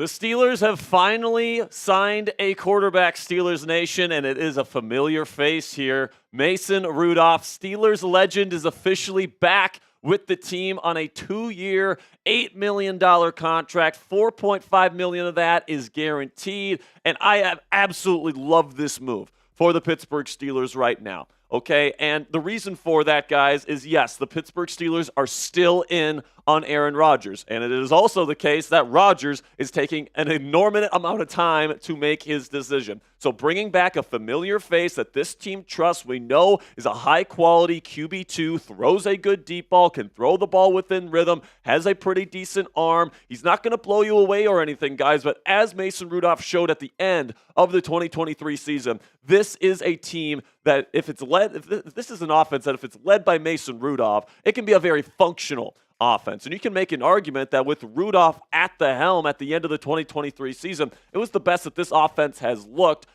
The Steelers have finally signed a quarterback, Steelers Nation, and it is a familiar face here. Mason Rudolph, Steelers legend, is officially back with the team on a 2-year, $8 million contract. $4.5 million of that is guaranteed, and I have absolutely loved this move for the Pittsburgh Steelers right now. Okay, and the reason for that, guys, is yes, the Pittsburgh Steelers are still in on Aaron Rodgers, and it is also the case that Rodgers is taking an enormous amount of time to make his decision. So bringing back a familiar face that this team trusts, we know is a high-quality QB2, throws a good deep ball, can throw the ball within rhythm, has a pretty decent arm. He's not going to blow you away or anything, guys, but as Mason Rudolph showed at the end of the 2023 season, this is a team that if this is an offense that if it's led by Mason Rudolph, it can be a very functional offense. And you can make an argument that with Rudolph at the helm at the end of the 2023 season, it was the best that this offense has looked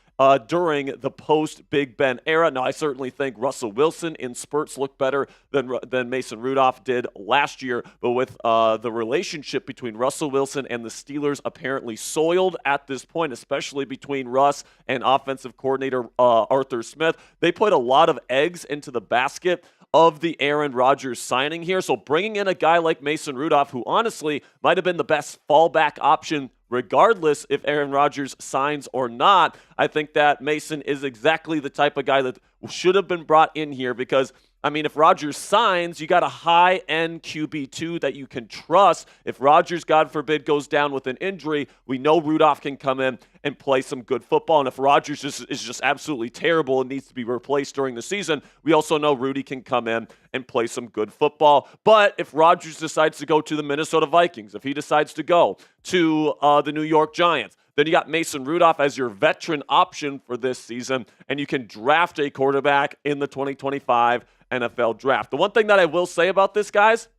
during the post-Big Ben era. Now, I certainly think Russell Wilson in spurts looked better than Mason Rudolph did last year, but with the relationship between Russell Wilson and the Steelers apparently soiled at this point, especially between Russ and offensive coordinator Arthur Smith, they put a lot of eggs into the basket of the Aaron Rodgers signing here. So bringing in a guy like Mason Rudolph, who honestly might have been the best fallback option regardless if Aaron Rodgers signs or not, I think that Mason is exactly the type of guy that should have been brought in here because, I mean, if Rodgers signs, you got a high-end QB2 that you can trust. If Rodgers, God forbid, goes down with an injury, we know Rudolph can come in and play some good football. And if Rodgers is just absolutely terrible and needs to be replaced during the season, we also know Rudy can come in and play some good football. But if Rodgers decides to go to the Minnesota Vikings, if he decides to go to the New York Giants, then you got Mason Rudolph as your veteran option for this season, and you can draft a quarterback in the 2025 NFL draft. The one thing that I will say about this, guys,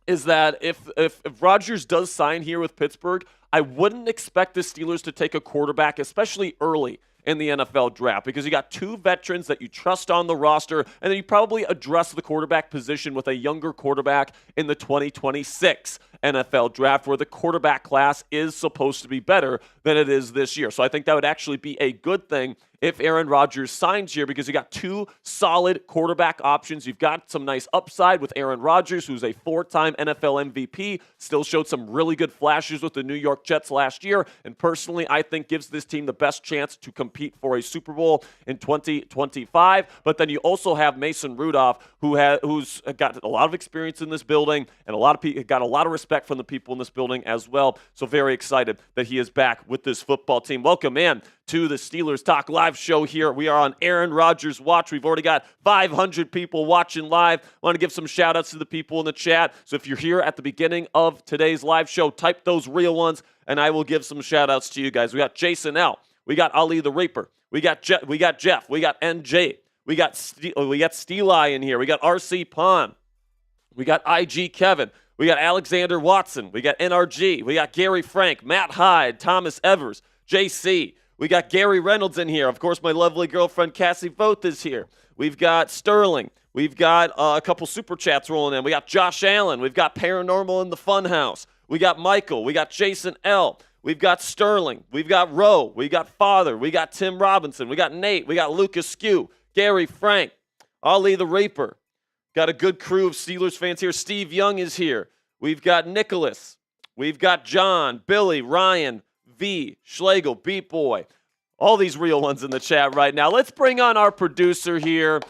is that if Rodgers does sign here with Pittsburgh, I wouldn't expect the Steelers to take a quarterback, especially early in the NFL draft, because you got two veterans that you trust on the roster, and then you probably address the quarterback position with a younger quarterback in the 2026 NFL draft, where the quarterback class is supposed to be better than it is this year. So I think that would actually be a good thing if Aaron Rodgers signs here, because you got two solid quarterback options. You've got some nice upside with Aaron Rodgers, who's a 4-time NFL MVP, still showed some really good flashes with the New York Jets last year, and personally, I think gives this team the best chance to compete for a Super Bowl in 2025. But then you also have Mason Rudolph, who's got a lot of experience in this building, and got a lot of respect from the people in this building as well. So very excited that he is back with this football team. Welcome in to the Steelers Talk Live show here. We are on Aaron Rodgers Watch. We've already got 500 people watching live. I want to give some shout-outs to the people in the chat. So if you're here at the beginning of today's live show, type those real ones, and I will give some shout-outs to you guys. We got Jason L. We got Ali the Reaper. We got Jeff. We got NJ. We got Steeli in here. We got RC Pond. We got IG Kevin. We got Alexander Watson. We got NRG. We got Gary Frank, Matt Hyde, Thomas Evers, JC. We got Gary Reynolds in here. Of course, my lovely girlfriend Cassie Voth is here. We've got Sterling. We've got a couple super chats rolling in. We got Josh Allen. We've got Paranormal in the Funhouse. We got Michael. We got Jason L. We've got Sterling. We've got Roe. We got Father. We got Tim Robinson. We got Nate. We got Lucas Skew. Gary Frank. Ali the Reaper. Got a good crew of Steelers fans here. Steve Young is here. We've got Nicholas. We've got John, Billy, Ryan, V, Schlegel, Beat Boy. All these real ones in the chat right now. Let's bring on our producer here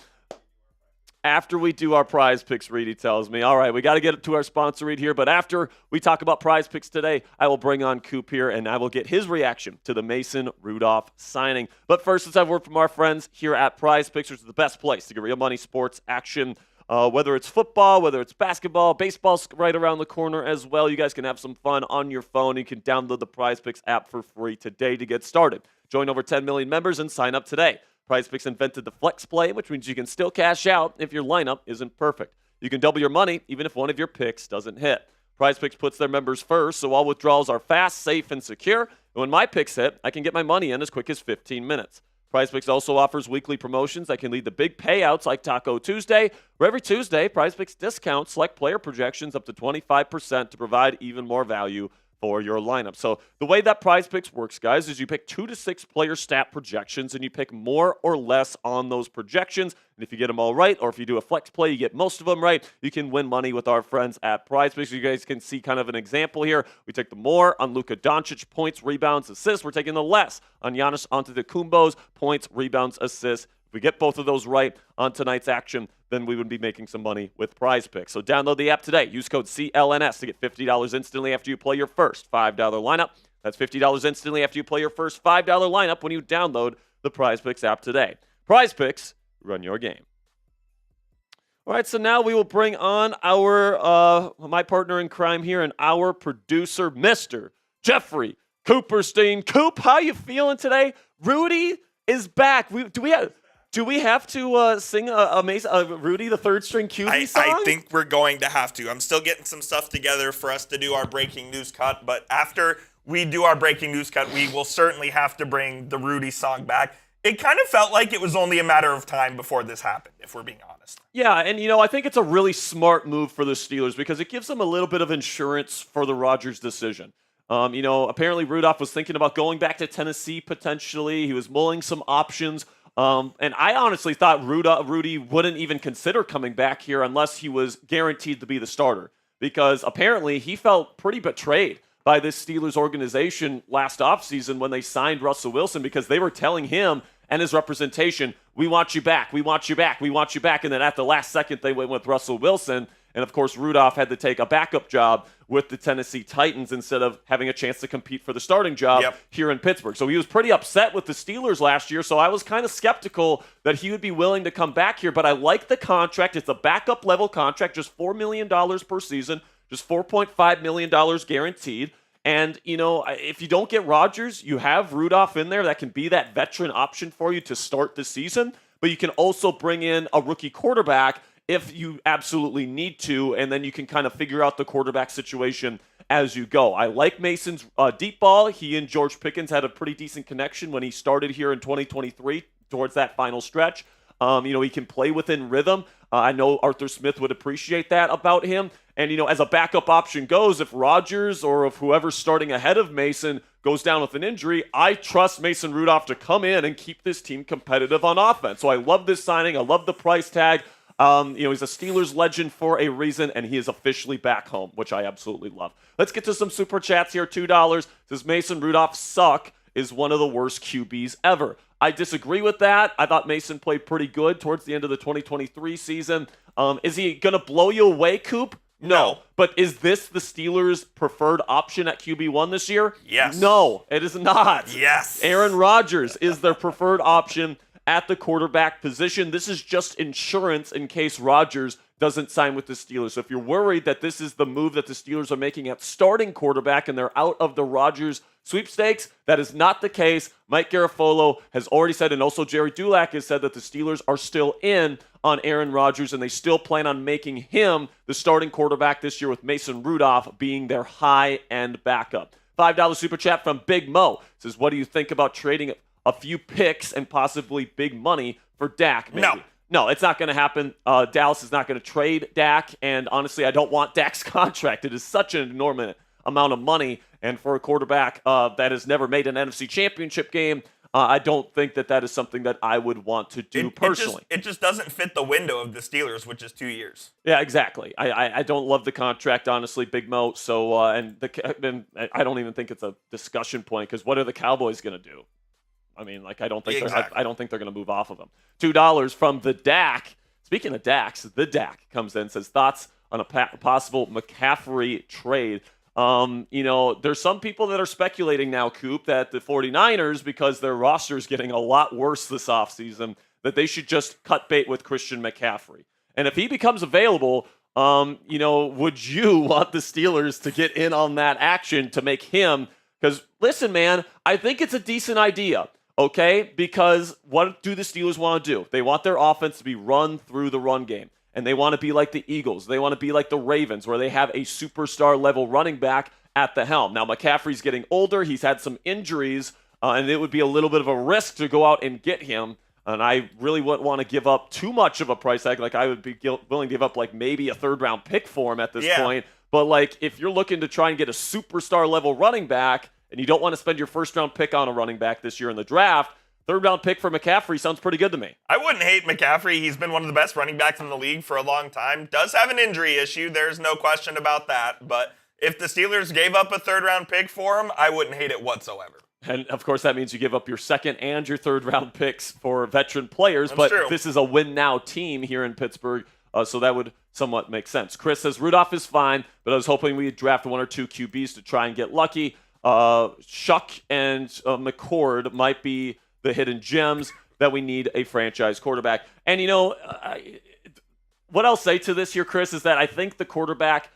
after we do our prize picks read, he tells me. All right, we got to get to our sponsor read here, but after we talk about prize picks today, I will bring on Coop here, and I will get his reaction to the Mason Rudolph signing. But first, let's have a word from our friends here at Prize Picks, which is the best place to get real money sports action. Whether it's football, whether it's basketball, baseball's right around the corner as well. You guys can have some fun on your phone. You can download the Prize Picks app for free today to get started. Join over 10 million members and sign up today. Prize Picks invented the flex play, which means you can still cash out if your lineup isn't perfect. You can double your money even if one of your picks doesn't hit. Prize Picks puts their members first, so all withdrawals are fast, safe, and secure. And when my picks hit, I can get my money in as quick as 15 minutes. PrizePicks also offers weekly promotions that can lead to big payouts like Taco Tuesday, where every Tuesday, PrizePicks discounts select player projections up to 25% to provide even more value for your lineup. So the way that Prize Picks works, guys, is you pick 2 to 6 player stat projections, and you pick more or less on those projections. And if you get them all right, or if you do a flex play, you get most of them right, you can win money with our friends at Prize Picks. You guys can see kind of an example here. We take the more on Luka Doncic, points, rebounds, assists. We're taking the less on Giannis Antetokounmpo's points, rebounds, assists. If we get both of those right on tonight's action, then we would be making some money with Prize Picks. So download the app today. Use code CLNS to get $50 instantly after you play your first $5 lineup. That's $50 instantly after you play your first $5 lineup when you download the Prize Picks app today. Prize Picks, run your game. All right, so now we will bring on our my partner in crime here and our producer, Mr. Jeffrey Cooperstein. Coop, how you feeling today? Rudy is back. Do we have to sing Rudy, the third string QB song? I think we're going to have to. I'm still getting some stuff together for us to do our breaking news cut, but after we do our breaking news cut, we will certainly have to bring the Rudy song back. It kind of felt like it was only a matter of time before this happened, if we're being honest. Yeah, and I think it's a really smart move for the Steelers because it gives them a little bit of insurance for the Rodgers decision. Apparently Rudolph was thinking about going back to Tennessee potentially. He was mulling some options. And I honestly thought Rudy wouldn't even consider coming back here unless he was guaranteed to be the starter, because apparently he felt pretty betrayed by this Steelers organization last offseason when they signed Russell Wilson, because they were telling him and his representation, we want you back, we want you back, we want you back. And then at the last second, they went with Russell Wilson. And, of course, Rudolph had to take a backup job with the Tennessee Titans instead of having a chance to compete for the starting job here in Pittsburgh. So he was pretty upset with the Steelers last year, so I was kind of skeptical that he would be willing to come back here. But I like the contract. It's a backup-level contract, just $4 million per season, just $4.5 million guaranteed. And, if you don't get Rodgers, you have Rudolph in there that can be that veteran option for you to start the season. But you can also bring in a rookie quarterback if you absolutely need to, and then you can kind of figure out the quarterback situation as you go. I like Mason's deep ball. He and George Pickens had a pretty decent connection when he started here in 2023 towards that final stretch. He can play within rhythm. I know Arthur Smith would appreciate that about him. And, as a backup option goes, if Rodgers or if whoever's starting ahead of Mason goes down with an injury, I trust Mason Rudolph to come in and keep this team competitive on offense. So I love this signing. I love the price tag. He's a Steelers legend for a reason, and he is officially back home, which I absolutely love. Let's get to some super chats here. $2 says Mason Rudolph is one of the worst QBs ever. I disagree with that. I thought Mason played pretty good towards the end of the 2023 season. Is he going to blow you away, Coop? No. But is this the Steelers' preferred option at QB1 this year? Yes. No, it is not. Yes. Aaron Rodgers is their preferred option at the quarterback position. This is just insurance in case Rodgers doesn't sign with the Steelers. So if you're worried that this is the move that the Steelers are making at starting quarterback and they're out of the Rodgers sweepstakes, that is not the case. Mike Garafolo has already said, and also Jerry Dulac has said, that the Steelers are still in on Aaron Rodgers, and they still plan on making him the starting quarterback this year, with Mason Rudolph being their high-end backup. $5 super chat from Big Mo says, what do you think about trading a few picks and possibly big money for Dak? Maybe? No, it's not going to happen. Dallas is not going to trade Dak, and honestly, I don't want Dak's contract. It is such an enormous amount of money, and for a quarterback that has never made an NFC Championship game, I don't think that is something that I would want to do personally. It just doesn't fit the window of the Steelers, which is 2 years. Yeah, exactly. I don't love the contract, honestly, Big Mo. So, and I don't even think it's a discussion point, because what are the Cowboys going to do? I mean, I don't think they're going to move off of him. $2 from the Dak. Speaking of Dax, the Dak comes in and says, thoughts on a possible McCaffrey trade. There's some people that are speculating now, Coop, that the 49ers, because their roster is getting a lot worse this offseason, that they should just cut bait with Christian McCaffrey. And if he becomes available, would you want the Steelers to get in on that action to make him? Because, listen, man, I think it's a decent idea. Okay, because what do the Steelers want to do? They want their offense to be run through the run game, and they want to be like the Eagles. They want to be like the Ravens, where they have a superstar-level running back at the helm. Now, McCaffrey's getting older. He's had some injuries, and it would be a little bit of a risk to go out and get him, and I really wouldn't want to give up too much of a price tag. Like, I would be willing to give up, like, maybe a third-round pick for him at this point. But like, if you're looking to try and get a superstar level running back and you don't want to spend your first round pick on a running back this year in the draft, third round pick for McCaffrey sounds pretty good to me. I wouldn't hate McCaffrey. He's been one of the best running backs in the league for a long time. Does have an injury issue. There's no question about that. But if the Steelers gave up a third round pick for him, I wouldn't hate it whatsoever. And, of course, that means you give up your second and your third round picks for veteran players. That's but true. This is a win-now team here in Pittsburgh, so that would somewhat make sense. Chris says Rudolph is fine, but I was hoping we'd draft one or two QBs to try and get lucky. Shuck and McCord might be the hidden gems that we need a franchise quarterback. And, what I'll say to this here, Chris, is that I think the quarterback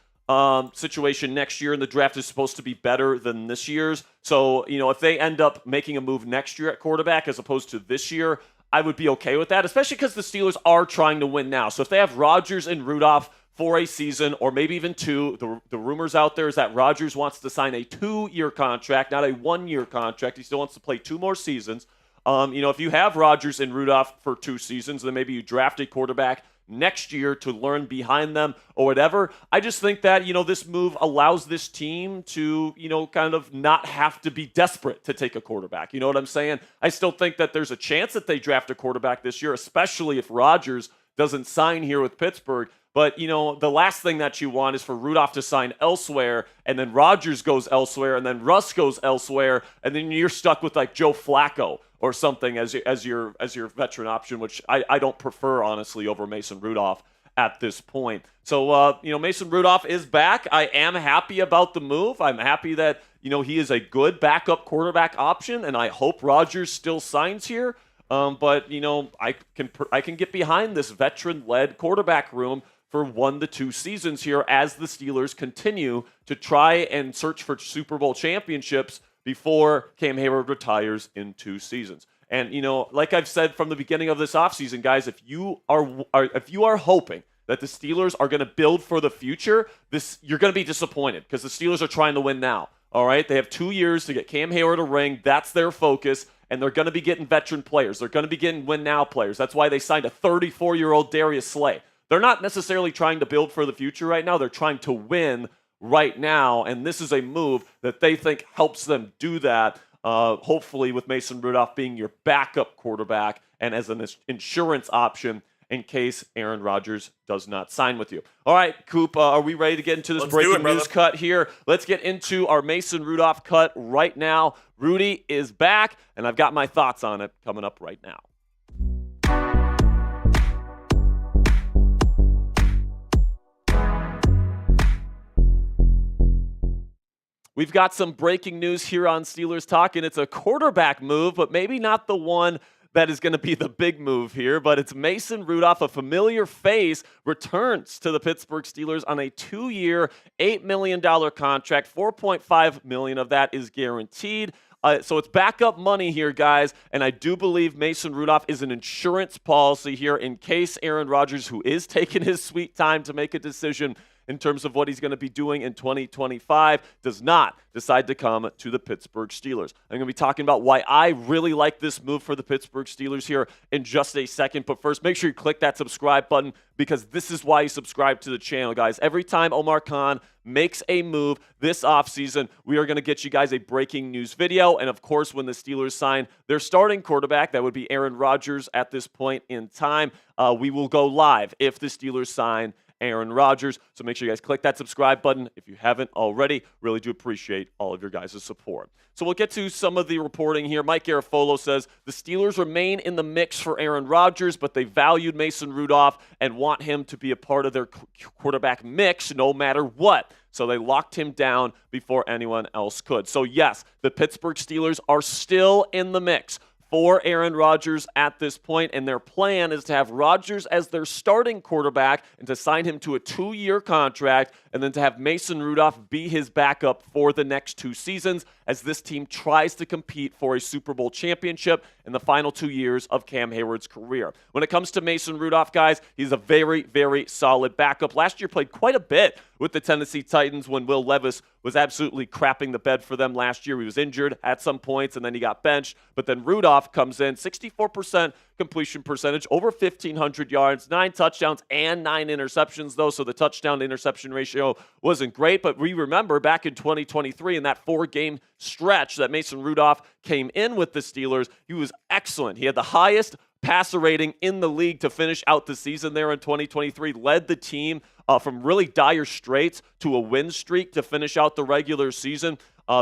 situation next year in the draft is supposed to be better than this year's. So, if they end up making a move next year at quarterback as opposed to this year, I would be okay with that, especially because the Steelers are trying to win now. So if they have Rodgers and Rudolph for a season or maybe even two, the rumors out there is that Rodgers wants to sign a 2-year contract, not a 1-year contract. He still wants to play 2 more seasons. If you have Rodgers and Rudolph for 2 seasons, then maybe you draft a quarterback next year to learn behind them or whatever. I just think that, this move allows this team to, kind of not have to be desperate to take a quarterback. You know what I'm saying? I still think that there's a chance that they draft a quarterback this year, especially if Rodgers doesn't sign here with Pittsburgh. But, the last thing that you want is for Rudolph to sign elsewhere, and then Rodgers goes elsewhere, and then Russ goes elsewhere, and then you're stuck with like Joe Flacco or something as your veteran option, which I don't prefer, honestly, over Mason Rudolph at this point. So, Mason Rudolph is back. I am happy about the move. I'm happy that, he is a good backup quarterback option, and I hope Rodgers still signs here. But I can get behind this veteran-led quarterback room for 1 to 2 seasons here as the Steelers continue to try and search for Super Bowl championships before Cam Hayward retires in 2 seasons. And, like I've said from the beginning of this offseason, guys, if you are hoping that the Steelers are going to build for the future, you're going to be disappointed because the Steelers are trying to win now. All right? They have 2 years to get Cam Hayward a ring. That's their focus. And they're going to be getting veteran players. They're going to be getting win-now players. That's why they signed a 34-year-old Darius Slay. They're not necessarily trying to build for the future right now. They're trying to win right now, and this is a move that they think helps them do that, hopefully with Mason Rudolph being your backup quarterback and as an insurance option in case Aaron Rodgers does not sign with you. All right, Coop, are we ready to get into this breaking news cut here? Let's get into our Mason Rudolph cut right now. Rudy is back, and I've got my thoughts on it coming up right now. We've got some breaking news here on Steelers Talk, and it's a quarterback move, but maybe not the one that is going to be the big move here, but it's Mason Rudolph, a familiar face, returns to the Pittsburgh Steelers on a 2-year, $8 million contract. $4.5 million of that is guaranteed. So it's backup money here, guys, and I do believe Mason Rudolph is an insurance policy here in case Aaron Rodgers, who is taking his sweet time to make a decision in terms of what he's going to be doing in 2025, does not decide to come to the Pittsburgh Steelers. I'm going to be talking about why I really like this move for the Pittsburgh Steelers here in just a second. But first, make sure you click that subscribe button because this is why you subscribe to the channel, guys. Every time Omar Khan makes a move this offseason, we are going to get you guys a breaking news video. And, of course, when the Steelers sign their starting quarterback, that would be Aaron Rodgers at this point in time, we will go live if the Steelers sign Aaron Rodgers. So make sure you guys click that subscribe button if you haven't already. Really do appreciate all of your guys' support. So we'll get to some of the reporting here. Mike Garafolo says the Steelers remain in the mix for Aaron Rodgers, but they valued Mason Rudolph and want him to be a part of their quarterback mix no matter what. So they locked him down before anyone else could. So yes, the Pittsburgh Steelers are still in the mix for Aaron Rodgers at this point, and their plan is to have Rodgers as their starting quarterback and to sign him to a 2-year contract and then to have Mason Rudolph be his backup for the next 2 seasons as this team tries to compete for a Super Bowl championship in the final 2 years of Cam Hayward's career. When it comes to Mason Rudolph, guys, he's a very, very solid backup. Last year played quite a bit with the Tennessee Titans when Will Levis was absolutely crapping the bed for them last year. He was injured at some points, and then he got benched. But then Rudolph comes in, 64% completion percentage, over 1,500 yards, 9 touchdowns, and 9 interceptions, though. So the touchdown-to-interception ratio wasn't great. But we remember back in 2023, in that 4-game stretch that Mason Rudolph came in with the Steelers, he was excellent. He had the highest passer rating in the league to finish out the season there in 2023, led the team from really dire straits to a win streak to finish out the regular season,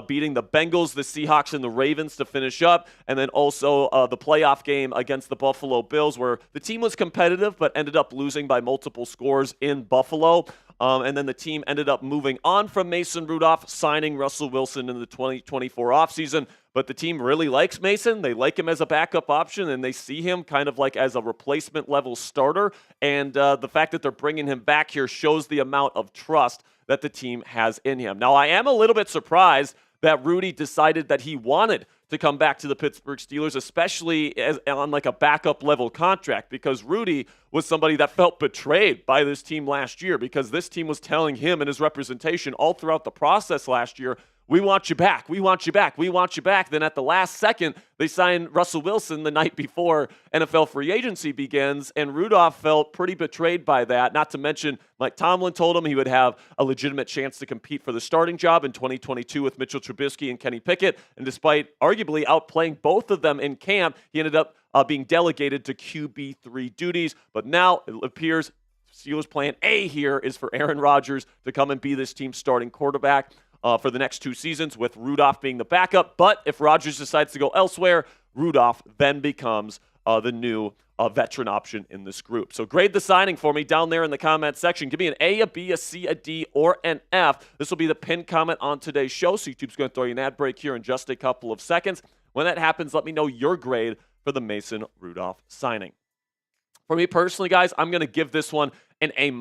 beating the Bengals, the Seahawks, and the Ravens to finish up, and then also the playoff game against the Buffalo Bills, where the team was competitive but ended up losing by multiple scores in Buffalo. And then the team ended up moving on from Mason Rudolph, signing Russell Wilson in the 2024 offseason. But the team really likes Mason. They like him as a backup option, and they see him kind of like as a replacement-level starter. And the fact that they're bringing him back here shows the amount of trust that the team has in him. Now, I am a little bit surprised that Rudy decided that he wanted to come back to the Pittsburgh Steelers, especially on like a backup level contract, because Rudy was somebody that felt betrayed by this team last year, because this team was telling him and his representation all throughout the process last year, we want you back, we want you back, we want you back. Then at the last second, they signed Russell Wilson the night before NFL free agency begins, and Rudolph felt pretty betrayed by that. Not to mention, Mike Tomlin told him he would have a legitimate chance to compete for the starting job in 2022 with Mitchell Trubisky and Kenny Pickett, and despite arguably outplaying both of them in camp, he ended up being delegated to QB3 duties. But now it appears Steelers' plan A here is for Aaron Rodgers to come and be this team's starting quarterback for the next 2 seasons, with Rudolph being the backup. But if Rodgers decides to go elsewhere, Rudolph then becomes the new veteran option in this group. So grade the signing for me down there in the comment section. Give me an A, a B, a C, a D, or an F. This will be the pinned comment on today's show, so YouTube's going to throw you an ad break here in just a couple of seconds. When that happens, let me know your grade for the Mason Rudolph signing. For me personally, guys, I'm going to give this one an A-.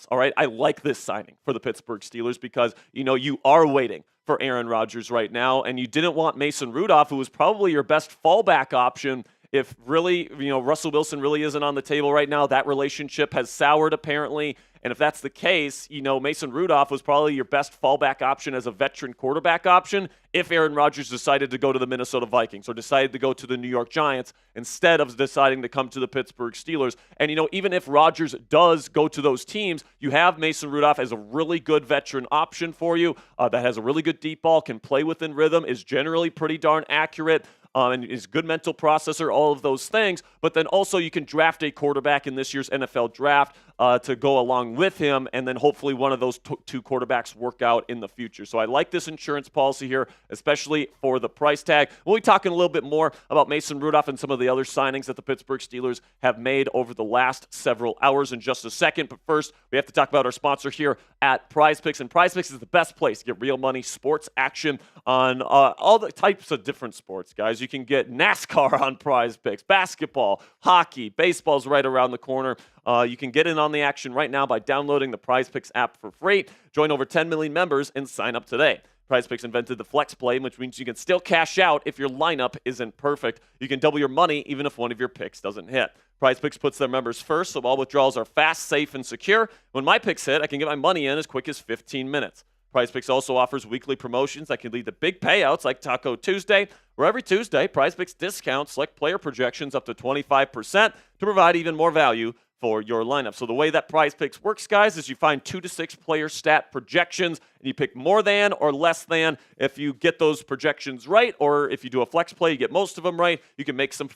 All right, I like this signing for the Pittsburgh Steelers because, you are waiting for Aaron Rodgers right now, and you didn't want Mason Rudolph, who was probably your best fallback option. If really, Russell Wilson really isn't on the table right now, that relationship has soured apparently. And if that's the case, Mason Rudolph was probably your best fallback option as a veteran quarterback option if Aaron Rodgers decided to go to the Minnesota Vikings or decided to go to the New York Giants instead of deciding to come to the Pittsburgh Steelers. And, even if Rodgers does go to those teams, you have Mason Rudolph as a really good veteran option for you that has a really good deep ball, can play within rhythm, is generally pretty darn accurate. And is good mental processor, all of those things. But then also you can draft a quarterback in this year's NFL draft to go along with him, and then hopefully one of those 2 quarterbacks work out in the future. So I like this insurance policy here, especially for the price tag. We'll be talking a little bit more about Mason Rudolph and some of the other signings that the Pittsburgh Steelers have made over the last several hours in just a second. But first, we have to talk about our sponsor here at PrizePicks. And PrizePicks is the best place to get real money, sports action on all the types of different sports, guys. You can get NASCAR on PrizePicks, basketball, hockey, baseball's right around the corner. You can get in on the action right now by downloading the PrizePicks app for free. Join over 10 million members and sign up today. PrizePicks invented the flex play, which means you can still cash out if your lineup isn't perfect. You can double your money even if one of your picks doesn't hit. PrizePicks puts their members first, so all withdrawals are fast, safe, and secure. When my picks hit, I can get my money in as quick as 15 minutes. PrizePicks also offers weekly promotions that can lead to big payouts like Taco Tuesday, where every Tuesday, PrizePicks discounts select player projections up to 25% to provide even more value for your lineup. So the way that PrizePicks works, guys, is you find 2 to 6 player stat projections, and you pick more than or less than. If you get those projections right, or if you do a flex play, you get most of them right, you can make some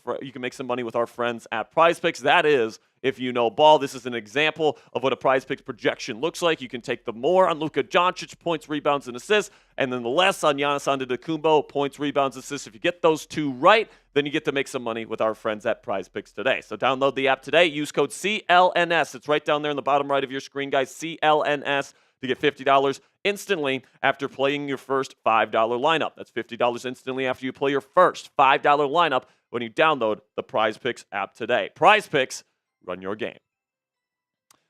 money with our friends at PrizePicks. That is, if you know ball. This is an example of what a PrizePicks projection looks like. You can take the more on Luka Doncic, points, rebounds, and assists, and then the less on Giannis Antetokounmpo, points, rebounds, assists. If you get those 2 right, then you get to make some money with our friends at PrizePicks today. So download the app today. Use code CLNS. It's right down there in the bottom right of your screen, guys. CLNS to get $50 instantly after playing your first $5 lineup. That's $50 instantly after you play your first $5 lineup when you download the PrizePicks app today. PrizePicks, run your game.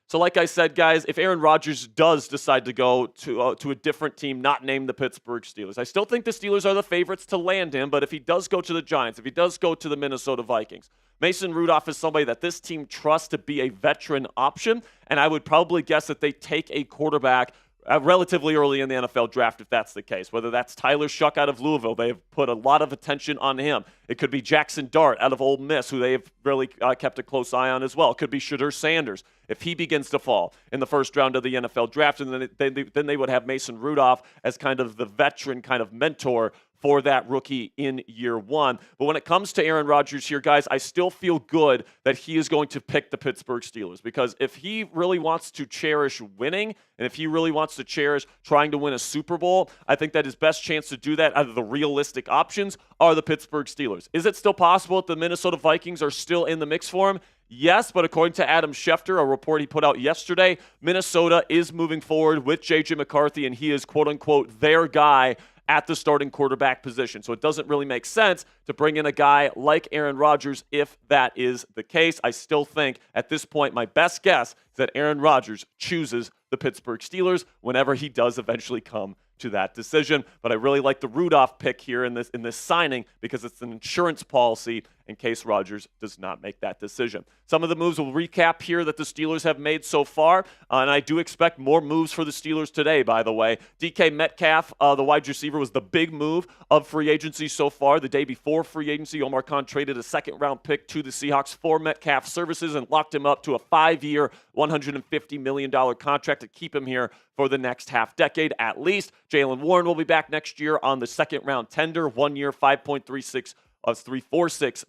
So like I said, guys, if Aaron Rodgers does decide to go to a different team not named the Pittsburgh Steelers, I still think the Steelers are the favorites to land him, but if he does go to the Giants, if he does go to the Minnesota Vikings, Mason Rudolph is somebody that this team trusts to be a veteran option, and I would probably guess that they take a quarterback relatively early in the NFL draft, if that's the case. Whether that's Tyler Shuck out of Louisville, they have put a lot of attention on him. It could be Jackson Dart out of Ole Miss, who they have really kept a close eye on as well. It could be Shadur Sanders if he begins to fall in the first round of the NFL draft. And then they would have Mason Rudolph as kind of the veteran kind of mentor for that rookie in year one. But when it comes to Aaron Rodgers here, guys, I still feel good that he is going to pick the Pittsburgh Steelers, because if he really wants to cherish winning and if he really wants to cherish trying to win a Super Bowl, I think that his best chance to do that out of the realistic options are the Pittsburgh Steelers. Is it still possible that the Minnesota Vikings are still in the mix for him? Yes, but according to Adam Schefter, a report he put out yesterday, Minnesota is moving forward with J.J. McCarthy, and he is, quote-unquote, their guy at the starting quarterback position. So it doesn't really make sense to bring in a guy like Aaron Rodgers if that is the case. I still think at this point my best guess is that Aaron Rodgers chooses the Pittsburgh Steelers whenever he does eventually come to that decision. But I really like the Rudolph pick here in this signing, because it's an insurance policy in case Rodgers does not make that decision. Some of the moves we'll recap here that the Steelers have made so far, and I do expect more moves for the Steelers today, by the way. DK Metcalf, the wide receiver, was the big move of free agency so far. The day before free agency, Omar Khan traded a second-round pick to the Seahawks for Metcalf's services and locked him up to a 5-year, $150 million contract to keep him here for the next half-decade at least. Jaylen Warren will be back next year on the second-round tender, 1 year, $346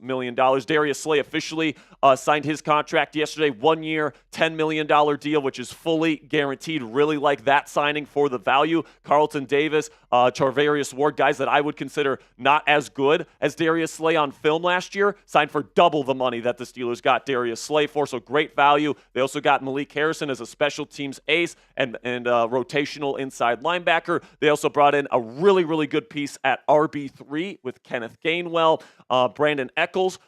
million. Darius Slay officially signed his contract yesterday, 1 year, $10 million deal, which is fully guaranteed. Really like that signing for the value. Carlton Davis, Charvarius Ward, guys that I would consider not as good as Darius Slay on film last year, signed for double the money that the Steelers got Darius Slay for, so great value. They also got Malik Harrison as a special teams ace and rotational inside linebacker. They also brought in a really, really good piece at RB3 with Kenneth Gainwell. Brandon Eccles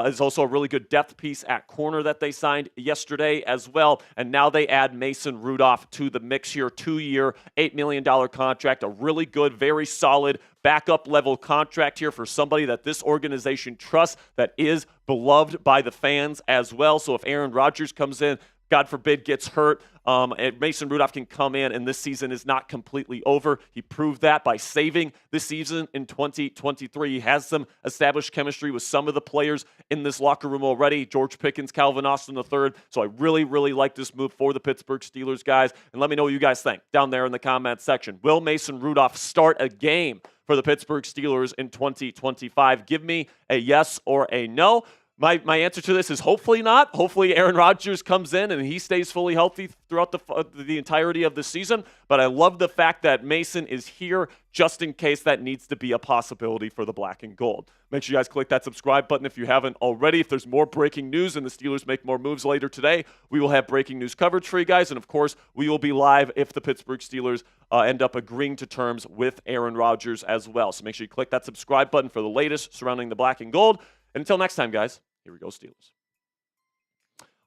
is also a really good depth piece at corner that they signed yesterday as well. And now they add Mason Rudolph to the mix here. 2-year, $8 million contract. A really good, very solid backup level contract here for somebody that this organization trusts, that is beloved by the fans as well. So if Aaron Rodgers comes in, God forbid, gets hurt, and Mason Rudolph can come in, and this season is not completely over. He proved that by saving the season in 2023. He has some established chemistry with some of the players in this locker room already, George Pickens, Calvin Austin III. So I really, really like this move for the Pittsburgh Steelers, guys. And let me know what you guys think down there in the comment section. Will Mason Rudolph start a game for the Pittsburgh Steelers in 2025? Give me a yes or a no. My answer to this is hopefully not. Hopefully Aaron Rodgers comes in and he stays fully healthy throughout the entirety of the season. But I love the fact that Mason is here just in case that needs to be a possibility for the black and gold. Make sure you guys click that subscribe button if you haven't already. If there's more breaking news and the Steelers make more moves later today, we will have breaking news coverage for you guys. And, of course, we will be live if the Pittsburgh Steelers end up agreeing to terms with Aaron Rodgers as well. So make sure you click that subscribe button for the latest surrounding the black and gold. And until next time, guys, here we go, Steelers.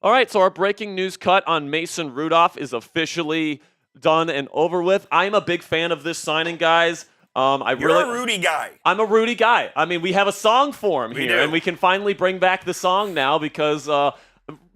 All right, so our breaking news cut on Mason Rudolph is officially done and over with. I'm a big fan of this signing, guys. You're a Rudy guy. I'm a Rudy guy. I mean, we have a song for him here, do. and we can finally bring back the song now because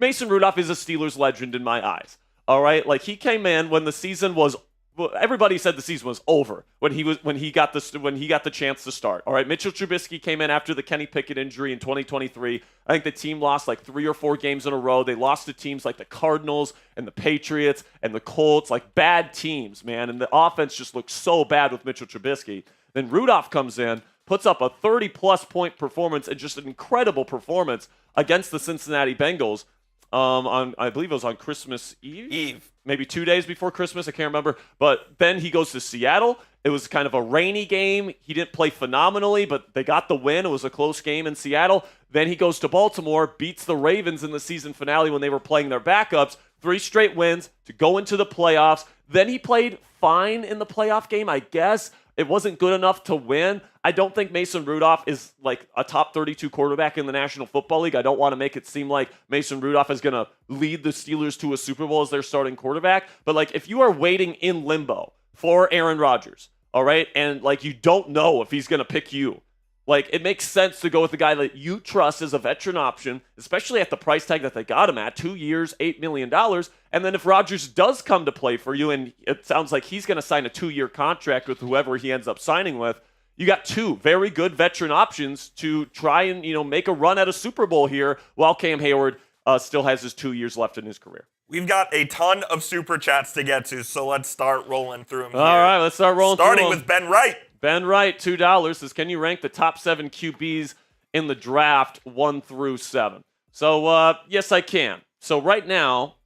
Mason Rudolph is a Steelers legend in my eyes. All right, like he came in when the season was. Well, everybody said the season was over when he got the chance to start. All right, Mitchell Trubisky came in after the Kenny Pickett injury in 2023. I think the team lost like 3 or 4 games in a row. They lost to teams like the Cardinals and the Patriots and the Colts, like bad teams, man. And the offense just looked so bad with Mitchell Trubisky. Then Rudolph comes in, puts up a 30-plus point performance and just an incredible performance against the Cincinnati Bengals. I believe it was on Christmas Eve. Maybe 2 days before Christmas, I can't remember. But then he goes to Seattle. It was kind of a rainy game. He didn't play phenomenally, but they got the win. It was a close game in Seattle. Then he goes to Baltimore, beats the Ravens in the season finale when they were playing their backups. 3 straight wins to go into the playoffs. Then he played fine in the playoff game, I guess. It wasn't good enough to win. I don't think Mason Rudolph is like a top 32 quarterback in the National Football League. I don't want to make it seem like Mason Rudolph is going to lead the Steelers to a Super Bowl as their starting quarterback. But like if you are waiting in limbo for Aaron Rodgers, all right, and like you don't know if he's going to pick you, Like, it makes sense to go with the guy that you trust as a veteran option, especially at the price tag that they got him at, 2 years, $8 million. And then if Rodgers does come to play for you, and it sounds like he's going to sign a 2-year contract with whoever he ends up signing with, you got 2 very good veteran options to try and, make a run at a Super Bowl here while Cam Hayward still has his 2 years left in his career. We've got a ton of super chats to get to, so let's start rolling through them here. All right, let's start rolling through them. Starting with Ben Wright. Ben Wright, $2, says, can you rank the top 7 QBs in the draft 1 through 7? So, yes, I can. So right now,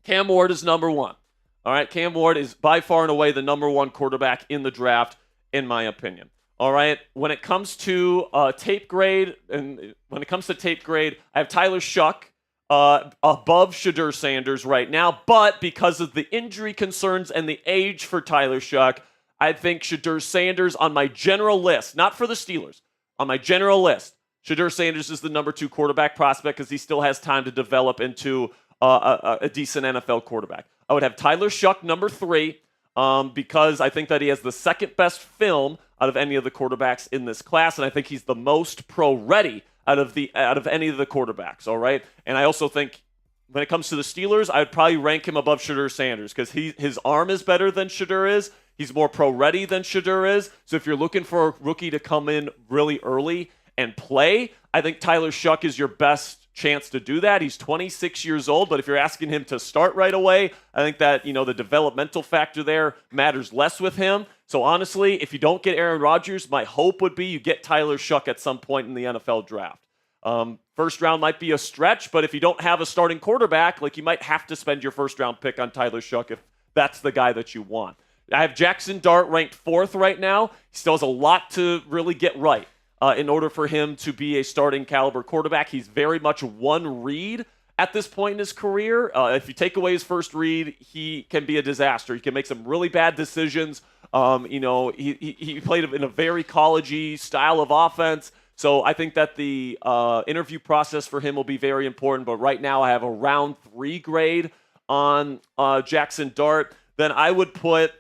Cam Ward is number 1. All right, Cam Ward is by far and away the number 1 quarterback in the draft, in my opinion. All right, when it comes to tape grade, I have Tyler Shuck above Shadur Sanders right now, but because of the injury concerns and the age for Tyler Shuck, I think Shadur Sanders on my general list, not for the Steelers, on my general list, Shadur Sanders is the number 2 quarterback prospect because he still has time to develop into a decent NFL quarterback. I would have Tyler Shuck number 3 because I think that he has the second best film out of any of the quarterbacks in this class, and I think he's the most pro-ready out of any of the quarterbacks, all right? And I also think when it comes to the Steelers, I would probably rank him above Shadur Sanders because his arm is better than Shadur is. He's more pro-ready than Shadur is. So if you're looking for a rookie to come in really early and play, I think Tyler Shuck is your best chance to do that. He's 26 years old, but if you're asking him to start right away, I think that, the developmental factor there matters less with him. So honestly, if you don't get Aaron Rodgers, my hope would be you get Tyler Shuck at some point in the NFL draft. First round might be a stretch, but if you don't have a starting quarterback, you might have to spend your first round pick on Tyler Shuck if that's the guy that you want. I have Jackson Dart ranked 4th right now. He still has a lot to really get right in order for him to be a starting caliber quarterback. He's very much one read at this point in his career. If you take away his first read, he can be a disaster. He can make some really bad decisions. He played in a very college-y style of offense. So I think that the interview process for him will be very important. But right now I have a round 3 grade on Jackson Dart. Then I would put,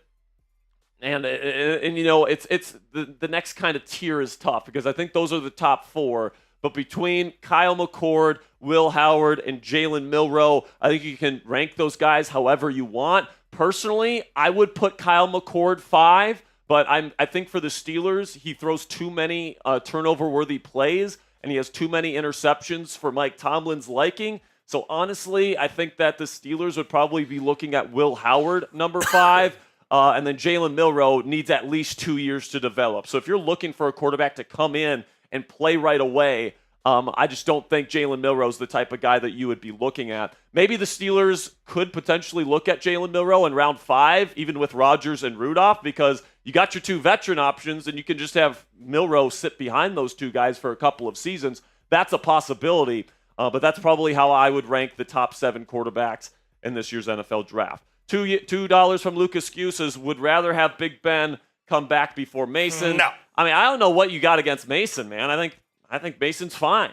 it's the next kind of tier is tough because I think those are the top 4. But between Kyle McCord, Will Howard, and Jalen Milroe, I think you can rank those guys however you want. Personally, I would put Kyle McCord 5, but I think for the Steelers, he throws too many turnover-worthy plays, and he has too many interceptions for Mike Tomlin's liking. So honestly, I think that the Steelers would probably be looking at Will Howard, number 5, and then Jalen Milroe needs at least 2 years to develop. So if you're looking for a quarterback to come in and play right away, I just don't think Jalen Milroe is the type of guy that you would be looking at. Maybe the Steelers could potentially look at Jalen Milroe in round 5, even with Rodgers and Rudolph, because you got your 2 veteran options, and you can just have Milroe sit behind those 2 guys for a couple of seasons. That's a possibility, but that's probably how I would rank the top 7 quarterbacks in this year's NFL draft. $2 from Lucas Skew says, would rather have Big Ben come back before Mason. No. I mean, I don't know what you got against Mason, man. I think Mason's fine.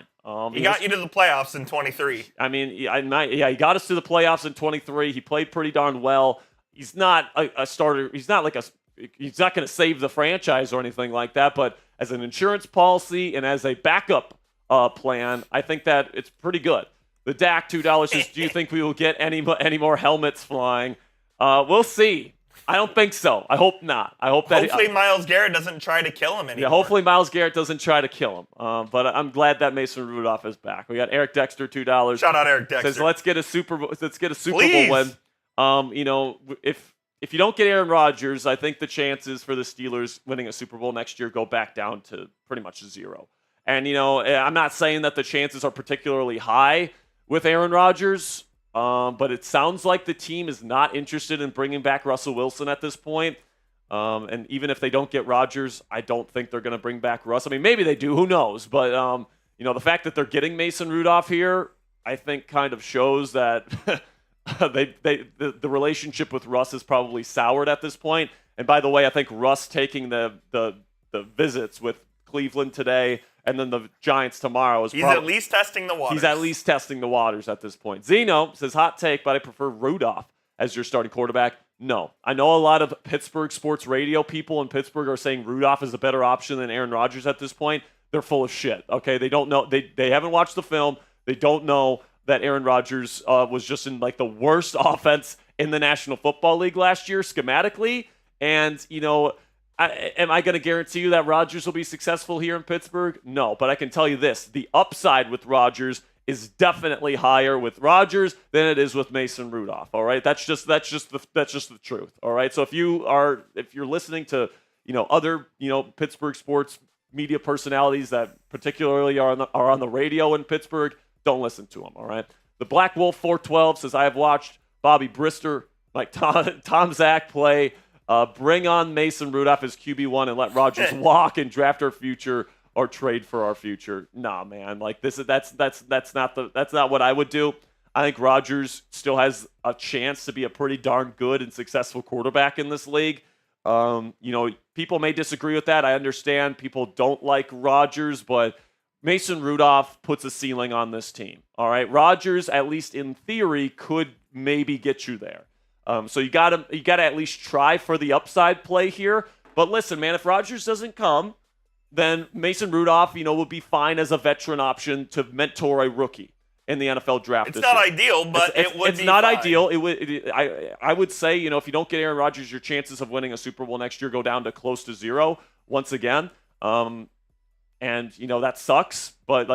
He got you to the playoffs in 23. I mean, he got us to the playoffs in 23. He played pretty darn well. He's not a starter. He's not he's not going to save the franchise or anything like that. But as an insurance policy and as a backup plan, I think that it's pretty good. The Dak, $2 says, do you think we will get any more helmets flying? We'll see. I don't think so. I hope not. I hope that hopefully Myles Garrett doesn't try to kill him anymore. Yeah, hopefully Myles Garrett doesn't try to kill him. But I'm glad that Mason Rudolph is back. We got Eric Dexter, $2. Shout out Eric Dexter. Says let's get a Super Bowl win. If you don't get Aaron Rodgers, I think the chances for the Steelers winning a Super Bowl next year go back down to pretty much 0. And I'm not saying that the chances are particularly high with Aaron Rodgers. But it sounds like the team is not interested in bringing back Russell Wilson at this point. And even if they don't get Rodgers, I don't think they're going to bring back Russ. I mean, maybe they do. Who knows? But, the fact that they're getting Mason Rudolph here, I think kind of shows that the relationship with Russ is probably soured at this point. And by the way, I think Russ taking the visits with Cleveland today and then the Giants tomorrow is at least testing the waters. He's at least testing the waters at this point. Zeno says, hot take, but I prefer Rudolph as your starting quarterback. No. I know a lot of Pittsburgh sports radio people in Pittsburgh are saying Rudolph is a better option than Aaron Rodgers at this point. They're full of shit, okay? They don't know. They haven't watched the film. They don't know that Aaron Rodgers was just in like the worst offense in the National Football League last year schematically. And, am I going to guarantee you that Rodgers will be successful here in Pittsburgh? No, but I can tell you this. The upside with Rodgers is definitely higher with Rodgers than it is with Mason Rudolph. All right, that's just the truth. All right, so if you're listening to other Pittsburgh sports media personalities that particularly are on the radio in Pittsburgh, don't listen to them. All right, the Black Wolf 412 says I have watched Bobby Brister, like Tom Zach play. Bring on Mason Rudolph as QB1 and let Rodgers walk and draft our future or trade for our future. Nah, man. Like that's not what I would do. I think Rodgers still has a chance to be a pretty darn good and successful quarterback in this league. People may disagree with that. I understand people don't like Rodgers, but Mason Rudolph puts a ceiling on this team. All right, Rodgers, at least in theory, could maybe get you there. So you got to at least try for the upside play here. But listen, man, if Rodgers doesn't come, then Mason Rudolph, will be fine as a veteran option to mentor a rookie in the NFL draft. It's not ideal, but it would be It's not fine. ideal. I would say, if you don't get Aaron Rodgers, your chances of winning a Super Bowl next year go down to close to zero once again. And that sucks. But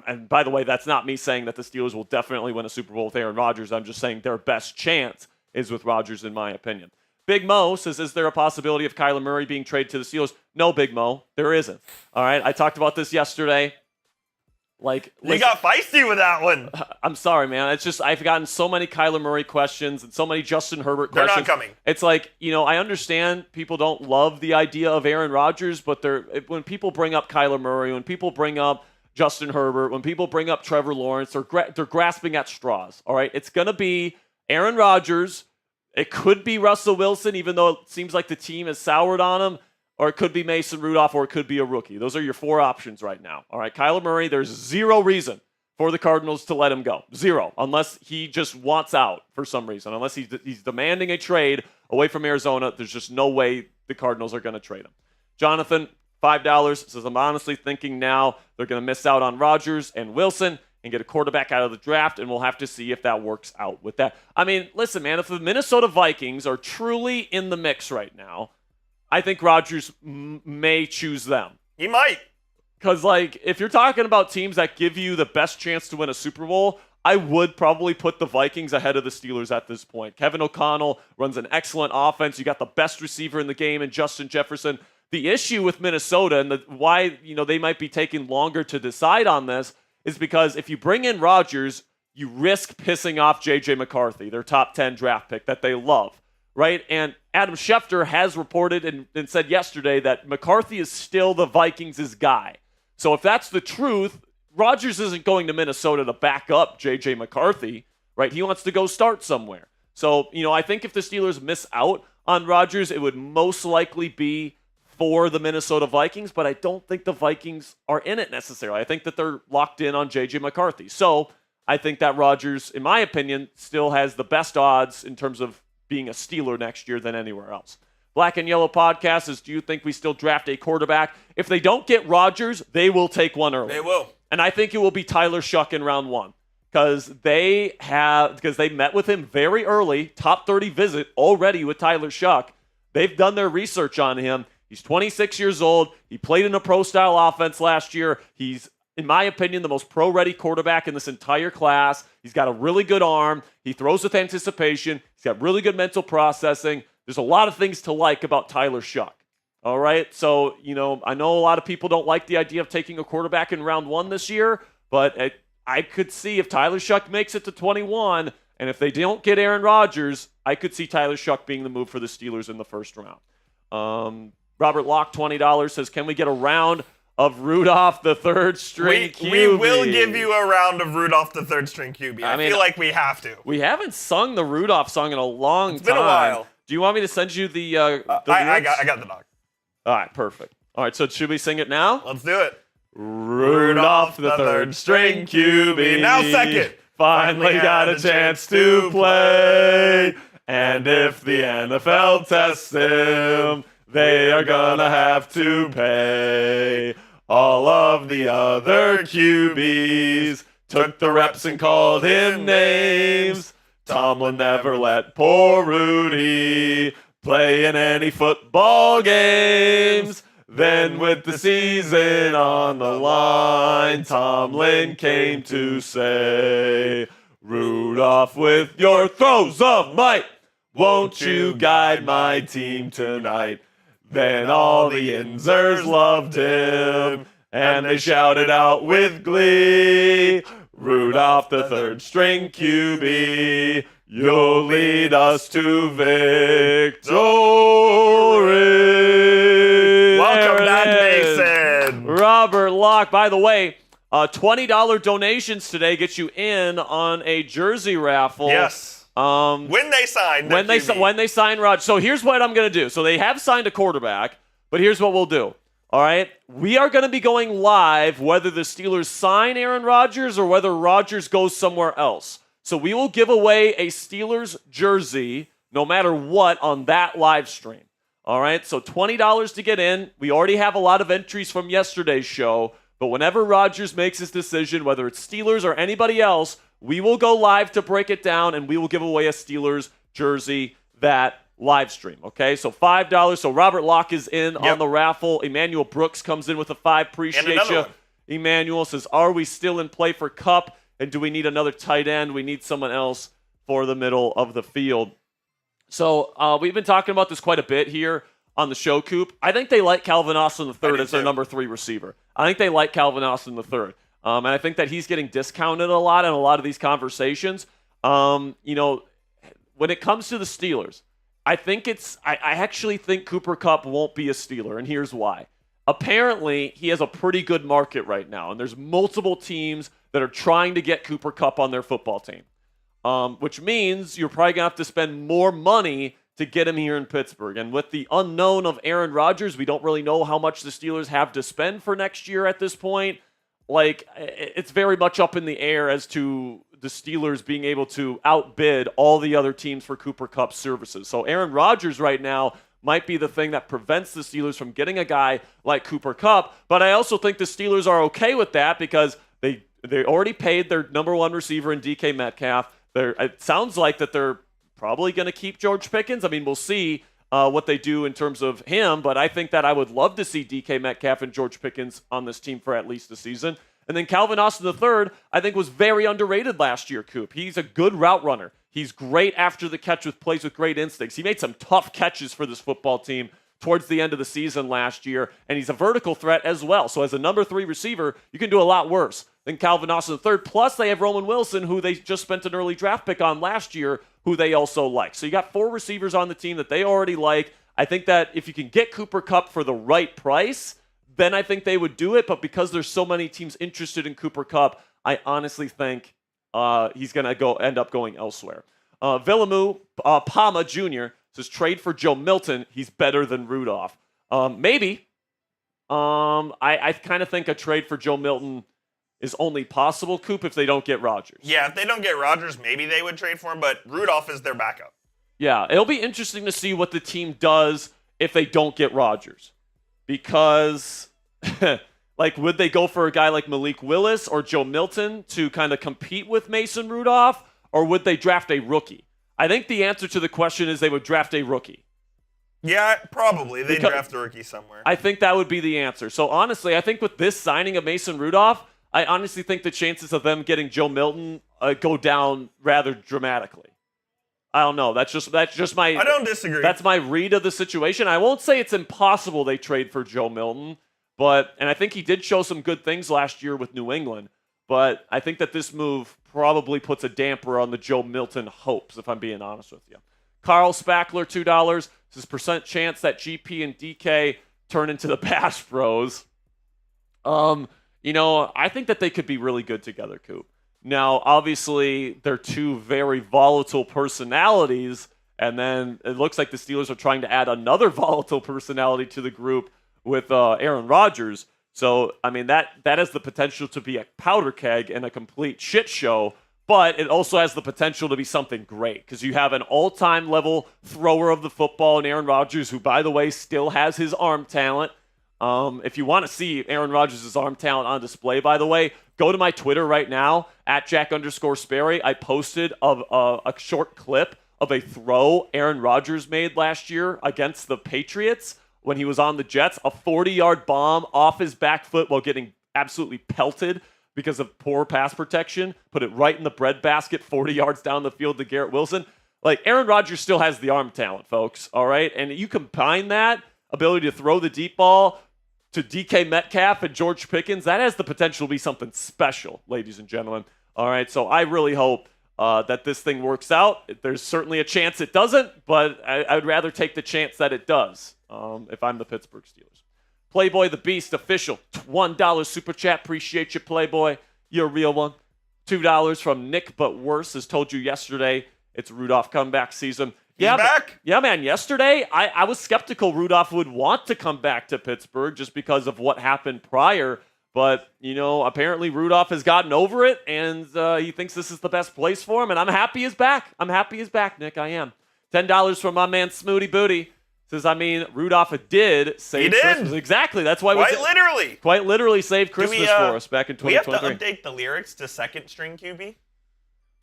and by the way, that's not me saying that the Steelers will definitely win a Super Bowl with Aaron Rodgers. I'm just saying their best chance is with Rodgers, in my opinion. Big Mo says, is there a possibility of Kyler Murray being traded to the Steelers? No, Big Mo, there isn't. All right, I talked about this yesterday. You got feisty with that one. I'm sorry, man. It's just I've gotten so many Kyler Murray questions and so many Justin Herbert questions. They're not coming. It's I understand people don't love the idea of Aaron Rodgers, but when people bring up Kyler Murray, when people bring up Justin Herbert, when people bring up Trevor Lawrence, they're grasping at straws. All right, it's gonna be Aaron Rodgers. It could be Russell Wilson, even though it seems like the team has soured on him, or it could be Mason Rudolph, or it could be a rookie. Those are your four options right now. All right, Kyler Murray, there's zero reason for the Cardinals to let him go. Zero, unless he just wants out for some reason. Unless he's demanding a trade away from Arizona, there's just no way the Cardinals are going to trade him. Jonathan, $5, says, I'm honestly thinking now they're going to miss out on Rodgers and Wilson and get a quarterback out of the draft, and we'll have to see if that works out with that. I mean, listen, man, if the Minnesota Vikings are truly in the mix right now, I think Rodgers may choose them. He might. Because, if you're talking about teams that give you the best chance to win a Super Bowl, I would probably put the Vikings ahead of the Steelers at this point. Kevin O'Connell runs an excellent offense. You got the best receiver in the game in Justin Jefferson. The issue with Minnesota and why they might be taking longer to decide on this is because if you bring in Rodgers, you risk pissing off J.J. McCarthy, their top 10 draft pick that they love, right? And Adam Schefter has reported and said yesterday that McCarthy is still the Vikings' guy. So if that's the truth, Rodgers isn't going to Minnesota to back up J.J. McCarthy, right? He wants to go start somewhere. So, I think if the Steelers miss out on Rodgers, it would most likely be for the Minnesota Vikings, but I don't think the Vikings are in it necessarily. I think that they're locked in on J.J. McCarthy. So I think that Rodgers, in my opinion, still has the best odds in terms of being a Steeler next year than anywhere else. Black and Yellow Podcast says, do you think we still draft a quarterback? If they don't get Rodgers, they will take one early. They will. And I think it will be Tyler Shuck in round one because they met with him very early, top 30 visit already with Tyler Shuck. They've done their research on him. He's 26 years old. He played in a pro-style offense last year. He's, in my opinion, the most pro-ready quarterback in this entire class. He's got a really good arm. He throws with anticipation. He's got really good mental processing. There's a lot of things to like about Tyler Shuck. All right? So, I know a lot of people don't like the idea of taking a quarterback in round one this year, but I could see if Tyler Shuck makes it to 21, and if they don't get Aaron Rodgers, I could see Tyler Shuck being the move for the Steelers in the first round. Robert Locke, $20, says, can we get a round of Rudolph, the third string QB? We will give you a round of Rudolph, the third string QB. I feel like we have to. We haven't sung the Rudolph song in a long time. It's been a while. Do you want me to send you the I got the dog. All right, perfect. All right, so should we sing it now? Let's do it. Rudolph, the third string QB. Now second. Finally got a chance to play. And if the NFL tests him, they are gonna have to pay. All of the other QBs took the reps and called him names. Tomlin never let poor Rudy play in any football games. Then with the season on the line, Tomlin came to say, Rudolph, with your throws of might, won't you guide my team tonight? Then all the Inzers loved him, and they shouted out with glee, Rudolph, the third string QB, you'll lead us to victory. Welcome back, Mason. Robert Locke. By the way, $20 donations today get you in on a jersey raffle. Yes. When they sign. When they sign Rodgers. So here's what I'm going to do. So they have signed a quarterback, but here's what we'll do. All right? We are going to be going live whether the Steelers sign Aaron Rodgers or whether Rodgers goes somewhere else. So we will give away a Steelers jersey no matter what on that live stream. All right? So $20 to get in. We already have a lot of entries from yesterday's show, but whenever Rodgers makes his decision, whether it's Steelers or anybody else, we will go live to break it down, and we will give away a Steelers jersey that live stream, okay? So $5. So Robert Locke is in on the raffle. Emmanuel Brooks comes in with a $5. Appreciate you. Emmanuel says, are we still in play for Kupp, and do we need another tight end? We need someone else for the middle of the field. So we've been talking about this quite a bit here on the show, Coop. I think they like Calvin Austin III as their number 3 receiver. I think they like Calvin Austin III. And I think that he's getting discounted a lot in a lot of these conversations. When it comes to the Steelers, I actually think Cooper Kupp won't be a Steeler, and here's why. Apparently, he has a pretty good market right now, and there's multiple teams that are trying to get Cooper Kupp on their football team, which means you're probably going to have to spend more money to get him here in Pittsburgh. And with the unknown of Aaron Rodgers, we don't really know how much the Steelers have to spend for next year at this point. Like, it's very much up in the air as to the Steelers being able to outbid all the other teams for Cooper Kupp's services. So Aaron Rodgers right now might be the thing that prevents the Steelers from getting a guy like Cooper Kupp. But I also think the Steelers are okay with that because they already paid their number 1 receiver in DK Metcalf. It sounds like that they're probably going to keep George Pickens. I mean, we'll see what they do in terms of him, but I think that I would love to see DK Metcalf and George Pickens on this team for at least a season. And then Calvin Austin III, I think, was very underrated last year, Coop. He's a good route runner. He's great after the catch with plays with great instincts. He made some tough catches for this football team towards the end of the season last year, and he's a vertical threat as well. So as a number 3 receiver, you can do a lot worse than Calvin Austin III. Plus, they have Roman Wilson, who they just spent an early draft pick on last year, who they also like. So you got 4 receivers on the team that they already like. I think that if you can get Cooper Kupp for the right price, then I think they would do it. But because there's so many teams interested in Cooper Kupp, I honestly think he's going to end up going elsewhere. Villamu Palma Jr. says, trade for Joe Milton. He's better than Rudolph. Maybe. I kind of think a trade for Joe Milton is only possible, Coop, if they don't get Rodgers. Yeah, if they don't get Rodgers, maybe they would trade for him, but Rudolph is their backup. Yeah, it'll be interesting to see what the team does if they don't get Rodgers. Because, would they go for a guy like Malik Willis or Joe Milton to kind of compete with Mason Rudolph, or would they draft a rookie? I think the answer to the question is they would draft a rookie. Yeah, probably. They'd draft a rookie somewhere. I think that would be the answer. So, honestly, I think with this signing of Mason Rudolph, I honestly think the chances of them getting Joe Milton go down rather dramatically. I don't know. That's just my. I don't disagree. That's my read of the situation. I won't say it's impossible they trade for Joe Milton, and I think he did show some good things last year with New England. But I think that this move probably puts a damper on the Joe Milton hopes, if I'm being honest with you. Carl Spackler, $2. Says percent chance that GP and DK turn into the Bass Bros. I think that they could be really good together, Coop. Now, obviously, they're 2 very volatile personalities, and then it looks like the Steelers are trying to add another volatile personality to the group with Aaron Rodgers. So, I mean, that has the potential to be a powder keg and a complete shit show. But it also has the potential to be something great because you have an all-time level thrower of the football in Aaron Rodgers, who, by the way, still has his arm talent. If you want to see Aaron Rodgers' arm talent on display, by the way, go to my Twitter right now, at Jack_Sperry. I posted a short clip of a throw Aaron Rodgers made last year against the Patriots when he was on the Jets, a 40-yard bomb off his back foot while getting absolutely pelted because of poor pass protection, put it right in the breadbasket 40 yards down the field to Garrett Wilson. Like, Aaron Rodgers still has the arm talent, folks, all right? And you combine that ability to throw the deep ball to DK Metcalf and George Pickens, that has the potential to be something special, ladies and gentlemen. All right, so I really hope that this thing works out. There's certainly a chance it doesn't, but I would rather take the chance that it does if I'm the Pittsburgh Steelers. Playboy the Beast official, $1 super chat. Appreciate you, Playboy. You're a real one. $2 from Nick But Worse, as told you yesterday. It's Rudolph comeback season. He's back. Yeah, man. Yesterday, I was skeptical Rudolph would want to come back to Pittsburgh just because of what happened prior. But, apparently Rudolph has gotten over it, and he thinks this is the best place for him. And I'm happy he's back. Nick. I am. $10 from my man Smooty Booty. Says, Rudolph did save Christmas. Exactly. That's why Quite literally saved Christmas for us back in 2023. We have to update the lyrics to second string QB?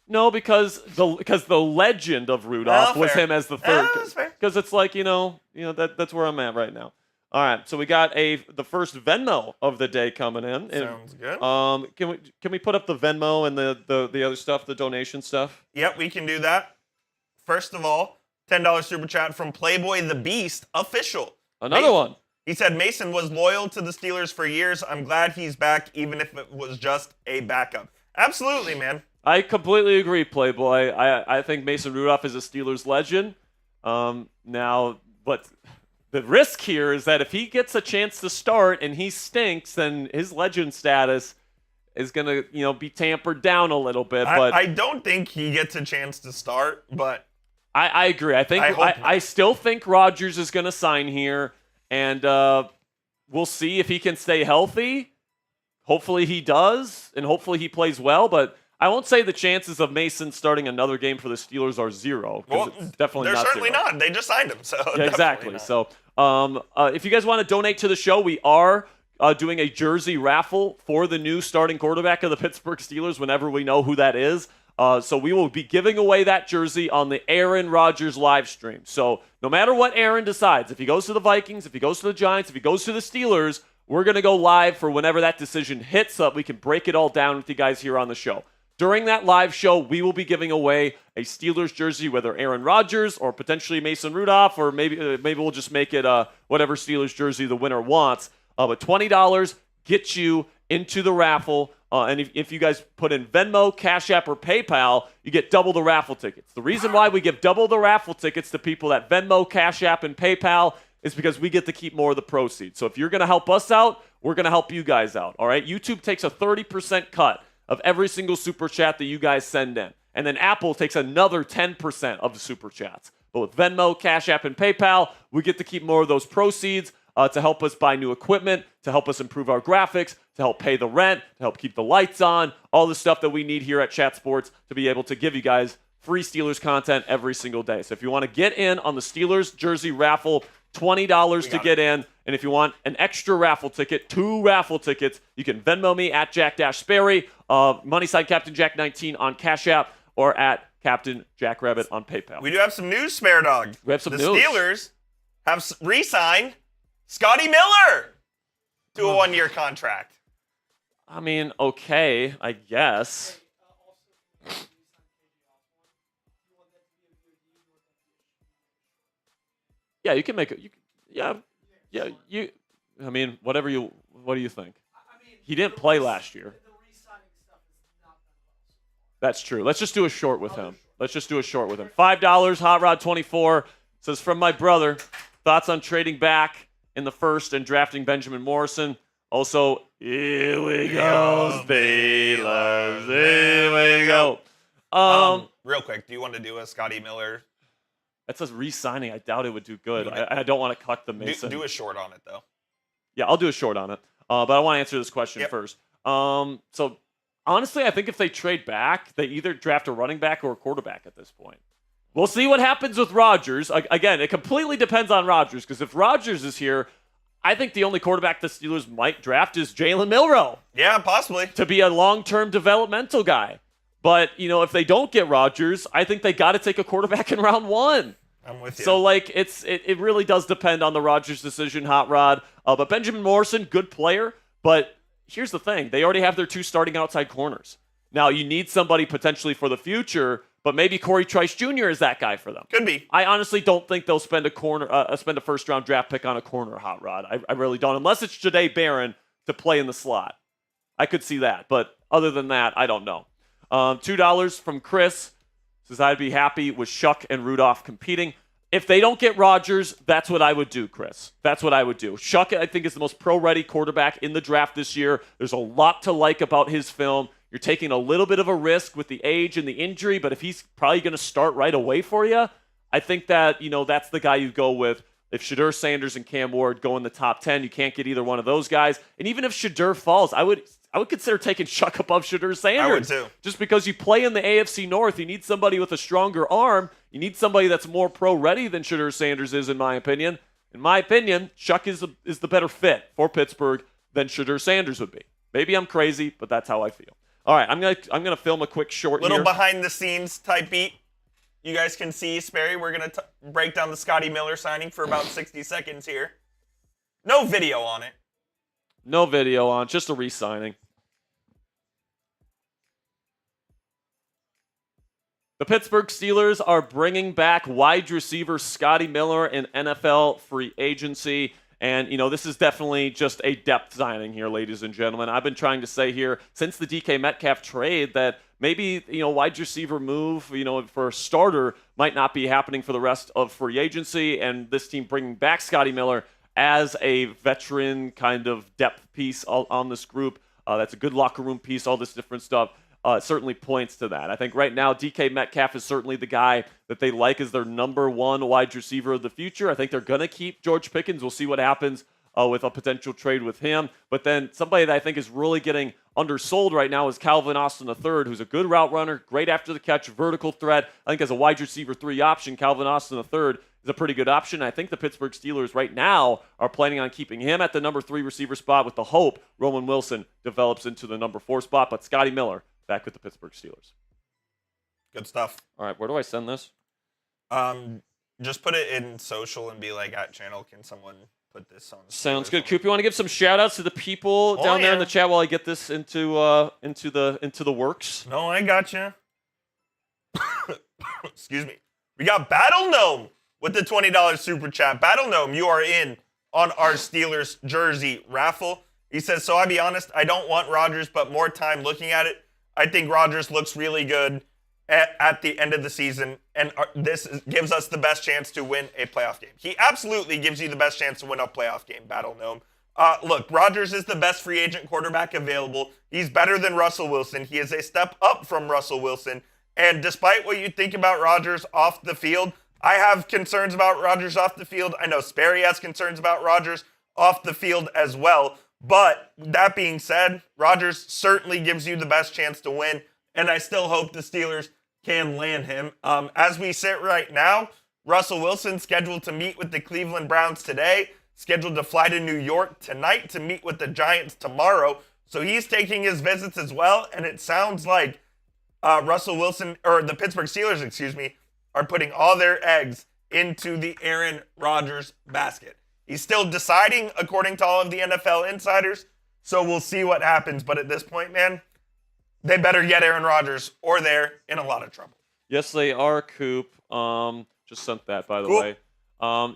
No, because the legend of Rudolph was him as the third. Because it's like, that's where I'm at right now. All right, so we got the first Venmo of the day coming in. Sounds good. Can we put up the Venmo and the other stuff, the donation stuff? Yep, we can do that. First of all, $10 super chat from Playboy the Beast official. Another one. He said, Mason was loyal to the Steelers for years. I'm glad he's back, even if it was just a backup. Absolutely, man. I completely agree, Playboy. I think Mason Rudolph is a Steelers legend. Now, but the risk here is that if he gets a chance to start and he stinks, then his legend status is going to, be tampered down a little bit. But I don't think he gets a chance to start, but I agree. I still think Rodgers is going to sign here, and we'll see if he can stay healthy. Hopefully he does, and hopefully he plays well, but I won't say the chances of Mason starting another game for the Steelers are zero. Well, it's definitely they're not certainly zero. not. They just signed him, so yeah, exactly. Not. So, if you guys want to donate to the show, we are doing a jersey raffle for the new starting quarterback of the Pittsburgh Steelers. Whenever we know who that is, so we will be giving away that jersey on the Aaron Rodgers live stream. So, no matter what Aaron decides, if he goes to the Vikings, if he goes to the Giants, if he goes to the Steelers, we're going to go live for whenever that decision hits up. We can break it all down with you guys here on the show. During that live show, we will be giving away a Steelers jersey, whether Aaron Rodgers or potentially Mason Rudolph, or maybe we'll just make it whatever Steelers jersey the winner wants. But $20 gets you into the raffle. And if you guys put in Venmo, Cashapp, or PayPal, you get double the raffle tickets. The reason why we give double the raffle tickets to people at Venmo, Cashapp, and PayPal is because we get to keep more of the proceeds. So if you're going to help us out, we're going to help you guys out. All right? YouTube takes a 30% cut of every single super chat that you guys send in. And then Apple takes another 10% of the super chats. But with Venmo, Cash App, and PayPal, we get to keep more of those proceeds to help us buy new equipment, to help us improve our graphics, to help pay the rent, to help keep the lights on, all the stuff that we need here at Chat Sports to be able to give you guys free Steelers content every single day. So if you want to get in on the Steelers jersey raffle, $20 to get in. And if you want an extra raffle ticket, 2 raffle tickets, you can Venmo me at Jack-Sperry, Moneyside Captain Jack 19 on Cash App, or at Captain Jack Rabbit on PayPal. We do have some news, Spare Dog. We have some news. The Steelers have re-signed Scotty Miller to a 1-year contract. I mean, okay, I guess. Yeah, you can make it. I mean, what do you think? He didn't play last year. That's true. Let's just do a short with him. $5, Hot Rod 24 says, from my brother, thoughts on trading back in the first and drafting Benjamin Morrison. Also, here we go, Steelers. Here we go. Real quick, do you want to do a Scotty Miller? That says re-signing. I doubt it would do good. I don't want to cut the Mason. Do a short on it, though. Yeah, I'll do a short on it. But I want to answer this question first. So honestly, I think if they trade back, they either draft a running back or a quarterback at this point. We'll see what happens with Rodgers. Again, it completely depends on Rodgers, because if Rodgers is here, I think the only quarterback the Steelers might draft is Jalen Milroe. Yeah, possibly. To be a long-term developmental guy. But, if they don't get Rodgers, I think they got to take a quarterback in round 1. I'm with you. So, it really does depend on the Rodgers decision, Hot Rod. But Benjamin Morrison, good player. But here's the thing. They already have their 2 starting outside corners. Now, you need somebody potentially for the future, but maybe Corey Trice Jr. is that guy for them. Could be. I honestly don't think they'll spend a first-round draft pick on a corner, Hot Rod. I really don't, unless it's Jahdae Barron to play in the slot. I could see that, but other than that, I don't know. $2 from Chris says I'd be happy with Shuck and Rudolph competing. If they don't get Rodgers, that's what I would do, Chris. That's what I would do. Shuck, I think, is the most pro-ready quarterback in the draft this year. There's a lot to like about his film. You're taking a little bit of a risk with the age and the injury, but if he's probably going to start right away for you, I think that, that's the guy you go with. If Shedeur Sanders and Cam Ward go in the top 10, you can't get either one of those guys. And even if Shedeur falls, I would consider taking Shuck above Shedeur Sanders. I would too. Just because you play in the AFC North, you need somebody with a stronger arm. You need somebody that's more pro-ready than Shedeur Sanders is, in my opinion. In my opinion, Shuck is the better fit for Pittsburgh than Shedeur Sanders would be. Maybe I'm crazy, but that's how I feel. All right, I'm gonna film a quick short little here. behind-the-scenes type beat. You guys can see, Sperry, we're going to break down the Scotty Miller signing for about 60 seconds here. No video on it. No video on, just a re-signing. The Pittsburgh Steelers are bringing back wide receiver Scotty Miller in NFL free agency. And, this is definitely just a depth signing here, ladies and gentlemen. I've been trying to say here since the DK Metcalf trade that maybe, wide receiver move, for a starter might not be happening for the rest of free agency. And this team bringing back Scotty Miller as a veteran kind of depth piece on this group. That's a good locker room piece, all this different stuff. Certainly points to that. I think right now DK Metcalf is certainly the guy that they like as their number 1 wide receiver of the future. I think they're going to keep George Pickens. We'll see what happens with a potential trade with him. But then somebody that I think is really getting undersold right now is Calvin Austin III, who's a good route runner, great after the catch, vertical threat. I think as a wide receiver 3 option, Calvin Austin III is a pretty good option. I think the Pittsburgh Steelers right now are planning on keeping him at the number 3 receiver spot with the hope Roman Wilson develops into the number 4 spot. But Scotty Miller back with the Pittsburgh Steelers. Good stuff. All right, where do I send this? Just put it in social and be like, at channel, can someone put this on? Sounds good. Coop, you want to give some shout outs to the people down there in the chat while I get this into the works? No, I got you. Excuse me. We got Battle Gnome with the $20 super chat. Battle Gnome, you are in on our Steelers jersey raffle. He says, so I'll be honest, I don't want Rodgers, but more time looking at it, I think Rodgers looks really good at the end of the season, and this gives us the best chance to win a playoff game. He absolutely gives you the best chance to win a playoff game, Battle Gnome. Look, Rodgers is the best free agent quarterback available. He's better than Russell Wilson. He is a step up from Russell Wilson. And despite what you think about Rodgers off the field, I have concerns about Rodgers off the field. I know Sperry has concerns about Rodgers off the field as well. But that being said, Rodgers certainly gives you the best chance to win, and I still hope the Steelers can land him. As we sit right now, Russell Wilson scheduled to meet with the Cleveland Browns today, scheduled to fly to New York tonight to meet with the Giants tomorrow. So he's taking his visits as well, and it sounds like Russell Wilson, or the Pittsburgh Steelers, are putting all their eggs into the Aaron Rodgers basket. He's still deciding, according to all of the NFL insiders, so we'll see what happens. But at this point, man, they better get Aaron Rodgers or they're in a lot of trouble. Yes, they are, Coop. Just sent that, by the way.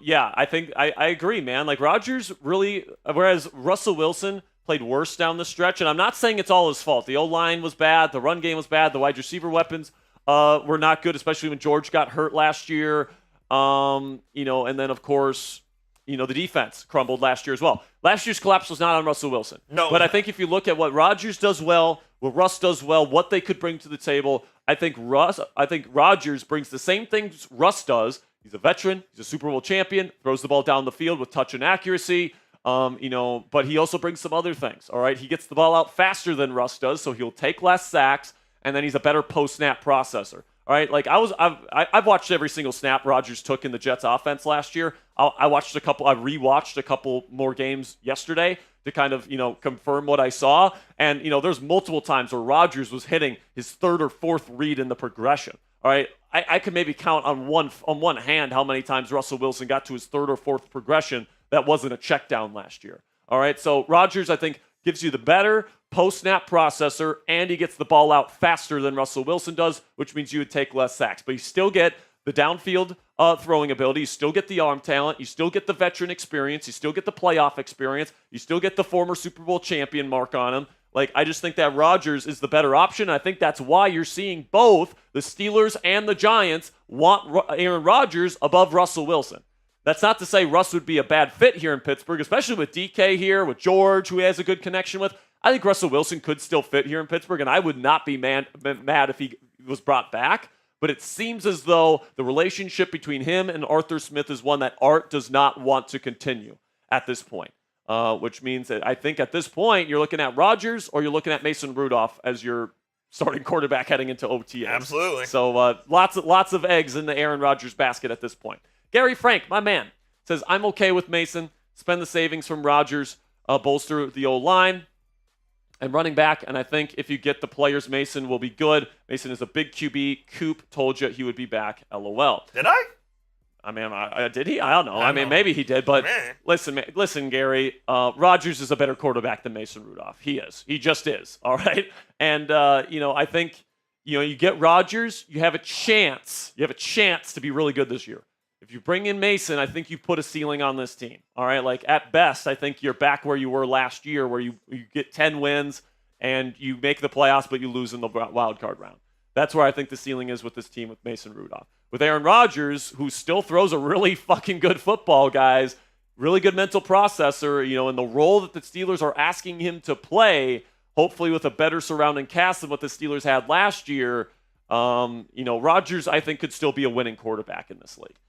Yeah, I think I agree, man. Like, Rodgers really, whereas Russell Wilson played worse down the stretch, and I'm not saying it's all his fault. The O-line was bad, the run game was bad, the wide receiver weapons were not good, especially when George got hurt last year. And then, of course, the defense crumbled last year as well. Last year's collapse was not on Russell Wilson. No. But I think if you look at what Rodgers does well, what Russ does well, what they could bring to the table, I think Rodgers brings the same things Russ does. He's a veteran. He's a Super Bowl champion. Throws the ball down the field with touch and accuracy. But he also brings some other things. All right, he gets the ball out faster than Russ does, so he'll take less sacks, and then he's a better post-snap processor. All right, like I've watched every single snap Rodgers took in the Jets offense last year. I rewatched a couple more games yesterday to kind of, confirm what I saw. And, there's multiple times where Rodgers was hitting his third or fourth read in the progression. All right, I could maybe count on one hand how many times Russell Wilson got to his third or fourth progression that wasn't a check down last year. All right, so Rodgers, I think, gives you the better post-snap processor, and he gets the ball out faster than Russell Wilson does, which means you would take less sacks. But you still get the downfield throwing ability. You still get the arm talent. You still get the veteran experience. You still get the playoff experience. You still get the former Super Bowl champion mark on him. Like, I just think that Rodgers is the better option. I think that's why you're seeing both the Steelers and the Giants want Aaron Rodgers above Russell Wilson. That's not to say Russ would be a bad fit here in Pittsburgh, especially with DK here, with George, who he has a good connection with. I think Russell Wilson could still fit here in Pittsburgh, and I would not be mad if he was brought back. But it seems as though the relationship between him and Arthur Smith is one that Art does not want to continue at this point, which means that I think at this point you're looking at Rodgers or you're looking at Mason Rudolph as your starting quarterback heading into OTA. Absolutely. So lots of eggs in the Aaron Rodgers basket at this point. Gary Frank, my man, says, I'm okay with Mason. Spend the savings from Rodgers, bolster the O-line and running back. And I think if you get the players, Mason will be good. Mason is a big QB. Coop told you he would be back. LOL. Did I? I mean, did he? I don't know. I mean, maybe he did. But listen, Gary, Rodgers is a better quarterback than Mason Rudolph. He is. He just is. All right? And, I think, you get Rodgers, you have a chance. You have a chance to be really good this year. If you bring in Mason, I think you put a ceiling on this team. All right, like at best, I think you're back where you were last year, where you get 10 wins and you make the playoffs, but you lose in the wild card round. That's where I think the ceiling is with this team with Mason Rudolph. With Aaron Rodgers, who still throws a really fucking good football, guys, really good mental processor, in the role that the Steelers are asking him to play, hopefully with a better surrounding cast than what the Steelers had last year. Rodgers, I think, could still be a winning quarterback in this league.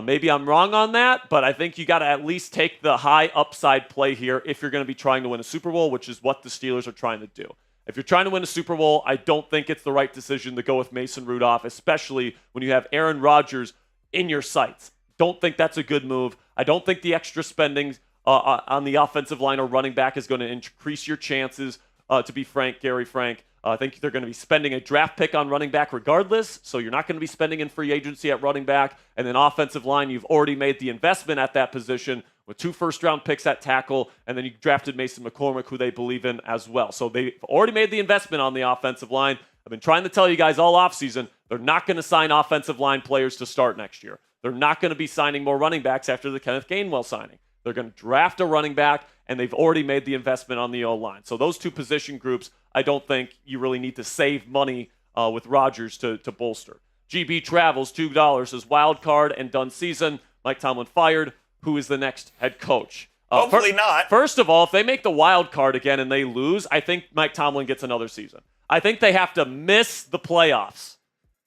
Maybe I'm wrong on that, but I think you got to at least take the high upside play here if you're going to be trying to win a Super Bowl, which is what the Steelers are trying to do. If you're trying to win a Super Bowl, I don't think it's the right decision to go with Mason Rudolph, especially when you have Aaron Rodgers in your sights. Don't think that's a good move. I don't think the extra spending on the offensive line or running back is going to increase your chances, to be frank, Gary Frank. I think they're going to be spending a draft pick on running back regardless, so you're not going to be spending in free agency at running back. And then offensive line, you've already made the investment at that position with 2 first-round picks at tackle, and then you drafted Mason McCormick, who they believe in as well. So they've already made the investment on the offensive line. I've been trying to tell you guys all offseason, they're not going to sign offensive line players to start next year. They're not going to be signing more running backs after the Kenneth Gainwell signing. They're going to draft a running back, and they've already made the investment on the O-line. So those 2 position groups, I don't think you really need to save money with Rodgers to bolster. GB Travels, $2, says wild card and done season. Mike Tomlin fired. Who is the next head coach? Hopefully not. First of all, if they make the wild card again and they lose, I think Mike Tomlin gets another season. I think they have to miss the playoffs.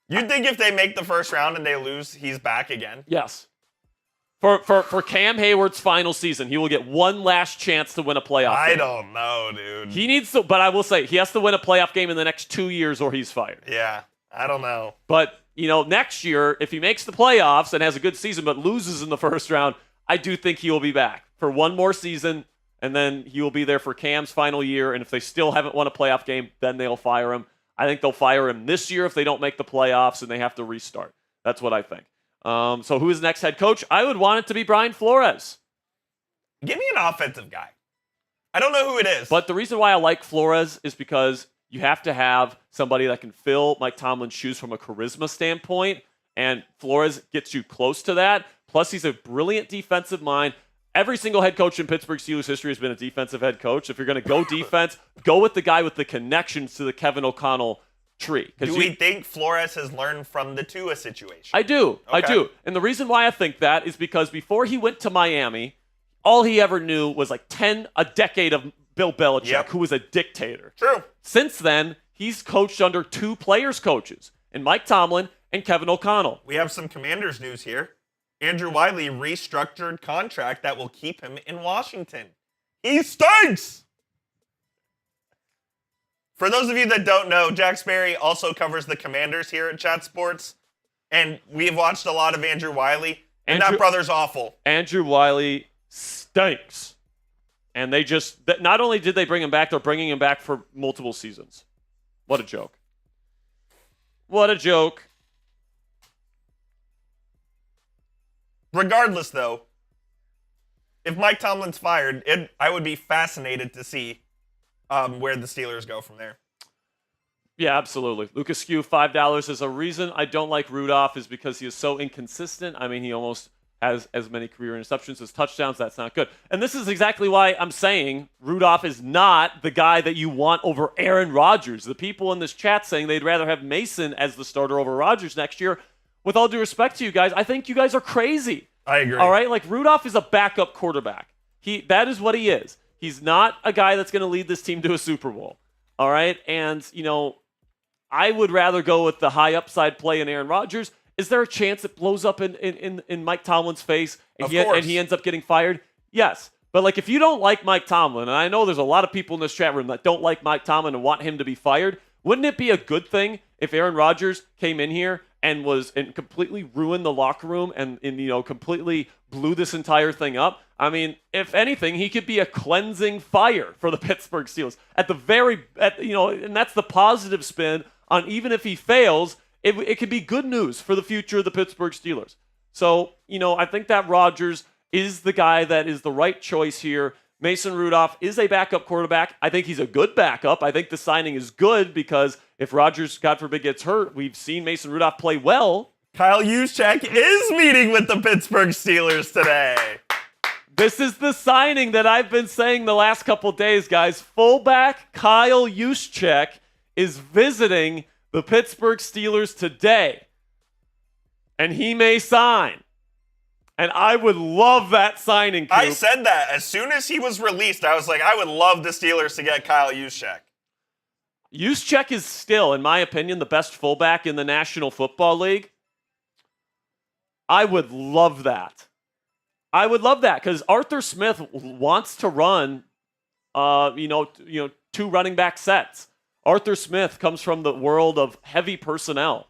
You'd think if they make the first round and they lose, he's back again? Yes. For Cam Hayward's final season, he will get one last chance to win a playoff game. I don't know, dude. He needs to, but I will say, he has to win a playoff game in the next 2 years or he's fired. Yeah, I don't know. But, next year, if he makes the playoffs and has a good season but loses in the first round, I do think he will be back for one more season, and then he will be there for Cam's final year, and if they still haven't won a playoff game, then they'll fire him. I think they'll fire him this year if they don't make the playoffs and they have to restart. That's what I think. So who is the next head coach? I would want it to be Brian Flores. Give me an offensive guy. I don't know who it is. But the reason why I like Flores is because you have to have somebody that can fill Mike Tomlin's shoes from a charisma standpoint, and Flores gets you close to that. Plus, he's a brilliant defensive mind. Every single head coach in Pittsburgh Steelers history has been a defensive head coach. If you're going to go defense, go with the guy with the connections to the Kevin O'Connell tree. Do we think Flores has learned from the Tua situation? I do. Okay. I do. And the reason why I think that is because before he went to Miami, all he ever knew was like a decade of Bill Belichick, who was a dictator. True. Since then, he's coached under 2 players coaches, and Mike Tomlin and Kevin O'Connell. We have some Commanders news here. Andrew Wiley restructured contract that will keep him in Washington. He stinks! For those of you that don't know, Jack Sperry also covers the Commanders here at Chat Sports, and we've watched a lot of Andrew Wiley, and that brother's awful. Andrew Wiley stinks. And they just, not only did they bring him back, they're bringing him back for multiple seasons. What a joke. What a joke. Regardless, though, if Mike Tomlin's fired, I would be fascinated to see where the Steelers go from there. Yeah, absolutely. Lucas Skew, $5 is a reason I don't like Rudolph is because he is so inconsistent. I mean, he almost has as many career interceptions as touchdowns. That's not good. And this is exactly why I'm saying Rudolph is not the guy that you want over Aaron Rodgers. The people in this chat saying they'd rather have Mason as the starter over Rodgers next year. With all due respect to you guys, I think you guys are crazy. I agree. All right? Like, Rudolph is a backup quarterback. That is what he is. He's not a guy that's going to lead this team to a Super Bowl. All right? And, I would rather go with the high upside play in Aaron Rodgers. Is there a chance it blows up in Mike Tomlin's face and he ends up getting fired? Yes. But, like, if you don't like Mike Tomlin, and I know there's a lot of people in this chat room that don't like Mike Tomlin and want him to be fired, wouldn't it be a good thing if Aaron Rodgers came in here and completely ruined the locker room and completely blew this entire thing up? I mean, if anything, he could be a cleansing fire for the Pittsburgh Steelers. And that's the positive spin on even if he fails, it could be good news for the future of the Pittsburgh Steelers. So, I think that Rodgers is the guy that is the right choice here. Mason Rudolph is a backup quarterback. I think he's a good backup. I think the signing is good because if Rodgers, God forbid, gets hurt, we've seen Mason Rudolph play well. Kyle Juszczyk is meeting with the Pittsburgh Steelers today. This is the signing that I've been saying the last couple days, guys. Fullback Kyle Juszczyk is visiting the Pittsburgh Steelers today, and he may sign. And I would love that signing, Coop. I said that. As soon as he was released, I was like, I would love the Steelers to get Kyle Juszczyk. Juszczyk is still, in my opinion, the best fullback in the National Football League. I would love that. I would love that because Arthur Smith wants to run, two running back sets. Arthur Smith comes from the world of heavy personnel.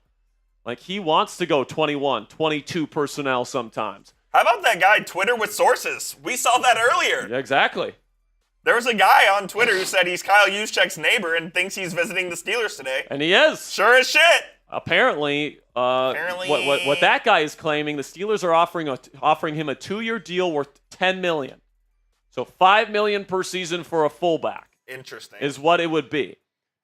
Like, he wants to go 21, 22 personnel sometimes. How about that guy, Twitter with sources? We saw that earlier. Yeah, exactly. There was a guy on Twitter who said he's Kyle Juszczyk's neighbor and thinks he's visiting the Steelers today. And he is. Sure as shit. Apparently, what that guy is claiming, the Steelers are offering him a 2-year deal worth $10 million. So $5 million per season for a fullback. Interesting. Is what it would be.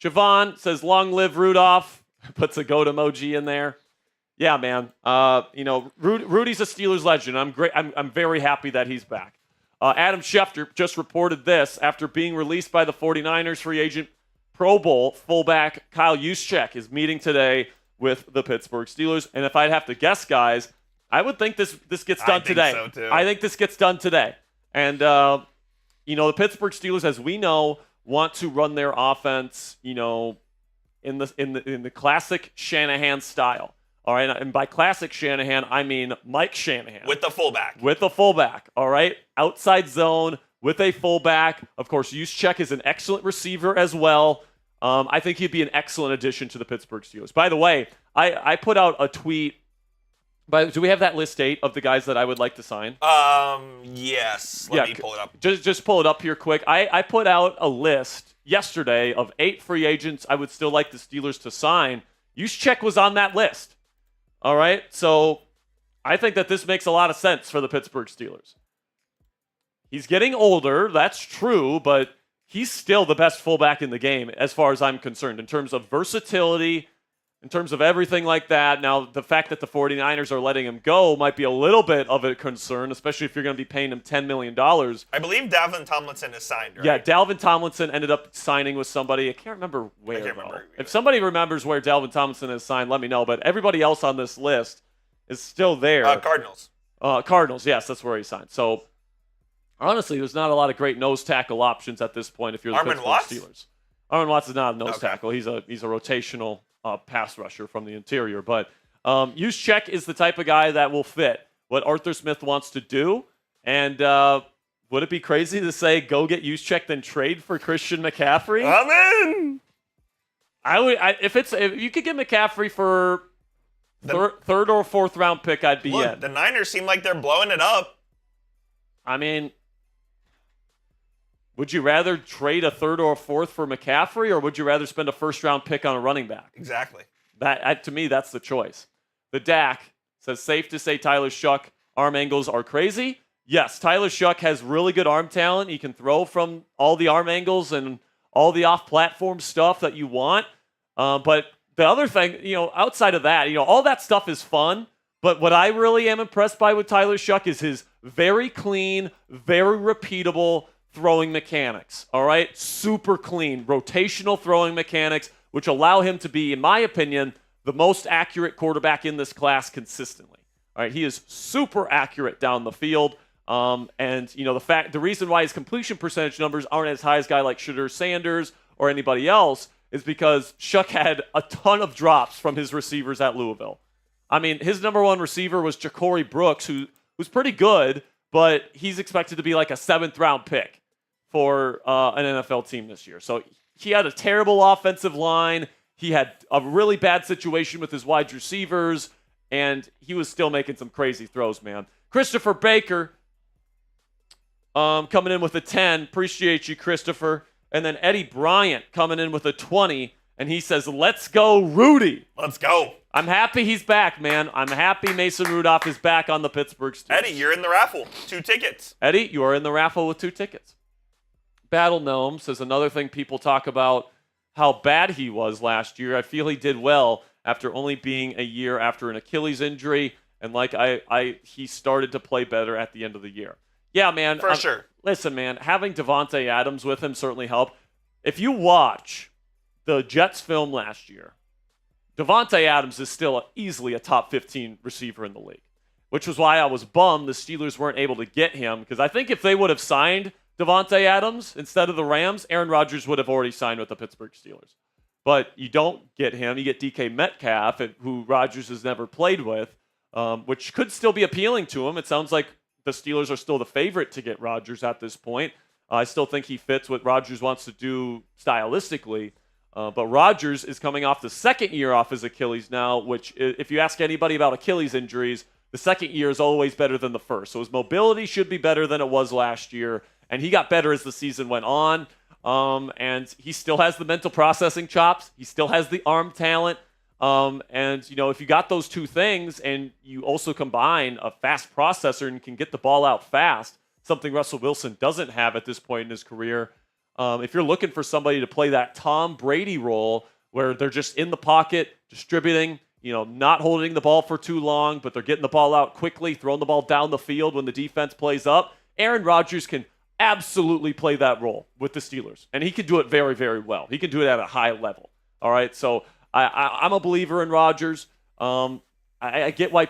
Javon says, long live Rudolph. Puts a goat emoji in there. Yeah, man. Rudy's a Steelers legend. I'm very happy that he's back. Adam Schefter just reported this after being released by the 49ers free agent Pro Bowl fullback Kyle Juszczyk is meeting today with the Pittsburgh Steelers. And if I'd have to guess, guys, I would think this gets done today. So too. I think this gets done today. And the Pittsburgh Steelers, as we know, want to run their offense, in the classic Shanahan style. All right, and by classic Shanahan, I mean Mike Shanahan. With the fullback. With the fullback, all right? Outside zone with a fullback. Of course, Juszczyk is an excellent receiver as well. I think he'd be an excellent addition to the Pittsburgh Steelers. By the way, I put out a tweet. Do we have that list 8 of the guys that I would like to sign? Yes. Let me pull it up. Just pull it up here quick. I put out a list yesterday of 8 free agents I would still like the Steelers to sign. Juszczyk was on that list. All right? So I think that this makes a lot of sense for the Pittsburgh Steelers. He's getting older, that's true, but he's still the best fullback in the game as far as I'm concerned in terms of versatility, in terms of everything like that. Now, the fact that the 49ers are letting him go might be a little bit of a concern, especially if you're going to be paying him $10 million. I believe Dalvin Tomlinson is signed, right? Yeah, Dalvin Tomlinson ended up signing with somebody. I can't remember where, though. If somebody remembers where Dalvin Tomlinson is signed, let me know. But everybody else on this list is still there. Cardinals. Cardinals, yes, that's where he signed. So, honestly, there's not a lot of great nose tackle options at this point if you're the Pittsburgh Steelers. Armin Watts is not a nose tackle. He's a rotational pass rusher from the interior. But Juszczyk is the type of guy that will fit what Arthur Smith wants to do. And would it be crazy to say go get Juszczyk then trade for Christian McCaffrey? I'm in. If you could get McCaffrey for third or fourth round pick, I'd be in. The Niners seem like they're blowing it up. I mean, would you rather trade a third or a fourth for McCaffrey, or would you rather spend a first round pick on a running back? Exactly. That to me, that's the choice. The Dak says safe to say Tyler Shuck arm angles are crazy. Yes, Tyler Shuck has really good arm talent. He can throw from all the arm angles and all the off-platform stuff that you want. But the other thing, outside of that, all that stuff is fun. But what I really am impressed by with Tyler Shuck is his very clean, very repeatable throwing mechanics. All right? Super clean, rotational throwing mechanics, which allow him to be, in my opinion, the most accurate quarterback in this class consistently. All right? He is super accurate down the field. The reason why his completion percentage numbers aren't as high as a guy like Shedeur Sanders or anybody else is because Shuck had a ton of drops from his receivers at Louisville. I mean, his number one receiver was Ja'Cory Brooks, who's pretty good, but he's expected to be like a 7th-round pick for an NFL team this year. So he had a terrible offensive line. He had a really bad situation with his wide receivers, and he was still making some crazy throws, man. Christopher Baker coming in with a 10. Appreciate you, Christopher. And then Eddie Bryant coming in with a 20, and he says, let's go, Rudy. Let's go. I'm happy he's back, man. I'm happy Mason Rudolph is back on the Pittsburgh Steelers. Eddie, you're in the raffle. 2 tickets. Eddie, you are in the raffle with 2 tickets. Battle Gnome says another thing people talk about how bad he was last year. I feel he did well after only being a year after an Achilles injury, and he started to play better at the end of the year. Yeah, man. For sure. Listen, man, having Davante Adams with him certainly helped. If you watch the Jets film last year, Davante Adams is still easily a top 15 receiver in the league, which was why I was bummed the Steelers weren't able to get him, because I think if they would have signed Davante Adams instead of the Rams, Aaron Rodgers would have already signed with the Pittsburgh Steelers. But you don't get him. You get DK Metcalf, who Rodgers has never played with, which could still be appealing to him. It sounds like the Steelers are still the favorite to get Rodgers at this point. I still think he fits what Rodgers wants to do stylistically. But Rodgers is coming off the second year off his Achilles now, which if you ask anybody about Achilles injuries, the second year is always better than the first. So his mobility should be better than it was last year. And he got better as the season went on. And he still has the mental processing chops. He still has the arm talent. If you got those two things and you also combine a fast processor and can get the ball out fast, something Russell Wilson doesn't have at this point in his career, if you're looking for somebody to play that Tom Brady role where they're just in the pocket, distributing, not holding the ball for too long, but they're getting the ball out quickly, throwing the ball down the field when the defense plays up, Aaron Rodgers can absolutely play that role with the Steelers. And he can do it very, very well. He can do it at a high level. All right, so I'm a believer in Rodgers. I get why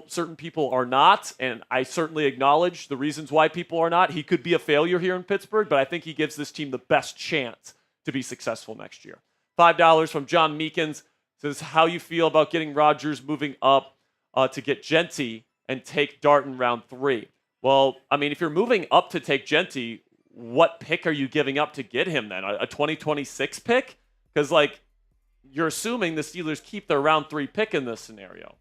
certain people are not, and I certainly acknowledge the reasons why people are not. He could be a failure here in Pittsburgh, but I think he gives this team the best chance to be successful next year. $5 from John Meekins says, how you feel about getting Rodgers moving up to get Genty and take Darton round 3. Well, I mean, if you're moving up to take Genty, what pick are you giving up to get him then? A 2026 pick? Because, you're assuming the Steelers keep their round 3 pick in this scenario.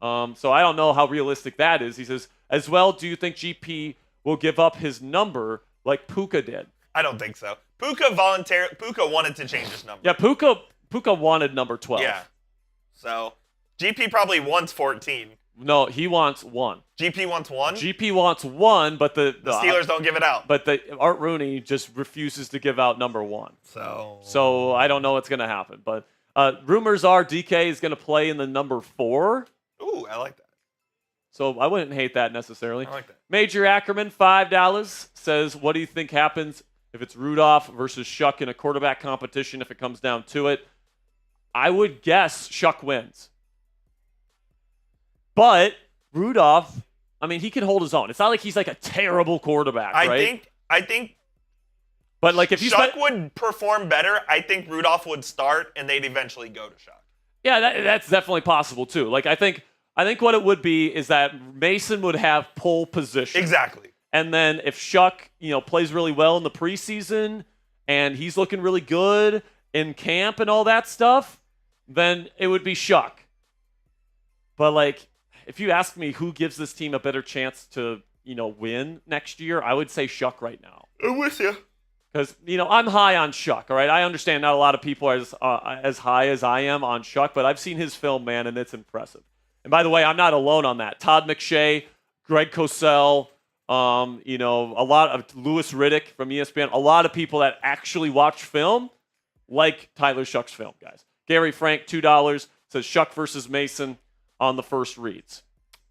So I don't know how realistic that is. He says, as well, do you think GP will give up his number like Puka did? I don't think so. Puka wanted to change his number. Yeah, Puka wanted number 12. Yeah. So GP probably wants 14. No, he wants 1. GP wants 1? GP wants 1, but the Steelers don't give it out. But Art Rooney just refuses to give out number 1. So I don't know what's going to happen. But rumors are DK is going to play in the number 4. Ooh, I like that. So I wouldn't hate that necessarily. I like that. Major Ackerman, $5, says, what do you think happens if it's Rudolph versus Shuck in a quarterback competition if it comes down to it? I would guess Shuck wins. But Rudolph, I mean, he can hold his own. It's not like he's like a terrible quarterback, right? I think but if you Shuck would perform better, I think Rudolph would start and they'd eventually go to Shuck. Yeah, that's definitely possible too. I think I think what it would be is that Mason would have pole position. Exactly. And then if Shuck, plays really well in the preseason and he's looking really good in camp and all that stuff, then it would be Shuck. But if you ask me who gives this team a better chance to, win next year, I would say Shuck right now. I'm with you. Because, I'm high on Shuck, all right? I understand not a lot of people are as high as I am on Shuck, but I've seen his film, man, and it's impressive. And by the way, I'm not alone on that. Todd McShay, Greg Cosell, a lot of Louis Riddick from ESPN, a lot of people that actually watch film like Tyler Shuck's film, guys. Gary Frank, $2, says Shuck versus Mason on the first reads.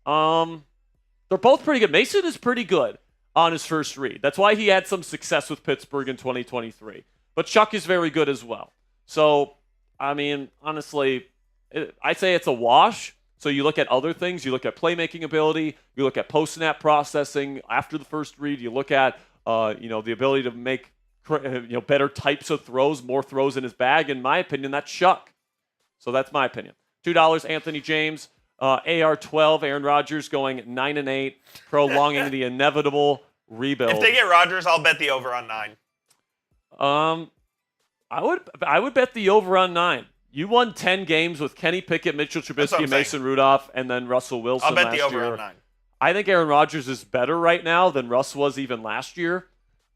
They're both pretty good. Mason is pretty good on his first read. That's why he had some success with Pittsburgh in 2023. But Shuck is very good as well. So, honestly, I say it's a wash. So you look at other things. You look at playmaking ability. You look at post-snap processing after the first read. You look at, the ability to make, better types of throws, more throws in his bag. In my opinion, that's Shuck. So that's my opinion. $2, Anthony James. AR12, Aaron Rodgers going 9-8, prolonging the inevitable rebuild. If they get Rodgers, I'll bet the over on 9. I would bet the over on 9. You won 10 games with Kenny Pickett, Mitchell Trubisky, Mason Rudolph, and then Russell Wilson. I'll bet the over on 9. I think Aaron Rodgers is better right now than Russ was even last year.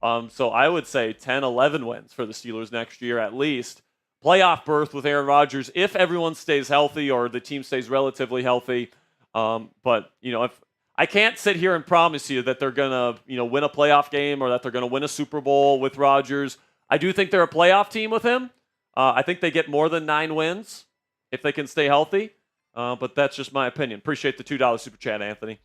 So I would say 10, 11 wins for the Steelers next year at least. Playoff berth with Aaron Rodgers if everyone stays healthy or the team stays relatively healthy. But if I can't sit here and promise you that they're gonna win a playoff game or that they're gonna win a Super Bowl with Rodgers. I do think they're a playoff team with him. I think they get more than 9 wins if they can stay healthy. But that's just my opinion. Appreciate the $2 super chat, Anthony.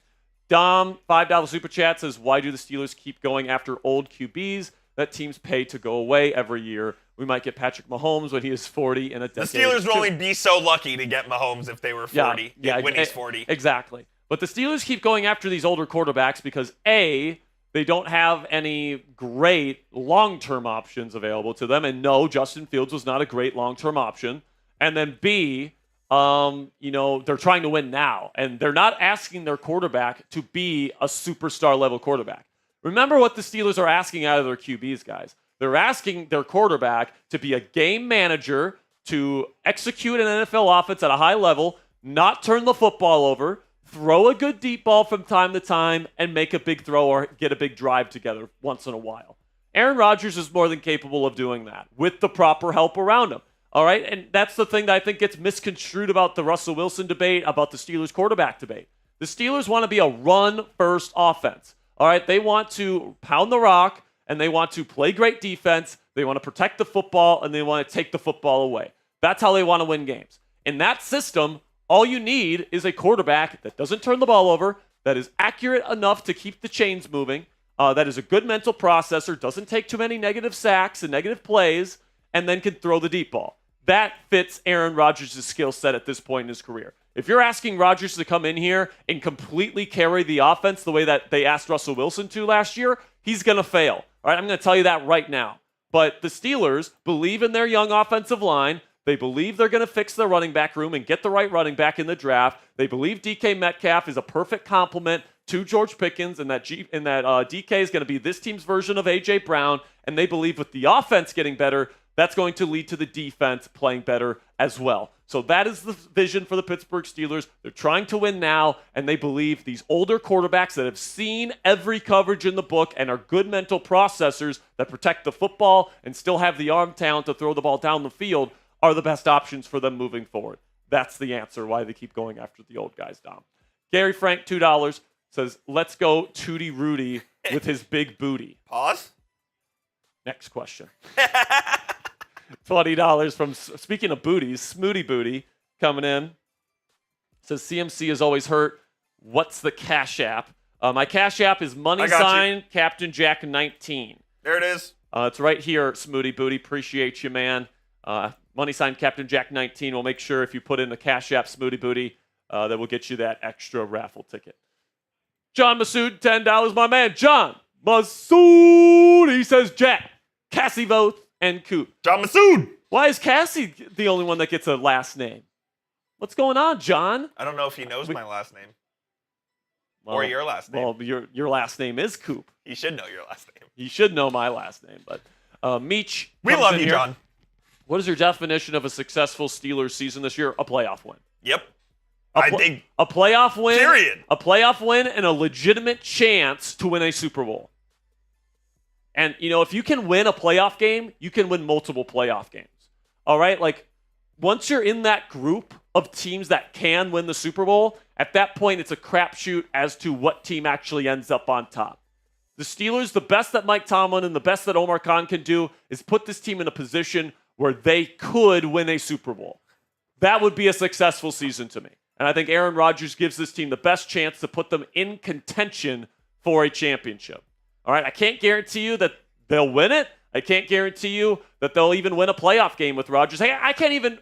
Dom, $5 super chat says, why do the Steelers keep going after old QBs that teams pay to go away every year? We might get Patrick Mahomes when he is 40 in a decade. The Steelers will only be so lucky to get Mahomes if they were 40, when he's 40. Exactly. But the Steelers keep going after these older quarterbacks because, A, they don't have any great long-term options available to them. And no, Justin Fields was not a great long-term option. And then B, they're trying to win now. And they're not asking their quarterback to be a superstar level quarterback. Remember what the Steelers are asking out of their QBs, guys. They're asking their quarterback to be a game manager, to execute an NFL offense at a high level, not turn the football over, throw a good deep ball from time to time, and make a big throw or get a big drive together once in a while. Aaron Rodgers is more than capable of doing that with the proper help around him. All right, and that's the thing that I think gets misconstrued about the Russell Wilson debate, about the Steelers quarterback debate. The Steelers want to be a run-first offense. All right, they want to pound the rock, and they want to play great defense. They want to protect the football, and they want to take the football away. That's how they want to win games. In that system, all you need is a quarterback that doesn't turn the ball over, that is accurate enough to keep the chains moving, that is a good mental processor, doesn't take too many negative sacks and negative plays, and then can throw the deep ball. That fits Aaron Rodgers' skill set at this point in his career. If you're asking Rodgers to come in here and completely carry the offense the way that they asked Russell Wilson to last year, he's going to fail. All right, I'm going to tell you that right now. But the Steelers believe in their young offensive line. They believe they're going to fix their running back room and get the right running back in the draft. They believe DK Metcalf is a perfect complement to George Pickens, and that DK is going to be this team's version of A.J. Brown. And they believe with the offense getting better, that's going to lead to the defense playing better as well. So that is the vision for the Pittsburgh Steelers. They're trying to win now, and they believe these older quarterbacks that have seen every coverage in the book and are good mental processors that protect the football and still have the arm talent to throw the ball down the field are the best options for them moving forward. That's the answer why they keep going after the old guys, Dom. Gary Frank, $2, says, let's go Tootie Rudy with his big booty. Pause. Next question. $20 from, speaking of booties, Smooty Booty coming in. Says CMC is always hurt. What's the Cashapp? My Cashapp is money sign Captain Jack 19. There it is. It's right here, Smooty Booty. Appreciate you, man. Money sign Captain Jack 19. We'll make sure if you put in the Cashapp Smooty Booty that will get you that extra raffle ticket. John Masood, $10. My man, John Masood. He says Jack, Cassie Voth, and Coop. John Masood. Why is Cassie the only one that gets a last name? What's going on, John? I don't know if he knows my last name. Well, or your last name. Well, your last name is Coop. He should know your last name. He should know my last name. But Meech, we love you, John. What is your definition of a successful Steelers season this year? A playoff win. Yep. I think a playoff win. Period. A playoff win and a legitimate chance to win a Super Bowl. And, if you can win a playoff game, you can win multiple playoff games. All right? Like, once you're in that group of teams that can win the Super Bowl, at that point, it's a crapshoot as to what team actually ends up on top. The Steelers, the best that Mike Tomlin and the best that Omar Khan can do is put this team in a position where they could win a Super Bowl. That would be a successful season to me. And I think Aaron Rodgers gives this team the best chance to put them in contention for a championship. All right, I can't guarantee you that they'll win it. I can't guarantee you that they'll even win a playoff game with Rodgers. I can't even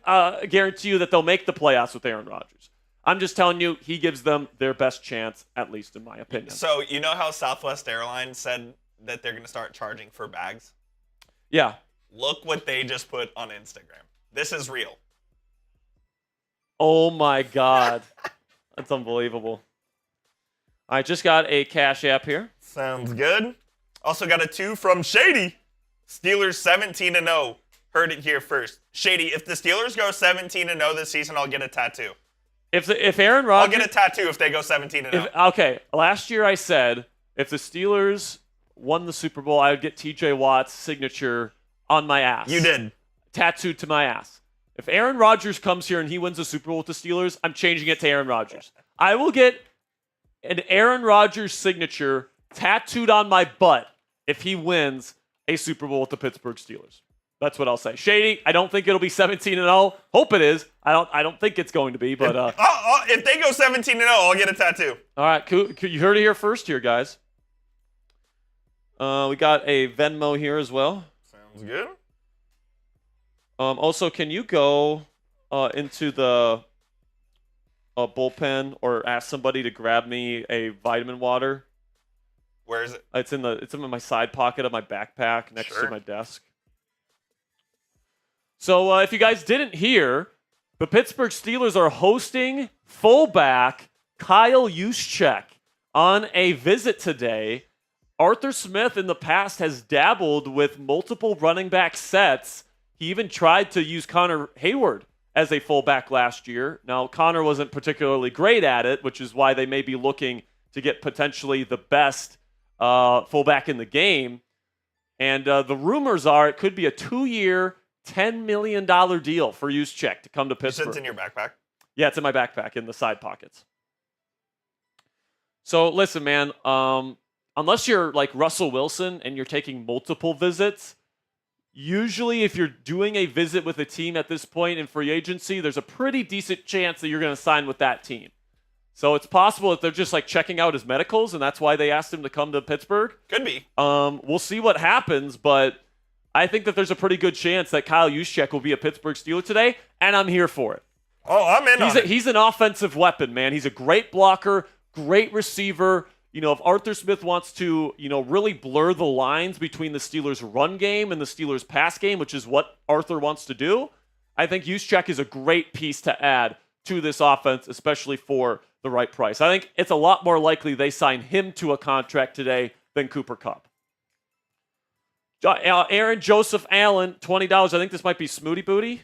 guarantee you that they'll make the playoffs with Aaron Rodgers. I'm just telling you, he gives them their best chance, at least in my opinion. So, you know how Southwest Airlines said that they're going to start charging for bags? Yeah. Look what they just put on Instagram. This is real. Oh, my God. That's unbelievable. I just got a Cashapp here. Sounds good. Also got a 2 from Shady. Steelers 17-0. Heard it here first. Shady, if the Steelers go 17-0 this season, I'll get a tattoo. If Aaron Rodgers... I'll get a tattoo if they go 17-0. Okay, last year I said if the Steelers won the Super Bowl, I would get TJ Watt's signature on my ass. You did. Tattooed to my ass. If Aaron Rodgers comes here and he wins the Super Bowl with the Steelers, I'm changing it to Aaron Rodgers. I will get an Aaron Rodgers signature tattooed on my butt if he wins a Super Bowl with the Pittsburgh Steelers. That's what I'll say. Shady, I don't think it'll be 17-0. Hope it is. I don't think it's going to be, but if they go 17-0, I'll get a tattoo. All right, cool. You heard it here first here, guys. We got a Venmo here as well. Sounds good. Also, can you go into the bullpen or ask somebody to grab me a vitamin water? Where is it? It's in my side pocket of my backpack next to my desk. So if you guys didn't hear, the Pittsburgh Steelers are hosting fullback Kyle Juszczyk on a visit today. Arthur Smith in the past has dabbled with multiple running back sets. He even tried to use Connor Hayward as a fullback last year. Now, Connor wasn't particularly great at it, which is why they may be looking to get potentially the best fullback in the game. And the rumors are it could be a 2-year, $10 million deal for Juszczyk to come to Pittsburgh. You said it's in your backpack? Yeah, it's in my backpack in the side pockets. So listen, man, unless you're like Russell Wilson and you're taking multiple visits, usually if you're doing a visit with a team at this point in free agency, there's a pretty decent chance that you're going to sign with that team. So it's possible that they're just like checking out his medicals and that's why they asked him to come to Pittsburgh. Could be. We'll see what happens, but I think that there's a pretty good chance that Kyle Juszczyk will be a Pittsburgh Steeler today, and I'm here for it. Oh, I'm in on it. He's an offensive weapon, man. He's a great blocker, great receiver. If Arthur Smith wants to, really blur the lines between the Steelers' run game and the Steelers' pass game, which is what Arthur wants to do, I think Juszczyk is a great piece to add to this offense, especially for the right price. I think it's a lot more likely they sign him to a contract today than Cooper Kupp. Aaron Joseph Allen, $20. I think this might be Smooty Booty.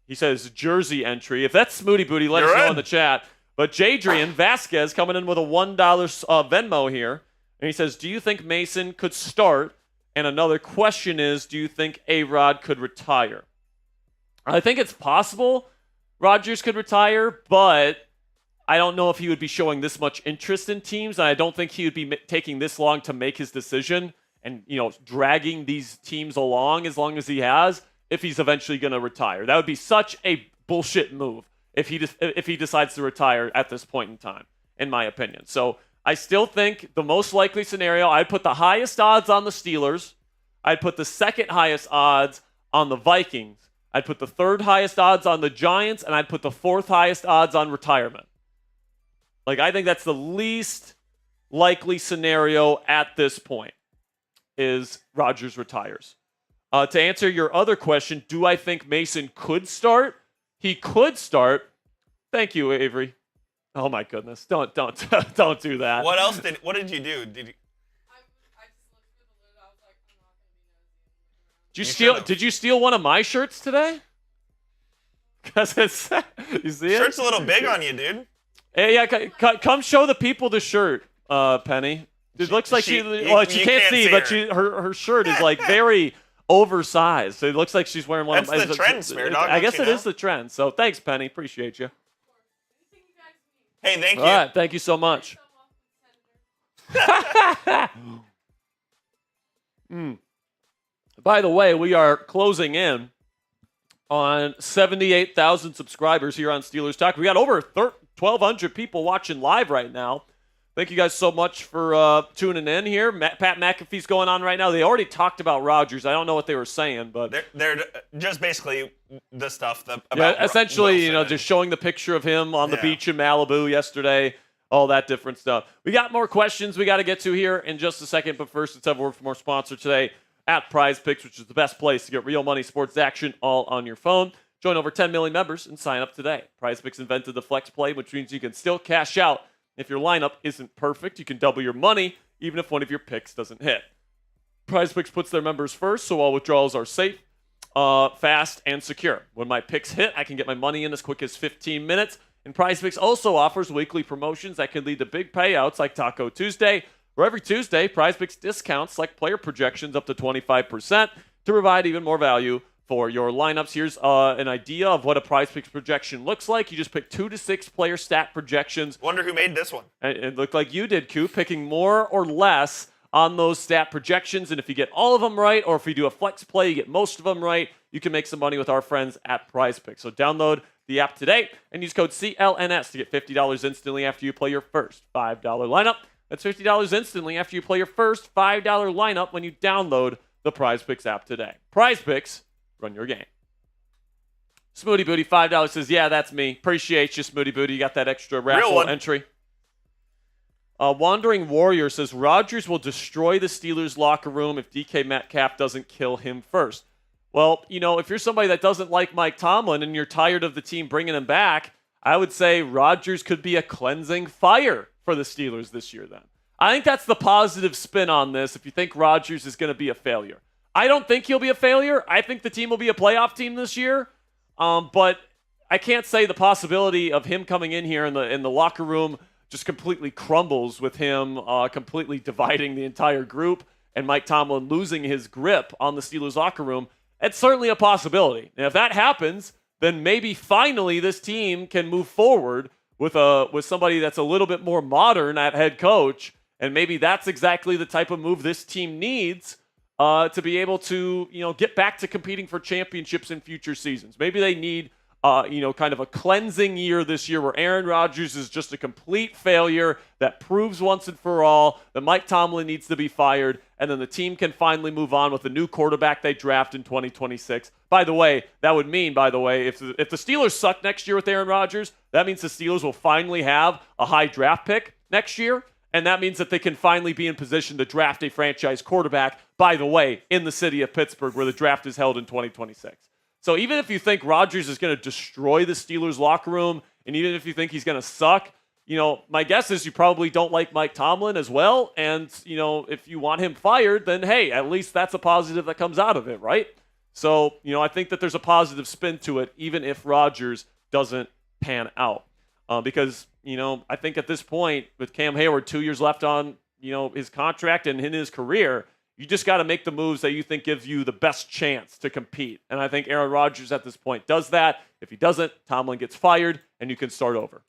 He says jersey entry. If that's Smooty Booty, let us know in the chat. But Jadrian Vasquez coming in with a $1 Venmo here. And he says, do you think Mason could start? And another question is, do you think A-Rod could retire? I think it's possible Rodgers could retire, but I don't know if he would be showing this much interest in teams. And I don't think he would be taking this long to make his decision and, dragging these teams along as long as he has if he's eventually going to retire. That would be such a bullshit move if he decides to retire at this point in time, in my opinion. So I still think the most likely scenario, I'd put the highest odds on the Steelers. I'd put the second highest odds on the Vikings. I'd put the third highest odds on the Giants, and I'd put the fourth highest odds on retirement. I think that's the least likely scenario at this point is Rodgers retires. To answer your other question, do I think Mason could start? he could start. Thank you, Avery. Oh my goodness! Don't do that. What did you do? Did you steal one of my shirts today? Because it's you see it. Shirt's a little big on you, dude. Hey, yeah, come show the people the shirt, Penny. It looks like she can't see, but her shirt is like very oversized. So it looks like she's wearing one. That's the trend, Smear Dog. I guess it is the trend. So thanks, Penny. Appreciate you. Hey, thank you. All right, thank you so much. By the way, we are closing in on 78,000 subscribers here on Steelers Talk. We got over 1,200 people watching live right now. Thank you guys so much for tuning in here. Pat McAfee's going on right now. They already talked about Rodgers. I don't know what they were saying, but they're just basically the stuff about essentially, Wilson just showing the picture of him on the beach in Malibu yesterday, all that different stuff. We got more questions we got to get to here in just a second, but first, let's have a word from our sponsor today at Prize Picks, which is the best place to get real money sports action all on your phone. Join over 10 million members and sign up today. Prize Picks invented the flex play, which means you can still cash out. If your lineup isn't perfect, you can double your money, even if one of your picks doesn't hit. Prize Picks puts their members first, so all withdrawals are safe, fast, and secure. When my picks hit, I can get my money in as quick as 15 minutes. And Prize Picks also offers weekly promotions that can lead to big payouts like Taco Tuesday, where every Tuesday, Prize Picks discounts like player projections up to 25% to provide even more value for your lineups. Here's an idea of what a Prize Picks projection looks like. You just pick 2 to 6 player stat projections. Wonder who made this one. And it looked like you did, Coop, picking more or less on those stat projections. And if you get all of them right, or if you do a flex play, you get most of them right, you can make some money with our friends at Prize Picks. So download the app today and use code CLNS to get $50 instantly after you play your first $5 lineup. That's $50 instantly after you play your first $5 lineup when you download the Prize Picks app today. Prize Picks, run your game. Smoothie Booty, $5 says, yeah, that's me. Appreciate you, Smoothie Booty. You got that extra raffle entry. Wandering Warrior says, Rodgers will destroy the Steelers locker room if DK Metcalf doesn't kill him first. Well, if you're somebody that doesn't like Mike Tomlin and you're tired of the team bringing him back, I would say Rodgers could be a cleansing fire for the Steelers this year then. I think that's the positive spin on this if you think Rodgers is going to be a failure. I don't think he'll be a failure. I think the team will be a playoff team this year. But I can't say the possibility of him coming in here in the locker room just completely crumbles with him completely dividing the entire group and Mike Tomlin losing his grip on the Steelers locker room. It's certainly a possibility. And if that happens, then maybe finally this team can move forward with somebody that's a little bit more modern at head coach. And maybe that's exactly the type of move this team needs to be able to, get back to competing for championships in future seasons. Maybe they need, kind of a cleansing year this year where Aaron Rodgers is just a complete failure that proves once and for all that Mike Tomlin needs to be fired, and then the team can finally move on with a new quarterback they draft in 2026. By the way, that would mean, if the Steelers suck next year with Aaron Rodgers, that means the Steelers will finally have a high draft pick next year. And that means that they can finally be in position to draft a franchise quarterback, by the way, in the city of Pittsburgh, where the draft is held in 2026. So even if you think Rodgers is going to destroy the Steelers locker room, and even if you think he's going to suck, my guess is you probably don't like Mike Tomlin as well. And, if you want him fired, then, hey, at least that's a positive that comes out of it, right? So, I think that there's a positive spin to it, even if Rodgers doesn't pan out. Because, I think at this point, with Cam Hayward 2 years left on, his contract and in his career, you just got to make the moves that you think gives you the best chance to compete. And I think Aaron Rodgers at this point does that. If he doesn't, Tomlin gets fired and you can start over.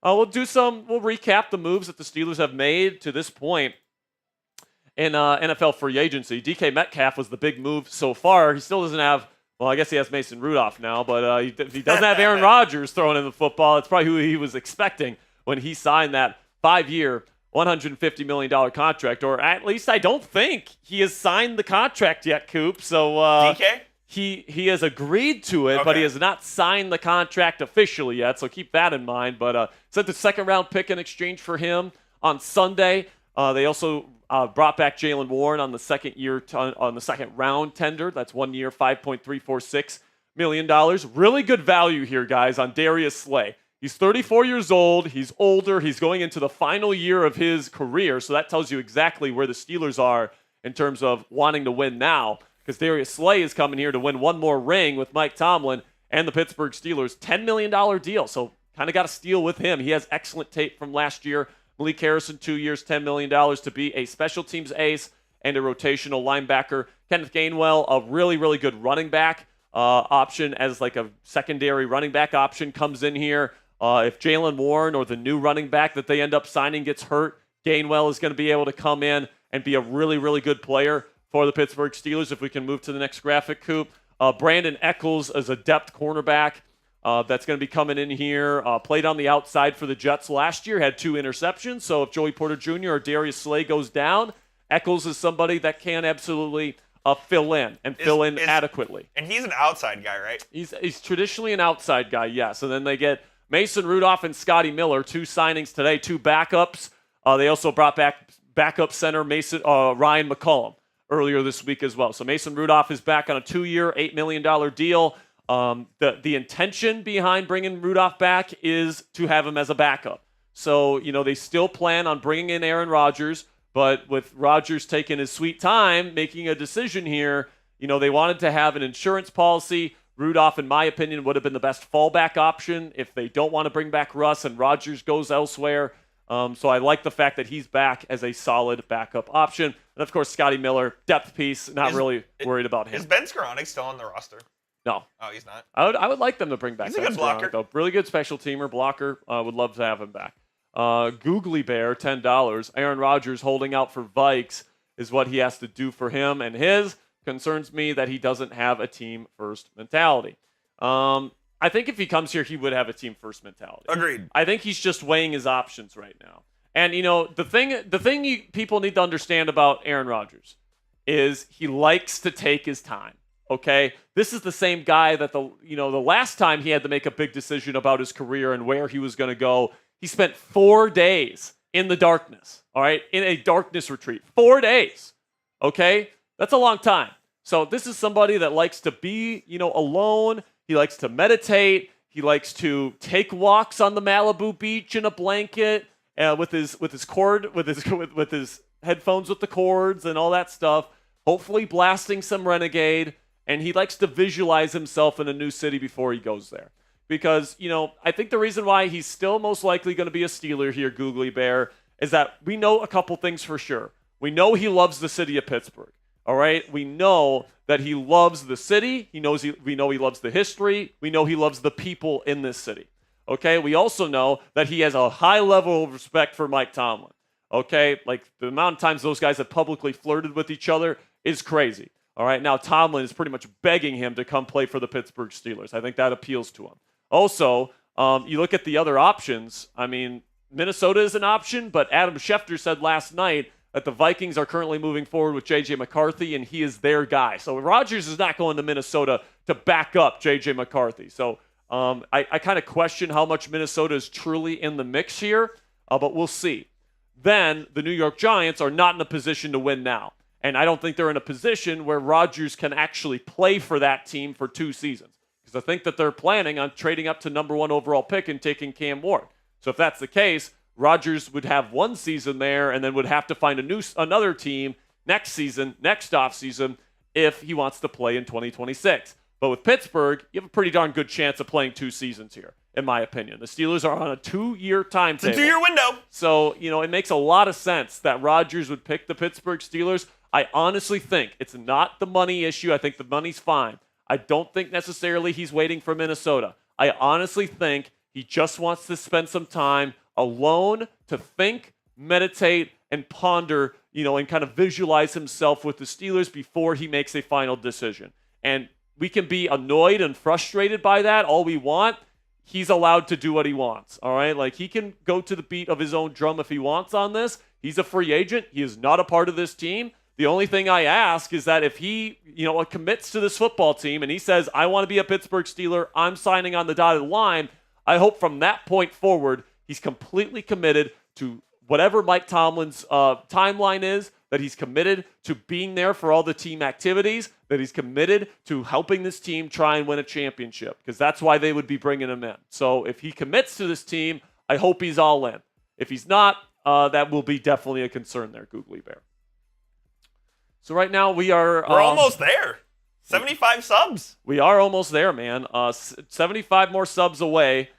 We'll recap the moves that the Steelers have made to this point in NFL free agency. DK Metcalf was the big move so far. He still doesn't have, well, I guess he has Mason Rudolph now, but if he doesn't have Aaron Rodgers throwing in the football, it's probably who he was expecting when he signed that 5-year, $150 million contract, or at least I don't think he has signed the contract yet, Coop. So DK? He has agreed to it, but he has not signed the contract officially yet, so keep that in mind. But sent the second-round pick in exchange for him on Sunday. They also brought back Jaylen Warren on the second round tender. That's 1 year, $5.346 million. Really good value here, guys, on Darius Slay. He's 34 years old. He's older. He's going into the final year of his career. So that tells you exactly where the Steelers are in terms of wanting to win now, because Darius Slay is coming here to win one more ring with Mike Tomlin and the Pittsburgh Steelers. $10 million deal. So kind of got a steal with him. He has excellent tape from last year. Malik Harrison, 2 years, $10 million to be a special teams ace and a rotational linebacker. Kenneth Gainwell, a really, really good running back option as like a secondary running back option, comes in here. If Jalen Warren or the new running back that they end up signing gets hurt, Gainwell is going to be able to come in and be a really, really good player for the Pittsburgh Steelers. If we can move to the next graphic, Coop. Brandon Echols is a depth cornerback that's going to be coming in here. Played on the outside for the Jets last year, had 2 interceptions. So if Joey Porter Jr. or Darius Slay goes down, Echols is somebody that can absolutely fill in and fill in adequately. And he's an outside guy, right? He's traditionally an outside guy, yes. And then they get Mason Rudolph and Scotty Miller, 2 signings today, 2 backups. They also brought back backup center Ryan McCollum earlier this week as well. So Mason Rudolph is back on a 2-year, $8 million deal. The intention behind bringing Rudolph back is to have him as a backup. So, they still plan on bringing in Aaron Rodgers, but with Rodgers taking his sweet time making a decision here, they wanted to have an insurance policy. Rudolph, in my opinion, would have been the best fallback option if they don't want to bring back Russ and Rodgers goes elsewhere. So I like the fact that he's back as a solid backup option. And, of course, Scotty Miller, depth piece, not really worried about him. Is Ben Skoranek still on the roster? No. Oh, he's not? I would like them to bring back Ben Skoranek. He's a good blocker. Though. Really good special teamer, blocker. Would love to have him back. Googly Bear, $10. Aaron Rodgers holding out for Vikes is what he has to do for him and his. Concerns me that he doesn't have a team-first mentality. I think if he comes here, he would have a team-first mentality. Agreed. I think he's just weighing his options right now. And, the thing people need to understand about Aaron Rodgers is he likes to take his time, okay? This is the same guy that the last time he had to make a big decision about his career and where he was going to go, he spent 4 days in the darkness, all right, in a darkness retreat. 4 days, okay? That's a long time. So this is somebody that likes to be, alone. He likes to meditate. He likes to take walks on the Malibu beach in a blanket with his headphones with the cords and all that stuff. Hopefully blasting some Renegade. And he likes to visualize himself in a new city before he goes there. Because, I think the reason why he's still most likely going to be a Steeler here, Googly Bear, is that we know a couple things for sure. We know he loves the city of Pittsburgh. All right? We know that he loves the city. We know he loves the history. We know he loves the people in this city. Okay? We also know that he has a high level of respect for Mike Tomlin. Okay? Like, the amount of times those guys have publicly flirted with each other is crazy. All right? Now, Tomlin is pretty much begging him to come play for the Pittsburgh Steelers. I think that appeals to him. Also, you look at the other options. I mean, Minnesota is an option, but Adam Schefter said last night that the Vikings are currently moving forward with J.J. McCarthy, and he is their guy. So Rodgers is not going to Minnesota to back up J.J. McCarthy. So I kind of question how much Minnesota is truly in the mix here, but we'll see. Then the New York Giants are not in a position to win now. And I don't think they're in a position where Rodgers can actually play for that team for 2 seasons. Because I think that they're planning on trading up to number 1 overall pick and taking Cam Ward. So if that's the case, Rodgers would have 1 season there and then would have to find another team next offseason, if he wants to play in 2026. But with Pittsburgh, you have a pretty darn good chance of playing 2 seasons here, in my opinion. The Steelers are on a 2-year timetable. It's a 2-year window. So, it makes a lot of sense that Rodgers would pick the Pittsburgh Steelers. I honestly think it's not the money issue. I think the money's fine. I don't think necessarily he's waiting for Minnesota. I honestly think he just wants to spend some time alone to think, meditate, and ponder, and kind of visualize himself with the Steelers before he makes a final decision. And we can be annoyed and frustrated by that all we want. He's allowed to do what he wants, all right? Like, he can go to the beat of his own drum if he wants on this. He's a free agent. He is not a part of this team. The only thing I ask is that if he, commits to this football team and he says, I want to be a Pittsburgh Steeler, I'm signing on the dotted line, I hope from that point forward, he's completely committed to whatever Mike Tomlin's timeline is, that he's committed to being there for all the team activities, that he's committed to helping this team try and win a championship, because that's why they would be bringing him in. So if he commits to this team, I hope he's all in. If he's not, that will be definitely a concern there, Googly Bear. So right now we're almost there. 75 subs. We are almost there, man. 75 more subs away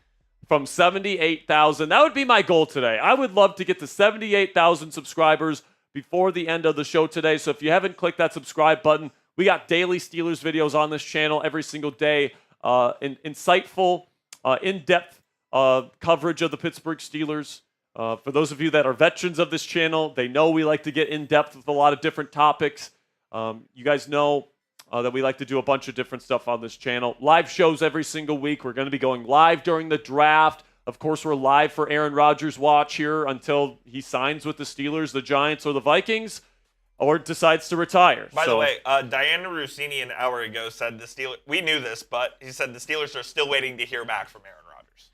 from 78,000. That would be my goal today. I would love to get to 78,000 subscribers before the end of the show today. So if you haven't clicked that subscribe button, we got daily Steelers videos on this channel every single day. Insightful, in-depth coverage of the Pittsburgh Steelers. For those of you that are veterans of this channel, they know we like to get in-depth with a lot of different topics. You guys know that we like to do a bunch of different stuff on this channel. Live shows every single week. We're going to be going live during the draft. Of course, we're live for Aaron Rodgers' watch here until he signs with the Steelers, the Giants, or the Vikings, or decides to retire. By the way, Diana Rossini an hour ago said the Steelers, we knew this, but he said the Steelers are still waiting to hear back from Aaron Rodgers.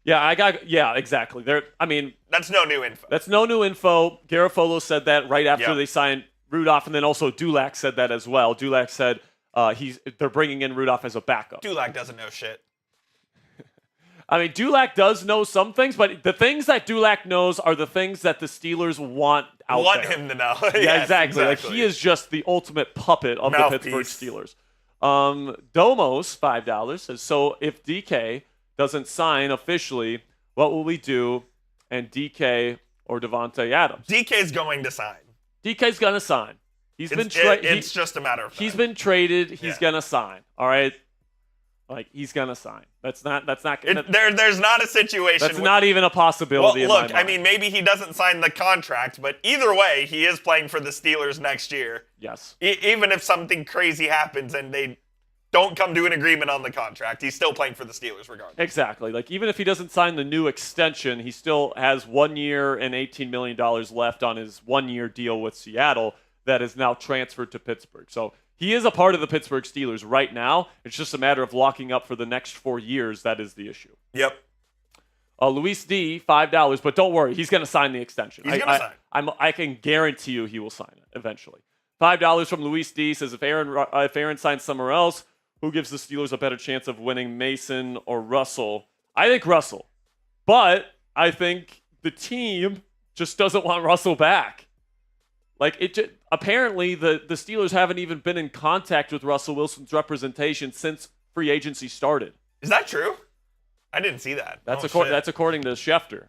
Yeah, exactly. That's no new info. That's no new info. Garofalo said that right after they signed Rudolph, and then also Dulac said that as well. Dulac said they're bringing in Rudolph as a backup. Dulac doesn't know shit. I mean, Dulac does know some things, but the things that Dulac knows are the things that the Steelers want there. Him to know. Yeah, exactly. Like, he is just the ultimate puppet of the Pittsburgh Steelers. Domos, $5, says, so if DK doesn't sign officially, what will we do? And DK or Devontae Adams? DK's going to sign. DK's going to sign. It's just a matter of time. He's been traded. He's going to sign. All right? Like, he's going to sign. There's not a situation. That's not even a possibility in my mind. I mean, maybe he doesn't sign the contract, but either way, he is playing for the Steelers next year. Yes. Even if something crazy happens and they don't come to an agreement on the contract, he's still playing for the Steelers regardless. Exactly. Like, even if he doesn't sign the new extension, he still has 1 year and $18 million left on his 1-year deal with Seattle that is now transferred to Pittsburgh. So he is a part of the Pittsburgh Steelers right now. It's just a matter of locking up for the next 4 years. That is the issue. Yep. Luis D, $5, but don't worry. He's going to sign the extension. He's going to sign. I can guarantee you he will sign it eventually. $5 from Luis D says, if Aaron signs somewhere else, who gives the Steelers a better chance of winning, Mason or Russell? I think Russell. But I think the team just doesn't want Russell back. Like, apparently the Steelers haven't even been in contact with Russell Wilson's representation since free agency started. Is that true? I didn't see that. That's according to Schefter.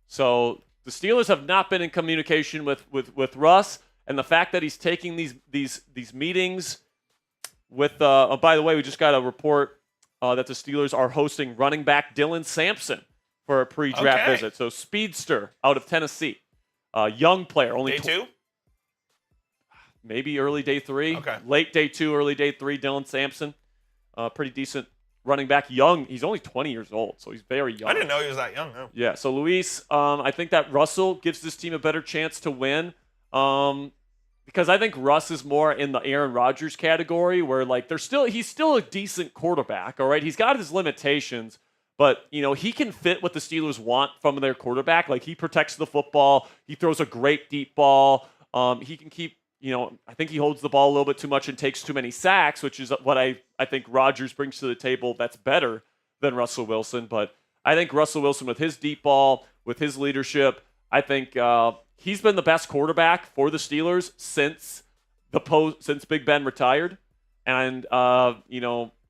So the Steelers have not been in communication with Russ, and the fact that he's taking these meetings with by the way, we just got a report that the Steelers are hosting running back Dylan Sampson for a pre-draft visit. So speedster out of Tennessee, young player, only day 2. Maybe early day 3. Okay. Late day 2, early day 3, Dylan Sampson. Pretty decent running back. Young. He's only 20 years old, so he's very young. I didn't know he was that young, no. Yeah, so Luis, I think that Russell gives this team a better chance to win. Because I think Russ is more in the Aaron Rodgers category where, like, he's still a decent quarterback, all right? He's got his limitations, but, he can fit what the Steelers want from their quarterback. Like, he protects the football. He throws a great deep ball. He can keep, I think he holds the ball a little bit too much and takes too many sacks, which is what I think Rodgers brings to the table that's better than Russell Wilson. But I think Russell Wilson, with his deep ball, with his leadership, I think he's been the best quarterback for the Steelers since Big Ben retired. And,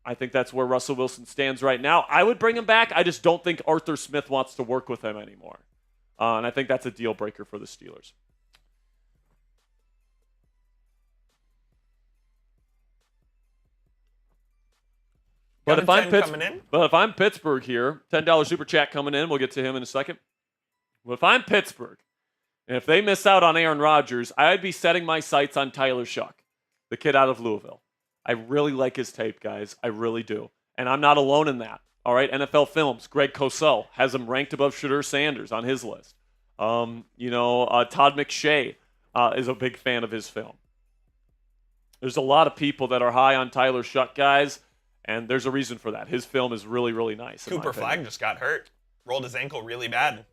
I think that's where Russell Wilson stands right now. I would bring him back. I just don't think Arthur Smith wants to work with him anymore. And I think that's a deal breaker for the Steelers. But if I'm Pittsburgh here, $10 super chat coming in. We'll get to him in a second. But if I'm Pittsburgh, and if they miss out on Aaron Rodgers, I'd be setting my sights on Tyler Shuck, the kid out of Louisville. I really like his tape, guys. I really do. And I'm not alone in that. All right, NFL Films, Greg Cosell has him ranked above Shadur Sanders on his list. Todd McShay is a big fan of his film. There's a lot of people that are high on Tyler Shuck, guys. And there's a reason for that. His film is really, really nice. Cooper Flagg just got hurt. Rolled his ankle really bad.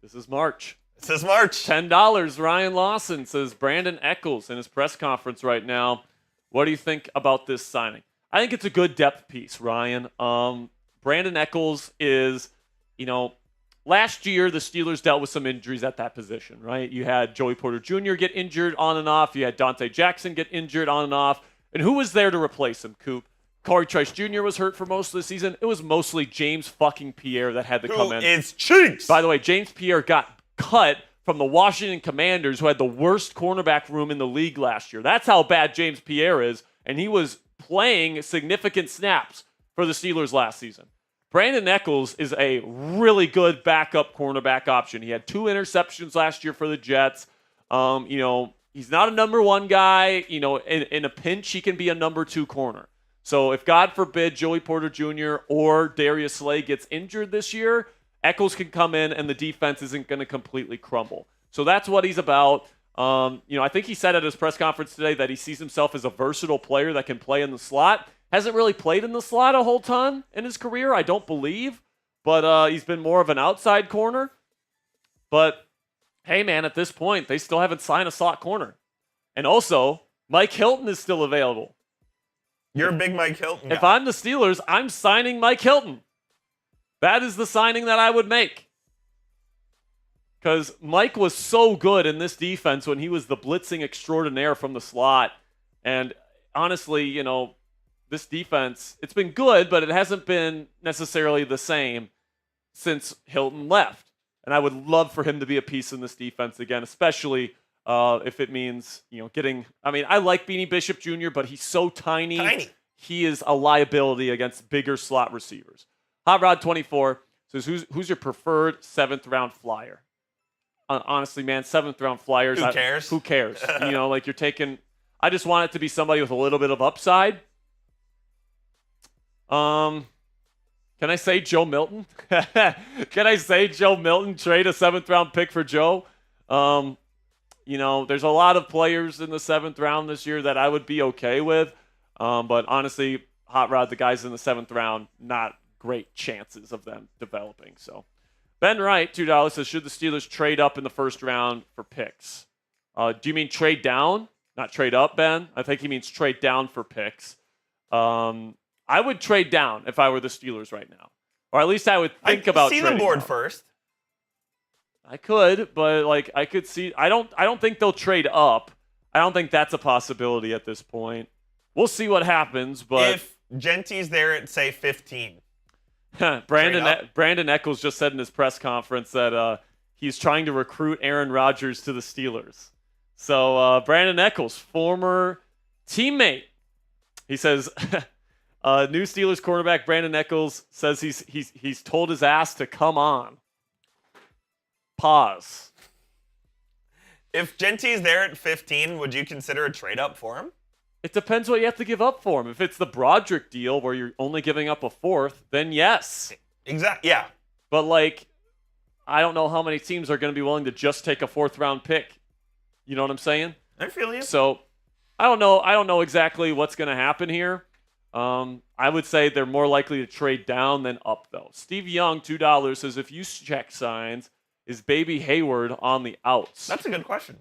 This is March. This is March. $10. Ryan Lawson says Brandon Echols in his press conference right now. What do you think about this signing? I think it's a good depth piece, Ryan. Brandon Echols is, last year the Steelers dealt with some injuries at that position, right? You had Joey Porter Jr. get injured on and off. You had Dante Jackson get injured on and off. And who was there to replace him, Coop? Corey Trice Jr. was hurt for most of the season. It was mostly James fucking Pierre that had to come in. Who is Cheeks? By the way, James Pierre got cut from the Washington Commanders, who had the worst cornerback room in the league last year. That's how bad James Pierre is, and he was playing significant snaps for the Steelers last season. Brandon Echols is a really good backup cornerback option. He had 2 interceptions last year for the Jets. He's not a number 1 guy. In a pinch, he can be a number 2 corner. So if, God forbid, Joey Porter Jr. or Darius Slay gets injured this year, Echols can come in and the defense isn't going to completely crumble. So that's what he's about. I think he said at his press conference today that he sees himself as a versatile player that can play in the slot. Hasn't really played in the slot a whole ton in his career, I don't believe. But he's been more of an outside corner. But, hey, man, at this point, they still haven't signed a slot corner. And also, Mike Hilton is still available. You're a big Mike Hilton guy. If I'm the Steelers, I'm signing Mike Hilton. That is the signing that I would make. Because Mike was so good in this defense when he was the blitzing extraordinaire from the slot. And honestly, this defense, it's been good, but it hasn't been necessarily the same since Hilton left. And I would love for him to be a piece in this defense again, especially if it means, getting... I like Beanie Bishop Jr., but he's so tiny. He is a liability against bigger slot receivers. Hot Rod 24 says, who's your preferred 7th-round flyer? Honestly, man, 7th-round flyers. Who cares? Who cares? You're taking... I just want it to be somebody with a little bit of upside. Can I say Joe Milton? Can I say Joe Milton? Trade a 7th-round pick for Joe? There's a lot of players in the 7th round this year that I would be okay with. But honestly, Hot Rod, the guys in the 7th round, not great chances of them developing. So Ben Wright, $2, says, should the Steelers trade up in the 1st round for picks? Do you mean trade down? Not trade up, Ben? I think he means trade down for picks. I would trade down if I were the Steelers right now. Or at least I would think about trading see the board down. first. I could, but I could see. I don't think they'll trade up. I don't think that's a possibility at this point. We'll see what happens. But if Genty's there at say 15, Brandon Echols just said in his press conference that he's trying to recruit Aaron Rodgers to the Steelers. So Brandon Echols, former teammate, he says. New Steelers cornerback Brandon Echols says he's told his ass to come on. Pause. If Genty's there at 15, would you consider a trade up for him? It depends what you have to give up for him. If it's the Broderick deal where you're only giving up a 4th, then yes. Exactly. Yeah. But I don't know how many teams are going to be willing to just take a 4th round pick. You know what I'm saying? I feel you. So I don't know exactly what's going to happen here. I would say they're more likely to trade down than up, though. Steve Young, $2, says, if you check signs, is Baby Hayward on the outs? That's a good question.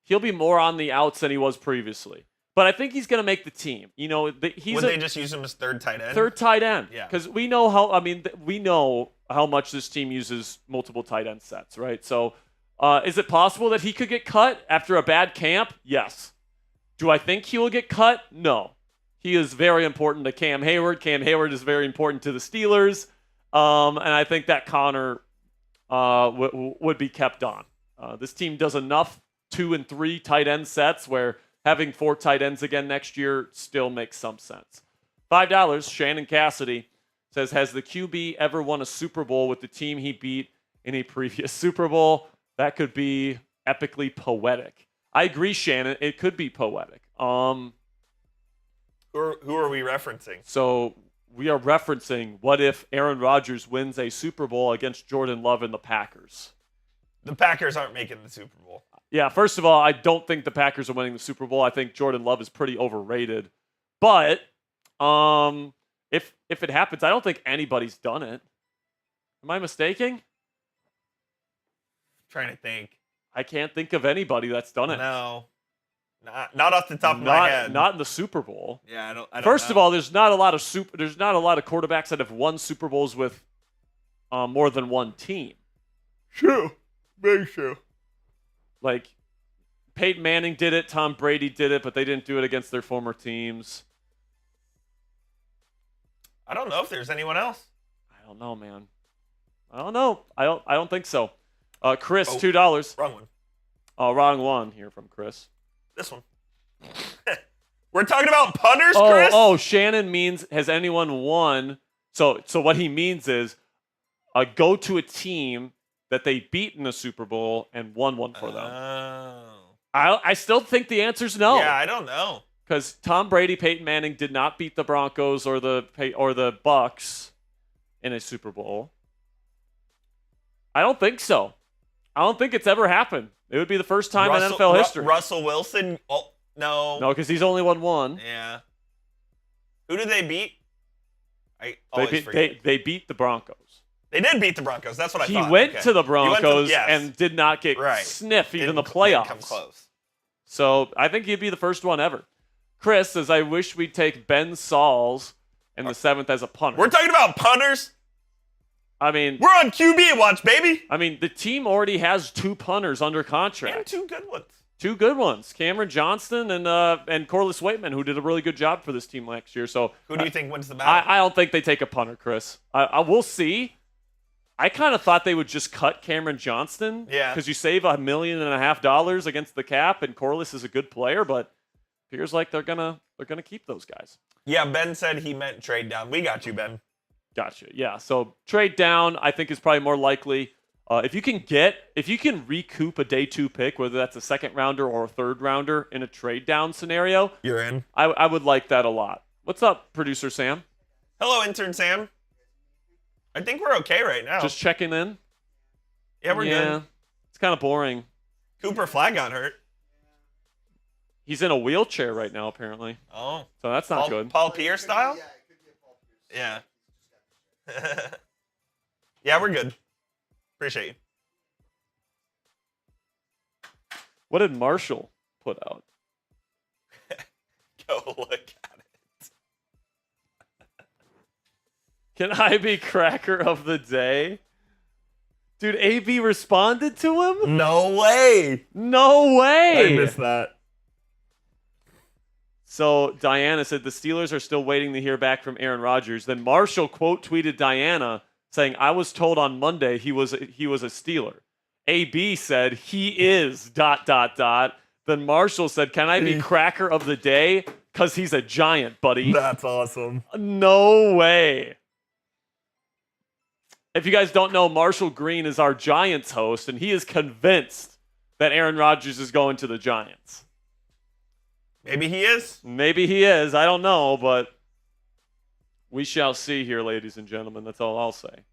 He'll be more on the outs than he was previously. But I think he's going to make the team. Would they just use him as 3rd tight end? 3rd tight end. Yeah. Because we know how much this team uses multiple tight end sets, right? So is it possible that he could get cut after a bad camp? Yes. Do I think he will get cut? No. He is very important to Cam Hayward. Cam Hayward is very important to the Steelers. And I think that Connor would be kept on. This team does enough 2 and 3 tight end sets where having 4 tight ends again next year still makes some sense. $5, Shannon Cassidy says, has the QB ever won a Super Bowl with the team he beat in a previous Super Bowl? That could be epically poetic. I agree, Shannon. It could be poetic. Who are we referencing? So we are referencing what if Aaron Rodgers wins a Super Bowl against Jordan Love and the Packers? The Packers aren't making the Super Bowl. Yeah, first of all, I don't think the Packers are winning the Super Bowl. I think Jordan Love is pretty overrated. But if it happens, I don't think anybody's done it. Am I mistaken? trying to think. I can't think of anybody that's done it. No. Not off the top of my head. Not in the Super Bowl. Yeah, I don't First know. of all, there's not a lot of quarterbacks that have won Super Bowls with more than one team. True. Very true. Like Peyton Manning did it, Tom Brady did it, but they didn't do it against their former teams. I don't know if there's anyone else. I don't know, man. I don't know. I don't think so. Chris, $2. Wrong one. Oh, wrong one here from Chris. This one. We're talking about punters, Chris? Oh, Shannon means, has anyone won? So what he means is go to a team that they beat in the Super Bowl and won one for them. Oh. I still think the answer's no. Yeah, I don't know. Because Tom Brady, Peyton Manning did not beat the Broncos or the Bucks in a Super Bowl. I don't think so. I don't think it's ever happened. It would be the first time in NFL history. Russell Wilson? Oh, no. No, because he's only won one. Yeah. Who did they beat? They beat the Broncos. They did beat the Broncos. That's what I thought. He went to the Broncos and did not get sniff even the playoffs. Didn't come close. So I think he'd be the first one ever. Chris says, I wish we'd take Ben Sauls in the 7th as a punter. We're talking about punters? I mean, we're on QB watch, baby. I mean, the team already has 2 punters under contract. And 2 good ones. 2 good ones. Cameron Johnston and Corliss Waitman, who did a really good job for this team last year. So who do you think wins the battle? I don't think they take a punter, Chris. I will see. I kind of thought they would just cut Cameron Johnston. Yeah. Because you save $1.5 million against the cap, and Corliss is a good player, but it appears like they're gonna keep those guys. Yeah, Ben said he meant trade down. We got you, Ben. Gotcha. Yeah. So trade down, I think, is probably more likely. If you can recoup a day 2 pick, whether that's a 2nd rounder or a 3rd rounder in a trade down scenario, you're in. I would like that a lot. What's up, producer Sam? Hello, intern Sam. I think we're okay right now. Just checking in. Yeah, we're good. It's kind of boring. Cooper Flag got hurt. He's in a wheelchair right now, apparently. Oh. So that's not good. Paul Pierce style? Yeah. Yeah, we're good. Appreciate you. What did Marshall put out? Go look at it. Can I be cracker of the day? Dude, AB responded to him? No way. No way. I missed that. So Diana said the Steelers are still waiting to hear back from Aaron Rodgers. Then Marshall quote tweeted Diana saying, "I was told on Monday he was a Steeler." AB said he is ... Then Marshall said, "Can I be cracker of the day? Because he's a Giant, buddy." That's awesome. No way. If you guys don't know, Marshall Green is our Giants host, and he is convinced that Aaron Rodgers is going to the Giants. Maybe he is. Maybe he is. I don't know, but we shall see here, ladies and gentlemen. That's all I'll say.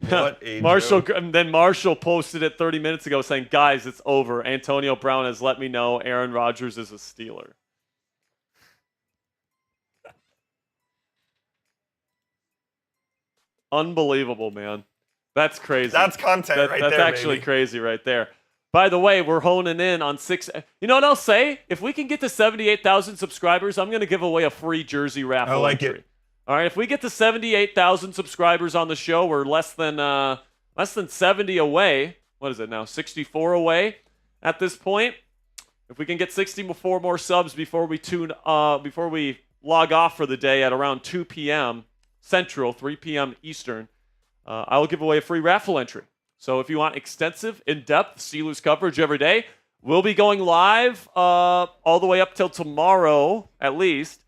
What a Marshall. joke. Then Marshall posted it 30 minutes ago saying, "Guys, it's over. Antonio Brown has let me know Aaron Rodgers is a Steeler." Unbelievable, man. That's crazy. That's content right there, That's actually baby. crazy right there. By the way, we're honing in on 6. You know what I'll say? If we can get to 78,000 subscribers, I'm going to give away a free jersey raffle I like entry. it. All right, if we get to 78,000 subscribers on the show, we're less than 70 away. What is it now? 64 away at this point. If we can get 64 more subs before we log off for the day at around 2 p.m. Central, 3 p.m. Eastern, I will give away a free raffle entry. So if you want extensive, in-depth Steelers coverage every day, we'll be going live all the way up till tomorrow at least.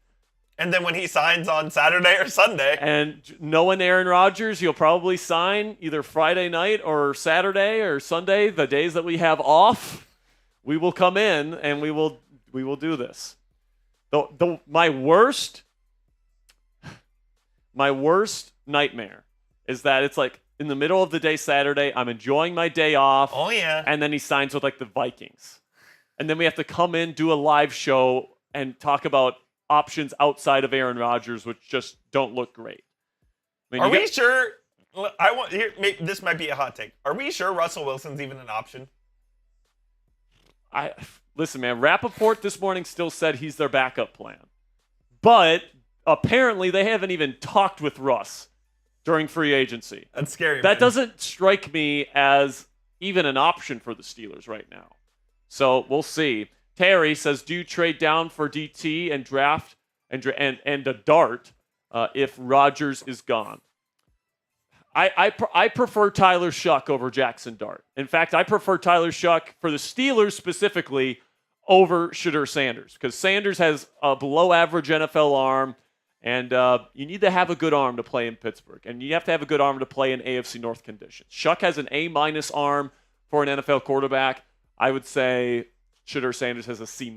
And then when he signs on Saturday or Sunday. And knowing Aaron Rodgers, he'll probably sign either Friday night or Saturday or Sunday, the days that we have off. We will come in and we will do this. My worst nightmare is that it's like in the middle of the day Saturday, I'm enjoying my day off. Oh, yeah. And then he signs with like the Vikings. And then we have to come in, do a live show, and talk about options outside of Aaron Rodgers, which just don't look great. I mean, Are we sure? This might be a hot take. Are we sure Russell Wilson's even an option? Listen, man. Rappaport this morning still said he's their backup plan, but apparently they haven't even talked with Russ during free agency. That's scary. That doesn't strike me as even an option for the Steelers right now. So we'll see. Terry says, do you trade down for DT and draft and a dart if Rodgers is gone? I prefer Tyler Shuck over Jackson Dart. In fact, I prefer Tyler Shuck for the Steelers specifically over Shedeur Sanders because Sanders has a below-average NFL arm, and you need to have a good arm to play in Pittsburgh, and you have to have a good arm to play in AFC North conditions. Shuck has an A- arm for an NFL quarterback. I would say Shedeur Sanders has a C-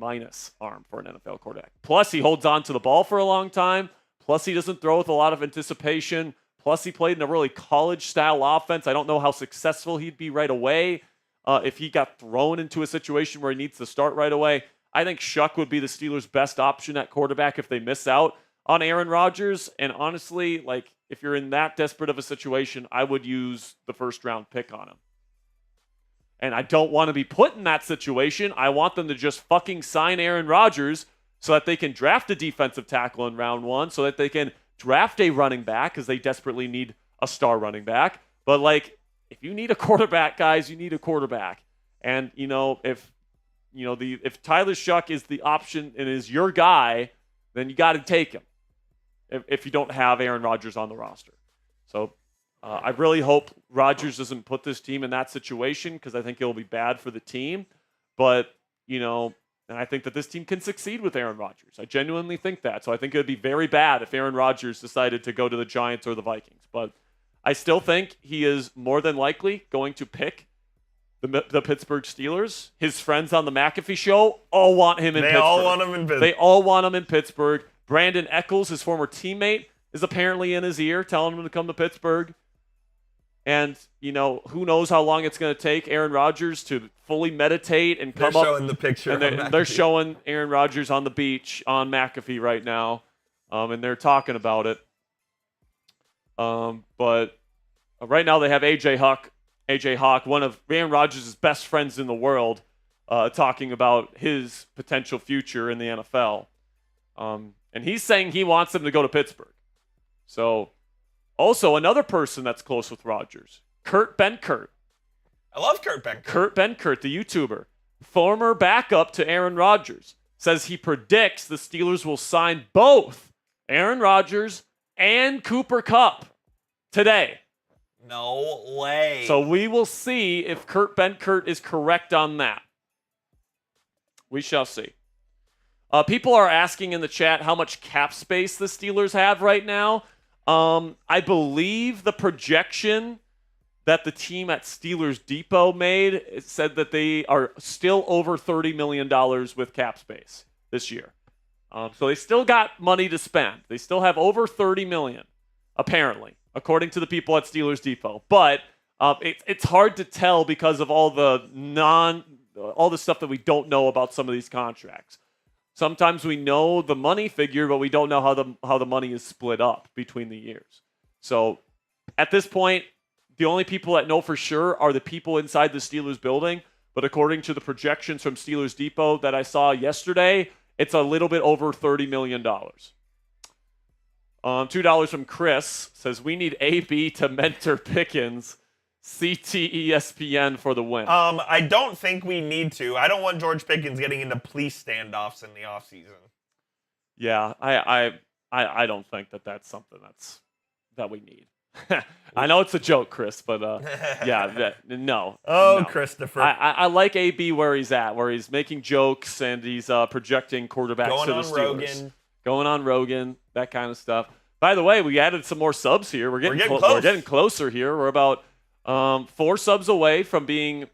arm for an NFL quarterback. Plus, he holds on to the ball for a long time. Plus, he doesn't throw with a lot of anticipation. Plus, he played in a really college-style offense. I don't know how successful he'd be right away if he got thrown into a situation where he needs to start right away. I think Shuck would be the Steelers' best option at quarterback if they miss out on Aaron Rodgers. And honestly, like if you're in that desperate of a situation, I would use the first-round pick on him. And I don't want to be put in that situation. I want them to just fucking sign Aaron Rodgers so that they can draft a defensive tackle in round 1, so that they can draft a running back because they desperately need a star running back. But like, if you need a quarterback, guys, you need a quarterback. And if Tyler Shuck is the option and is your guy, then you got to take him. If you don't have Aaron Rodgers on the roster, so I really hope Rodgers doesn't put this team in that situation because I think it'll be bad for the team. But and I think that this team can succeed with Aaron Rodgers. I genuinely think that. So I think it would be very bad if Aaron Rodgers decided to go to the Giants or the Vikings. But I still think he is more than likely going to pick the Pittsburgh Steelers. His friends on the McAfee show all want him in Pittsburgh. They all want him in Pittsburgh. They all want him in Pittsburgh. Brandon Eccles, his former teammate, is apparently in his ear telling him to come to Pittsburgh. And, who knows how long it's going to take Aaron Rodgers to fully meditate and come up. They're showing the picture. And they're showing Aaron Rodgers on the beach on McAfee right now. And they're talking about it. But right now they have AJ Hawk, one of Aaron Rodgers' best friends in the world, talking about his potential future in the NFL. And he's saying he wants him to go to Pittsburgh. So, also another person that's close with Rodgers, Kurt Benkert. I love Kurt Benkert. Kurt Benkert, the YouTuber, former backup to Aaron Rodgers, says he predicts the Steelers will sign both Aaron Rodgers and Cooper Kupp today. No way. So we will see if Kurt Benkert is correct on that. We shall see. People are asking in the chat how much cap space the Steelers have right now. I believe the projection that the team at Steelers Depot made said that they are still over $30 million with cap space this year. So they still got money to spend. They still have over $30 million, apparently, according to the people at Steelers Depot. But it's hard to tell because of all the stuff that we don't know about some of these contracts. Sometimes we know the money figure, but we don't know how the money is split up between the years. So at this point, the only people that know for sure are the people inside the Steelers building. But according to the projections from Steelers Depot that I saw yesterday, it's a little bit over $30 million. $2 from Chris says, we need AB to mentor Pickens. CTESPN for the win. I don't think we need to. I don't want George Pickens getting into police standoffs in the offseason. Yeah, I don't think that's something that we need. I know it's a joke, Chris, but no. Oh, no. Christopher. I like AB where he's at, where he's making jokes and he's projecting quarterbacks to the Steelers. Going on Rogan, that kind of stuff. By the way, we added some more subs here. We're getting close. We're getting closer here. We're about 4 subs away from being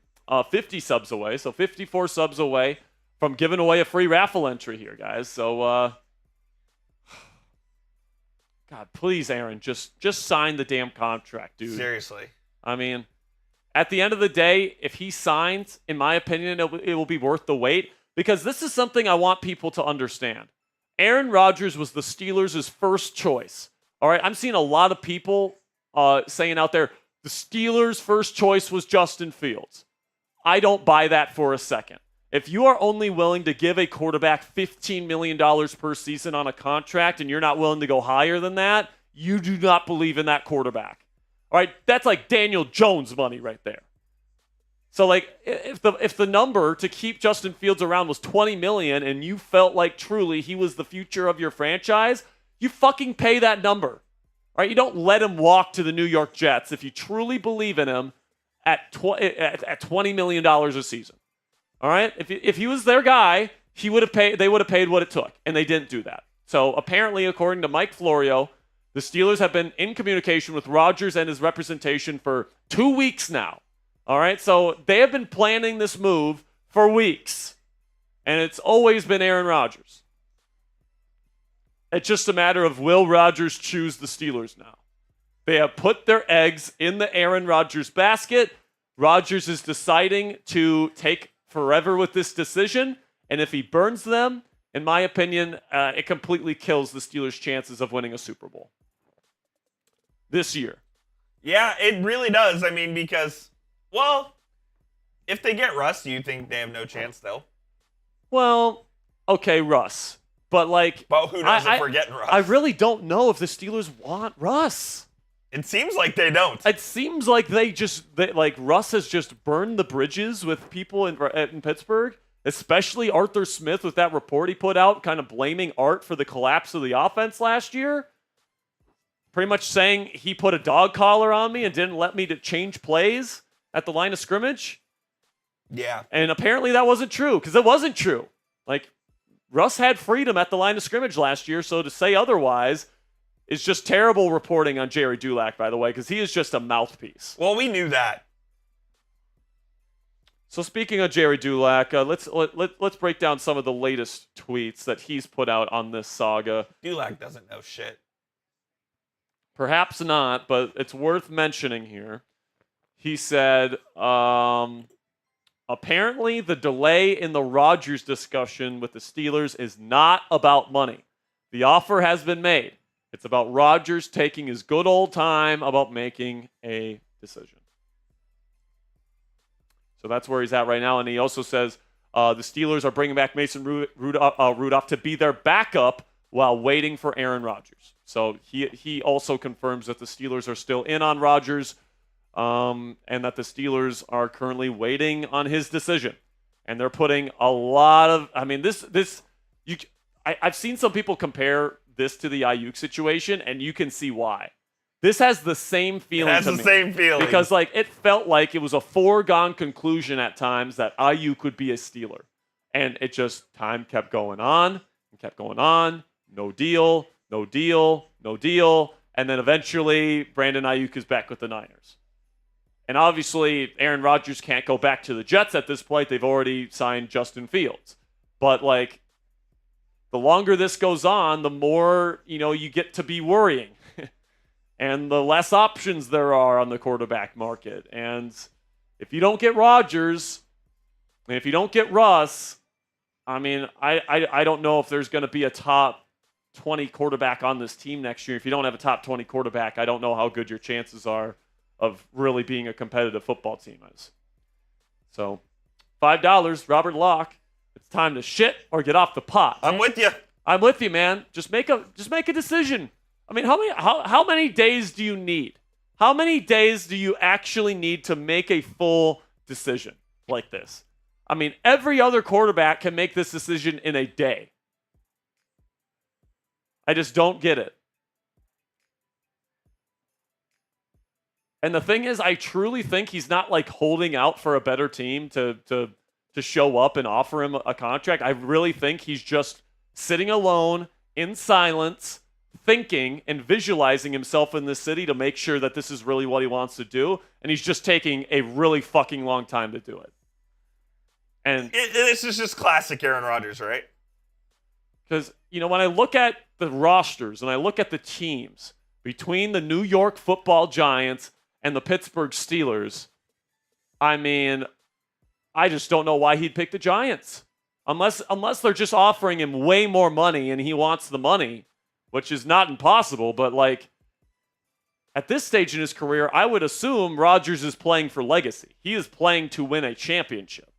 50 subs away. So 54 subs away from giving away a free raffle entry here, guys. So, God, please, Aaron, just sign the damn contract, dude. Seriously. I mean, at the end of the day, if he signs, in my opinion, it will be worth the wait because this is something I want people to understand. Aaron Rodgers was the Steelers' first choice. All right, I'm seeing a lot of people saying out there, the Steelers' first choice was Justin Fields. I don't buy that for a second. If you are only willing to give a quarterback $15 million per season on a contract and you're not willing to go higher than that, you do not believe in that quarterback. All right, that's like Daniel Jones money right there. So like if the number to keep Justin Fields around was $20 million and you felt like truly he was the future of your franchise, you fucking pay that number. All right, you don't let him walk to the New York Jets if you truly believe in him at $20 million a season. All right, if he was their guy, they would have paid what it took, and they didn't do that. So apparently, according to Mike Florio, the Steelers have been in communication with Rodgers and his representation for 2 weeks now. All right, so they have been planning this move for weeks, and it's always been Aaron Rodgers. It's just a matter of will Rodgers choose the Steelers now. They have put their eggs in the Aaron Rodgers basket. Rodgers is deciding to take forever with this decision, and if he burns them, in my opinion, it completely kills the Steelers' chances of winning a Super Bowl this year. Yeah, it really does. I mean, because, well, if they get Russ, do you think they have no chance, though? Well, okay, Russ. But, who knows if we're getting Russ? I really don't know if the Steelers want Russ. It seems like they don't. It seems like Russ has just burned the bridges with people in Pittsburgh, especially Arthur Smith with that report he put out, kind of blaming Art for the collapse of the offense last year. Pretty much saying he put a dog collar on me and didn't let me to change plays at the line of scrimmage. Yeah. And apparently that wasn't true, because it wasn't true. Russ had freedom at the line of scrimmage last year, so to say otherwise is just terrible reporting on Jerry Dulac, by the way, because he is just a mouthpiece. Well, we knew that. So speaking of Jerry Dulac, let's break down some of the latest tweets that he's put out on this saga. Dulac doesn't know shit. Perhaps not, but it's worth mentioning here. He said, apparently the delay in the Rodgers discussion with the Steelers is not about money. The offer has been made. It's about Rodgers taking his good old time about making a decision. So that's where he's at right now. And he also says the Steelers are bringing back Mason Rudolph to be their backup while waiting for Aaron Rodgers. So he also confirms that the Steelers are still in on Rodgers and that the Steelers are currently waiting on his decision. And they're putting a lot of – I've seen some people compare this to the Ayuk situation, and you can see why. This has the same feeling to me. It has the same feeling. Because it felt like it was a foregone conclusion at times that Ayuk would be a Steeler. And it just, time kept going on and kept going on. No deal, no deal, no deal. And then eventually, Brandon Ayuk is back with the Niners. And obviously, Aaron Rodgers can't go back to the Jets at this point. They've already signed Justin Fields. But, the longer this goes on, the more, you get to be worrying. And the less options there are on the quarterback market. And if you don't get Rodgers, and if you don't get Russ, I don't know if there's going to be a top 20 quarterback on this team next year. If you don't have a top 20 quarterback, I don't know how good your chances are of really being a competitive football team is. So, $5, Robert Locke. It's time to shit or get off the pot. I'm with you. I'm with you, man. Just make a decision. How many days do you need? How many days do you actually need to make a full decision like this? Every other quarterback can make this decision in a day. I just don't get it. And the thing is, I truly think he's not holding out for a better team to show up and offer him a contract. I really think he's just sitting alone in silence, thinking and visualizing himself in this city to make sure that this is really what he wants to do. And he's just taking a really fucking long time to do it. And this is just classic Aaron Rodgers, right? Because, when I look at the rosters and I look at the teams between the New York Football Giants and the Pittsburgh Steelers, I just don't know why he'd pick the Giants. Unless they're just offering him way more money and he wants the money, which is not impossible, but like at this stage in his career, I would assume Rodgers is playing for legacy. He is playing to win a championship.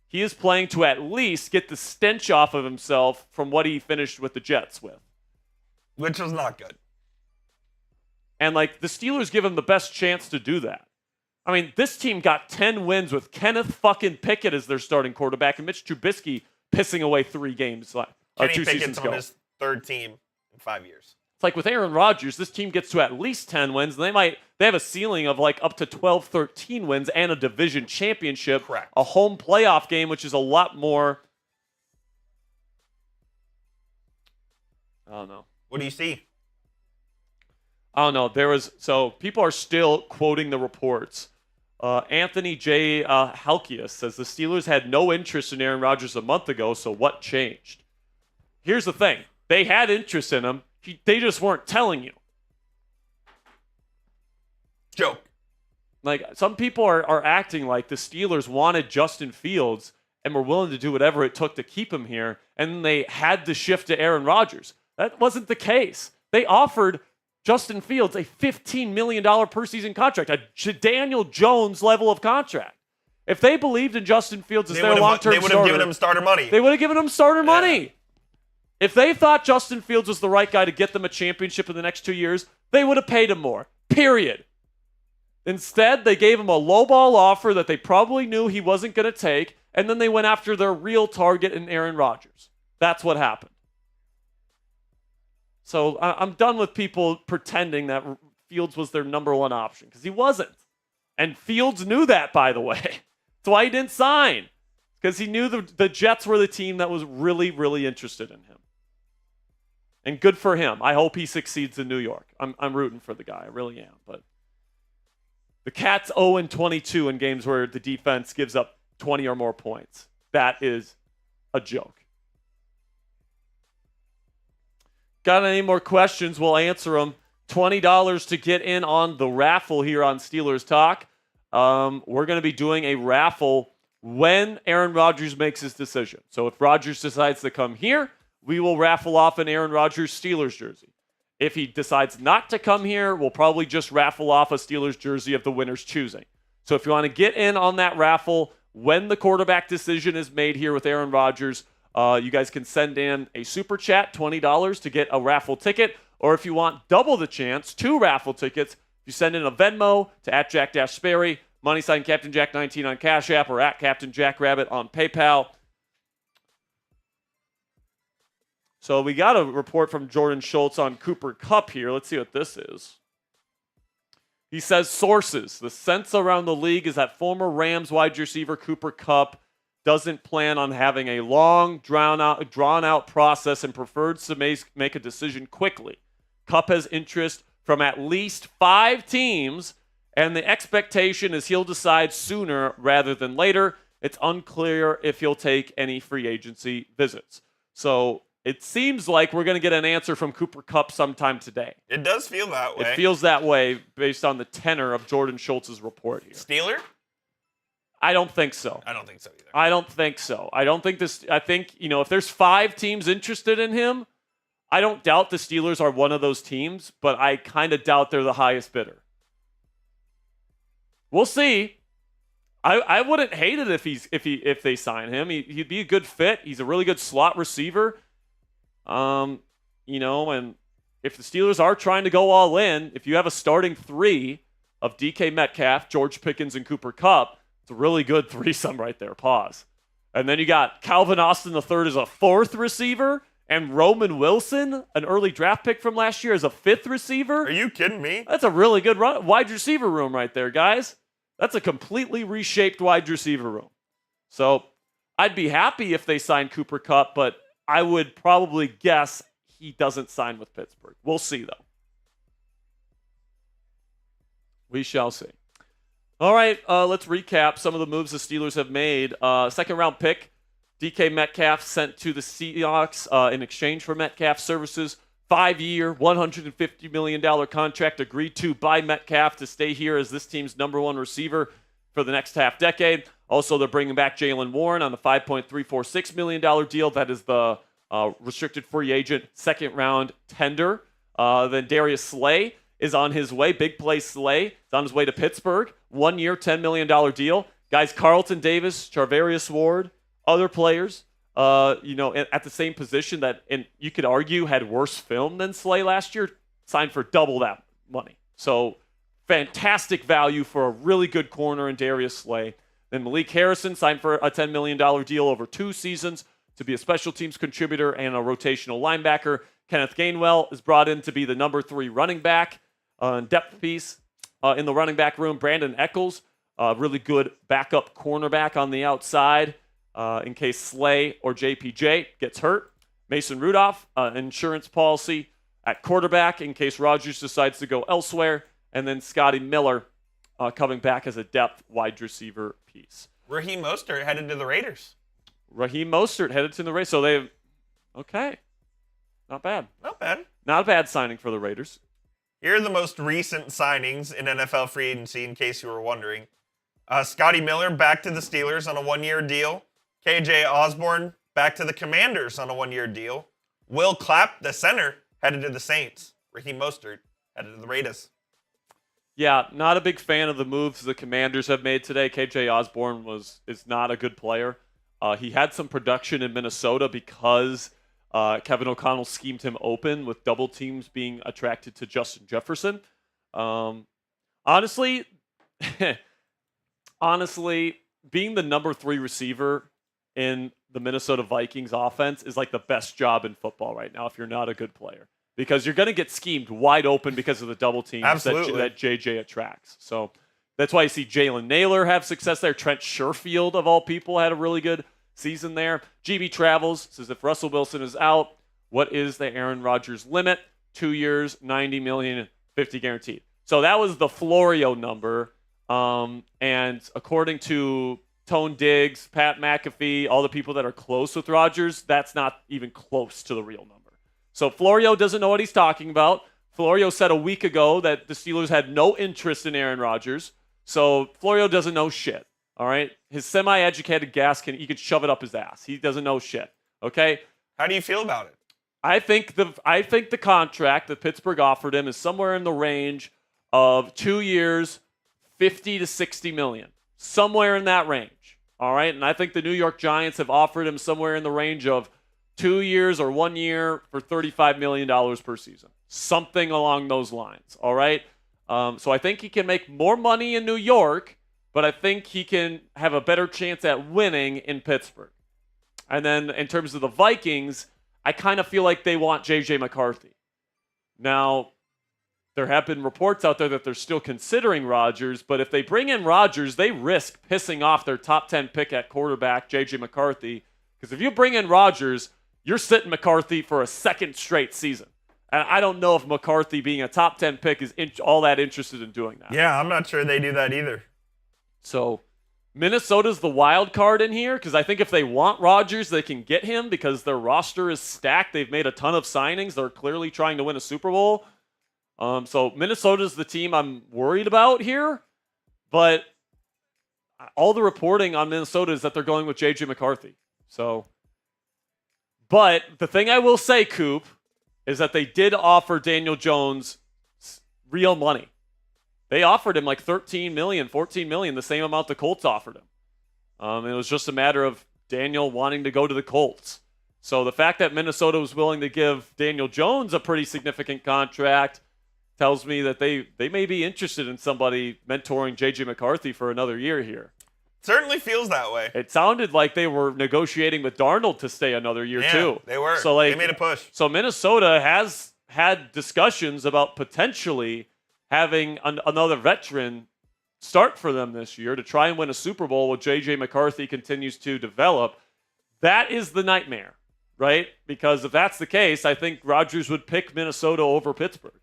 He is playing to at least get the stench off of himself from what he finished with the Jets with. Which was not good. And like the Steelers give him the best chance to do that. I mean, this team got 10 wins with Kenneth fucking Pickett as their starting quarterback and Mitch Trubisky pissing away 3 games Kenny 2 Pickett's seasons on ago. his 3rd team in 5 years. It's like with Aaron Rodgers, this team gets to at least 10 wins. And they have a ceiling of like up to 12, 13 wins and a division championship. Correct. A home playoff game, which is a lot more. I don't know. What do you see? I don't know. So people are still quoting the reports. Anthony J. Halkias says the Steelers had no interest in Aaron Rodgers a month ago, so what changed? Here's the thing. They had interest in him. They just weren't telling you. Joke. Like, some people are acting like the Steelers wanted Justin Fields and were willing to do whatever it took to keep him here, and then they had to shift to Aaron Rodgers. That wasn't the case. They offered Justin Fields a $15 million per season contract, a Daniel Jones level of contract. If they believed in Justin Fields as their long-term starter, they would have given him starter money. They would have given him starter money. If they thought Justin Fields was the right guy to get them a championship in the next 2 years, they would have paid him more. Period. Instead, they gave him a lowball offer that they probably knew he wasn't going to take, and then they went after their real target in Aaron Rodgers. That's what happened. So I'm done with people pretending that Fields was their number one option, because he wasn't. And Fields knew that, by the way. That's why he didn't sign, because he knew the Jets were the team that was really, really interested in him. And good for him. I hope he succeeds in New York. I'm rooting for the guy. I really am. But the Cats 0-22 in games where the defense gives up 20 or more points. That is a joke. Got any more questions? We'll answer them. $20 to get in on the raffle here on Steelers Talk. We're going to be doing a raffle when Aaron Rodgers makes his decision. So if Rodgers decides to come here, we will raffle off an Aaron Rodgers Steelers jersey. If he decides not to come here, we'll probably just raffle off a Steelers jersey of the winner's choosing. So if you want to get in on that raffle when the quarterback decision is made here with Aaron Rodgers, you guys can send in a super chat, $20 to get a raffle ticket. Or if you want double the chance, 2 raffle tickets, you send in a Venmo to @Jack-Sperry, # Captain Jack 19 on Cashapp, or @Captain Jack Rabbit on PayPal. So we got a report from Jordan Schultz on Cooper Kupp here. Let's see what this is. He says, sources, the sense around the league is that former Rams wide receiver Cooper Kupp doesn't plan on having a long, drawn-out process and prefers to make a decision quickly. Kupp has interest from at least 5 teams, and the expectation is he'll decide sooner rather than later. It's unclear if he'll take any free agency visits. So it seems like we're going to get an answer from Cooper Kupp sometime today. It does feel that way. It feels that way based on the tenor of Jordan Schultz's report here. Steeler? I don't think so. I don't think so either. I don't think so. I think, if there's 5 teams interested in him, I don't doubt the Steelers are one of those teams, but I kind of doubt they're the highest bidder. We'll see. I wouldn't hate it if they sign him. He'd be a good fit. He's a really good slot receiver. And if the Steelers are trying to go all in, if you have a starting 3 of DK Metcalf, George Pickens, and Cooper Kupp, it's a really good threesome right there. Pause. And then you got Calvin Austin III as a 4th receiver, and Roman Wilson, an early draft pick from last year, as a 5th receiver. Are you kidding me? That's a really good wide receiver room right there, guys. That's a completely reshaped wide receiver room. So I'd be happy if they signed Cooper Kupp, but I would probably guess he doesn't sign with Pittsburgh. We'll see, though. We shall see. All right, let's recap some of the moves the Steelers have made. Second-round pick, DK Metcalf sent to the Seahawks in exchange for Metcalf services. 5-year, $150 million contract agreed to by Metcalf to stay here as this team's number 1 receiver. for the next half decade. Also, they're bringing back Jalen Warren on the $5.346 million deal. That is the restricted free agent second round tender. Then Darius Slay is on his way. Big play Slay is on his way to Pittsburgh. 1 year, $10 million deal. Guys, Carlton Davis, Charvarius Ward, other players, at the same position that, and you could argue, had worse film than Slay last year, signed for double that money. So fantastic value for a really good corner in Darius Slay. Then Malik Harrison signed for a $10 million deal over 2 seasons to be a special teams contributor and a rotational linebacker. Kenneth Gainwell is brought in to be the number 3 running back, depth piece in the running back room. Brandon Eccles, really good backup cornerback on the outside in case Slay or JPJ gets hurt. Mason Rudolph, insurance policy at quarterback in case Rodgers decides to go elsewhere. And then Scotty Miller coming back as a depth wide receiver piece. Raheem Mostert headed to the Raiders. Raheem Mostert headed to the Raiders. So they, okay. Not bad. Not bad. Not a bad signing for the Raiders. Here are the most recent signings in NFL free agency, in case you were wondering. Scotty Miller back to the Steelers on a 1-year deal. KJ Osborne back to the Commanders on a 1-year deal. Will Clapp, the center, headed to the Saints. Raheem Mostert headed to the Raiders. Yeah, not a big fan of the moves the Commanders have made today. KJ Osborne is not a good player. He had some production in Minnesota because Kevin O'Connell schemed him open with double teams being attracted to Justin Jefferson. Honestly, being the number 3 receiver in the Minnesota Vikings offense is like the best job in football right now if you're not a good player. Because you're going to get schemed wide open because of the double teams that JJ attracts. So that's why you see Jalen Naylor have success there. Trent Sherfield, of all people, had a really good season there. GB Travels says if Russell Wilson is out, what is the Aaron Rodgers limit? 2 years, $90 million, 50 guaranteed. So that was the Florio number. And according to Tone Diggs, Pat McAfee, all the people that are close with Rodgers, that's not even close to the real number. So Florio doesn't know what he's talking about. Florio said a week ago that the Steelers had no interest in Aaron Rodgers. So Florio doesn't know shit. All right? His semi-educated gas he can shove it up his ass. He doesn't know shit. Okay? How do you feel about it? I think the contract that Pittsburgh offered him is somewhere in the range of 2 years, 50 to 60 million. Somewhere in that range. All right? And I think the New York Giants have offered him somewhere in the range of 2 years or 1 year for $35 million per season. Something along those lines. All right? So I think he can make more money in New York, but I think he can have a better chance at winning in Pittsburgh. And then in terms of the Vikings, I kind of feel like they want J.J. McCarthy. Now, there have been reports out there that they're still considering Rodgers, but if they bring in Rodgers, they risk pissing off their top 10 pick at quarterback, J.J. McCarthy. Because if you bring in Rodgers, you're sitting McCarthy for a second straight season. And I don't know if McCarthy being a top 10 pick is all that interested in doing that. Yeah, I'm not sure they do that either. So Minnesota's the wild card in here because I think if they want Rodgers, they can get him because their roster is stacked. They've made a ton of signings. They're clearly trying to win a Super Bowl. So Minnesota's the team I'm worried about here. But all the reporting on Minnesota is that they're going with J.J. McCarthy. So, but the thing I will say, Coop, is that they did offer Daniel Jones real money. They offered him like $13 million, $14 million, the same amount the Colts offered him. It was just a matter of Daniel wanting to go to the Colts. So the fact that Minnesota was willing to give Daniel Jones a pretty significant contract tells me that they may be interested in somebody mentoring J.J. McCarthy for another year here. Certainly feels that way. It sounded like they were negotiating with Darnold to stay another year too. They were. So they made a push. So Minnesota has had discussions about potentially having another veteran start for them this year to try and win a Super Bowl while J.J. McCarthy continues to develop. That is the nightmare, right? Because if that's the case, I think Rodgers would pick Minnesota over Pittsburgh.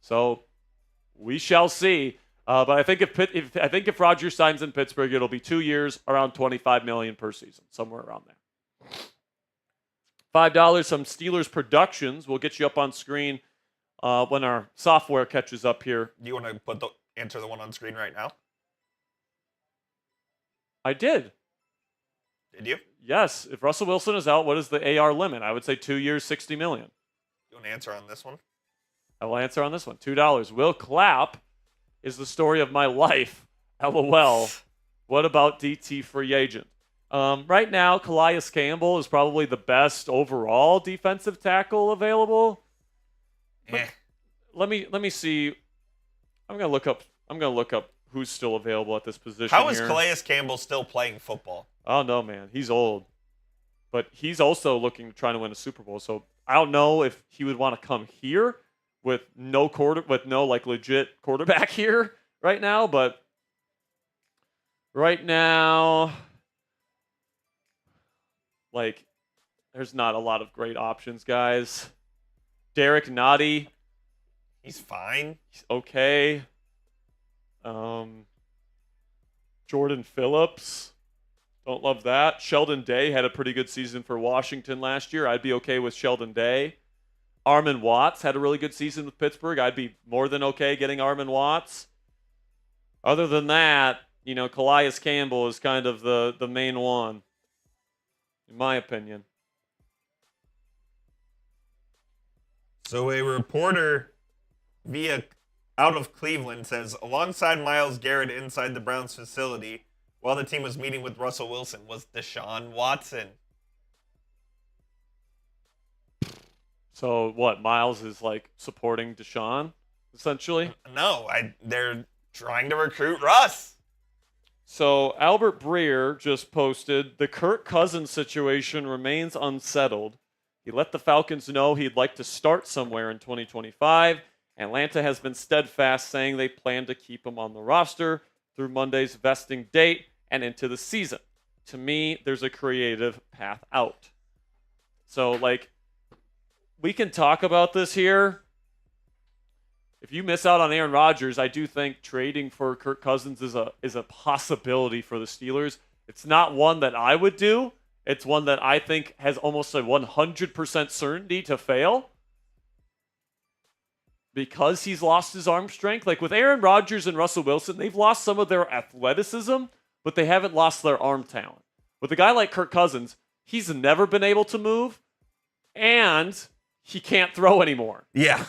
So we shall see. But I think if Rodgers signs in Pittsburgh, it'll be 2 years, around $25 million per season, somewhere around there. $5, some Steelers productions. We'll get you up on screen when our software catches up here. Do you want to enter the one on screen right now? I did. Did you? Yes. If Russell Wilson is out, what is the AR limit? I would say 2 years, $60 million. You want to answer on this one? I will answer on this one. $2. Will Clapp is the story of my life. LOL. What about DT free agent? Right now, Calais Campbell is probably the best overall defensive tackle available. Let me see. I'm gonna look up who's still available at this position. How is Calais Campbell still playing football? Oh no, man, he's old, but he's also trying to win a Super Bowl. So I don't know if he would want to come here with no legit quarterback here right now. But right now, there's not a lot of great options, guys. Derek Nottie. He's fine. He's okay. Jordan Phillips. Don't love that. Sheldon Day had a pretty good season for Washington last year. I'd be okay with Sheldon Day. Armin Watts had a really good season with Pittsburgh. I'd be more than okay getting Armin Watts. Other than that, Calais Campbell is kind of the main one, in my opinion. So a reporter out of Cleveland says, alongside Myles Garrett inside the Browns facility, while the team was meeting with Russell Wilson, was Deshaun Watson. So what? Myles is supporting Deshaun, essentially? No, they're trying to recruit Russ. So Albert Breer just posted, the Kirk Cousins situation remains unsettled. He let the Falcons know he'd like to start somewhere in 2025. Atlanta has been steadfast, saying they plan to keep him on the roster through Monday's vesting date and into the season. To me, there's a creative path out. So, we can talk about this here. If you miss out on Aaron Rodgers, I do think trading for Kirk Cousins is a possibility for the Steelers. It's not one that I would do. It's one that I think has almost a 100% certainty to fail because he's lost his arm strength. With Aaron Rodgers and Russell Wilson, they've lost some of their athleticism, but they haven't lost their arm talent. With a guy like Kirk Cousins, he's never been able to move, and he can't throw anymore. Yeah.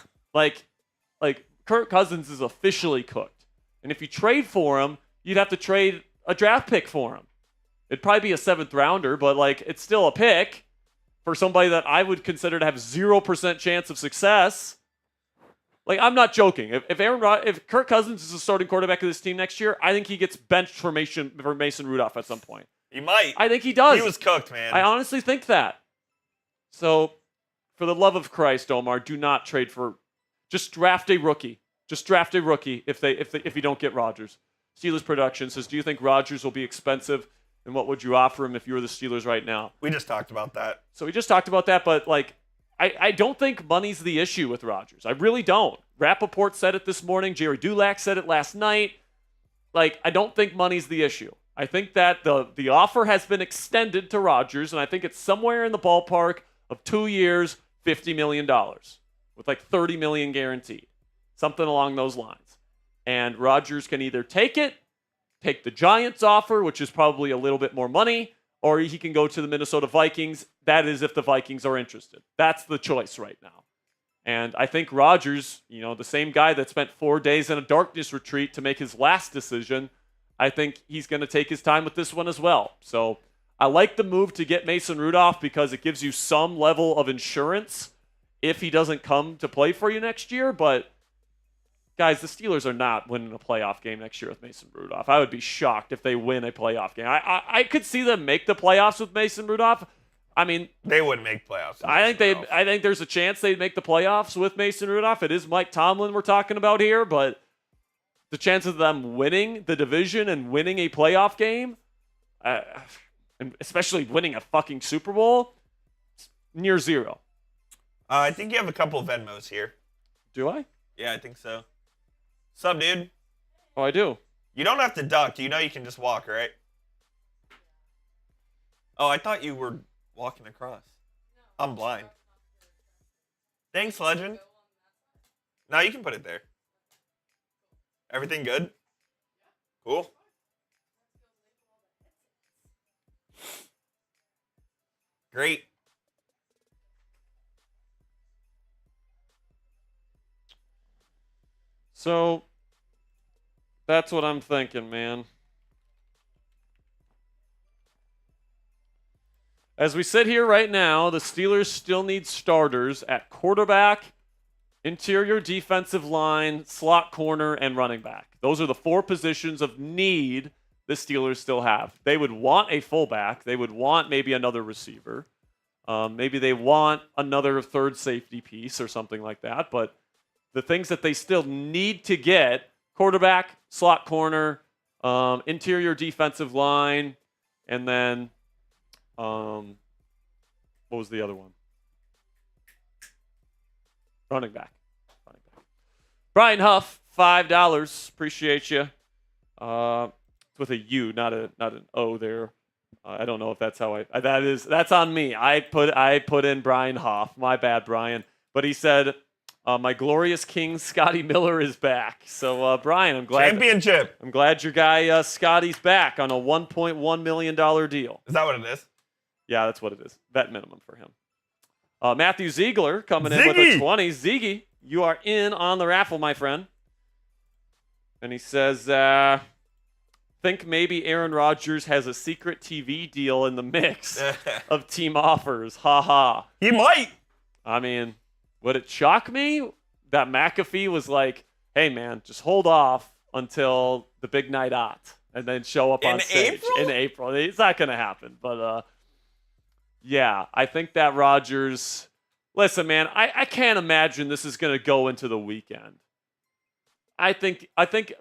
Kirk Cousins is officially cooked. And if you trade for him, you'd have to trade a draft pick for him. It'd probably be a 7th rounder, but it's still a pick for somebody that I would consider to have 0% chance of success. I'm not joking. If Kirk Cousins is the starting quarterback of this team next year, I think he gets benched for Mason Rudolph at some point. He might. I think he does. He was cooked, man. I honestly think that. So, for the love of Christ, Omar, do not trade for. Just draft a rookie. Just draft a rookie if you don't get Rodgers. Steelers Production says, do you think Rodgers will be expensive? And what would you offer him if you were the Steelers right now? We just talked about that. So we just talked about that, but I don't think money's the issue with Rodgers. I really don't. Rappaport said it this morning. Jerry Dulac said it last night. I don't think money's the issue. I think that the offer has been extended to Rodgers, and I think it's somewhere in the ballpark of 2 years, $50 million, with $30 million guaranteed. Something along those lines. And Rodgers can either take the Giants offer, which is probably a little bit more money, or he can go to the Minnesota Vikings. That is if the Vikings are interested. That's the choice right now. And I think Rodgers, the same guy that spent 4 days in a darkness retreat to make his last decision, I think he's going to take his time with this one as well. So I like the move to get Mason Rudolph because it gives you some level of insurance if he doesn't come to play for you next year. But guys, the Steelers are not winning a playoff game next year with Mason Rudolph. I would be shocked if they win a playoff game. I could see them make the playoffs with Mason Rudolph. I mean, they wouldn't make playoffs. I think there's a chance they'd make the playoffs with Mason Rudolph. It is Mike Tomlin we're talking about here, but the chance of them winning the division and winning a playoff game, and especially winning a fucking Super Bowl, near zero. I think you have a couple of Venmos here. Do I? Yeah, I think so. Sup, dude? Oh, I do. You don't have to duck. You know you can just walk, right? Oh, I thought you were walking across. I'm blind. Thanks, legend. No, you can put it there. Everything good? Cool. Great. So that's what I'm thinking, man. As we sit here right now, the Steelers still need starters at quarterback, interior defensive line, slot corner, and running back. Those are the 4 positions of need the Steelers still have. They would want a fullback. They would want maybe another receiver. Maybe they want another third safety piece or something like that. But the things that they still need to get, quarterback, slot corner, interior defensive line, and then what was the other one? Running back. Brian Huff, $5. Appreciate you. It's with a U, not an O there. I don't know if that's how that's on me. I put in Brian Huff. My bad, Brian. But he said, my glorious king Scotty Miller is back. So Brian, I'm glad. Championship. I'm glad your guy Scotty's back on a $1.1 million deal. Is that what it is? Yeah, that's what it is. Vet minimum for him. Matthew Ziegler coming in with a 20. Ziggy, you are in on the raffle, my friend. And he says, think maybe Aaron Rodgers has a secret TV deal in the mix of team offers. Ha ha. He might. I mean, would it shock me that McAfee was like, hey, man, just hold off until the big night out and then show up on stage in April? It's not going to happen. But, yeah, I think that Rodgers – listen, man, I can't imagine this is going to go into the weekend. I think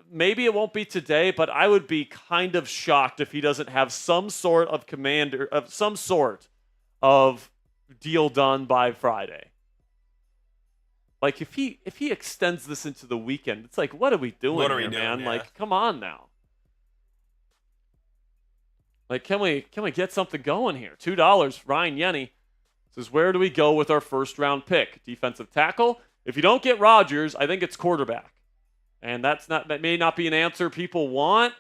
maybe it won't be today, but I would be kind of shocked if he doesn't have some sort of deal done by Friday. Like if he extends this into the weekend, it's like, what are we doing here, man? Yeah. Like, come on now. Like, can we get something going here? $2. Ryan Yenny says, where do we go with our first round pick? Defensive tackle? If you don't get Rodgers, I think it's quarterback. And that may not be an answer people want,